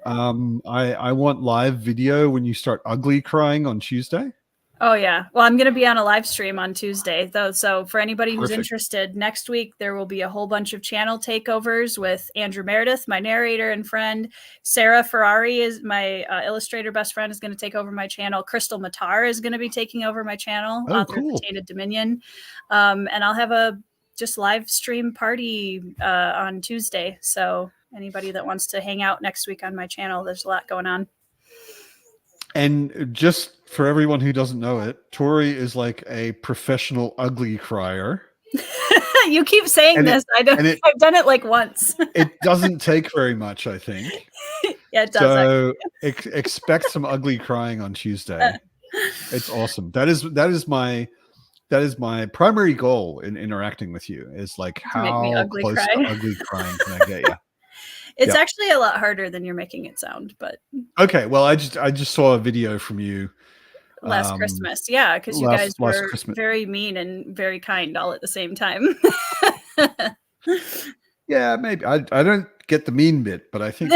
I want live video when you start ugly crying on Tuesday. Oh yeah. Well, I'm going to be on a live stream on Tuesday though. So for anybody who's interested, next week, there will be a whole bunch of channel takeovers with Andrew Meredith, my narrator and friend. Sarah Ferrari is my illustrator best friend, is going to take over my channel. Crystal Matar is going to be taking over my channel, author of The Tainted Dominion. And I'll have a just live stream party on Tuesday. So anybody that wants to hang out next week on my channel, there's a lot going on. And just for everyone who doesn't know it, Tori is like a professional ugly crier. You keep saying this. I've done it like once. It doesn't take very much, I think. Yeah, it does. So expect some ugly crying on Tuesday. It's awesome. That is my primary goal in interacting with you, is like how close to ugly crying can I get you? It's actually a lot harder than you're making it sound, but okay. Well, I just saw a video from you last Christmas. Yeah, because you guys were very mean and very kind all at the same time. Yeah, maybe I don't get the mean bit, but I think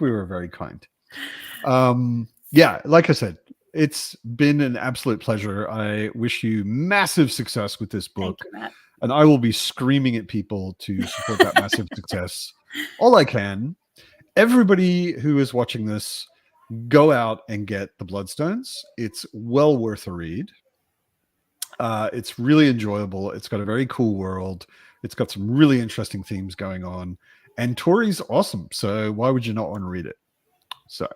we were very kind. Yeah, like I said, it's been an absolute pleasure. I wish you massive success with this book. Thank you, Matt. And I will be screaming at people to support that massive success all I can. Everybody who is watching this, go out and get the Bloodstones. It's well worth a read. It's really enjoyable. It's got a very cool world. It's got some really interesting themes going on. And Tori's awesome. So why would you not want to read it? So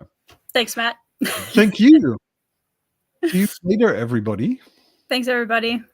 thanks, Matt. Thank you. See you later, everybody. Thanks, everybody.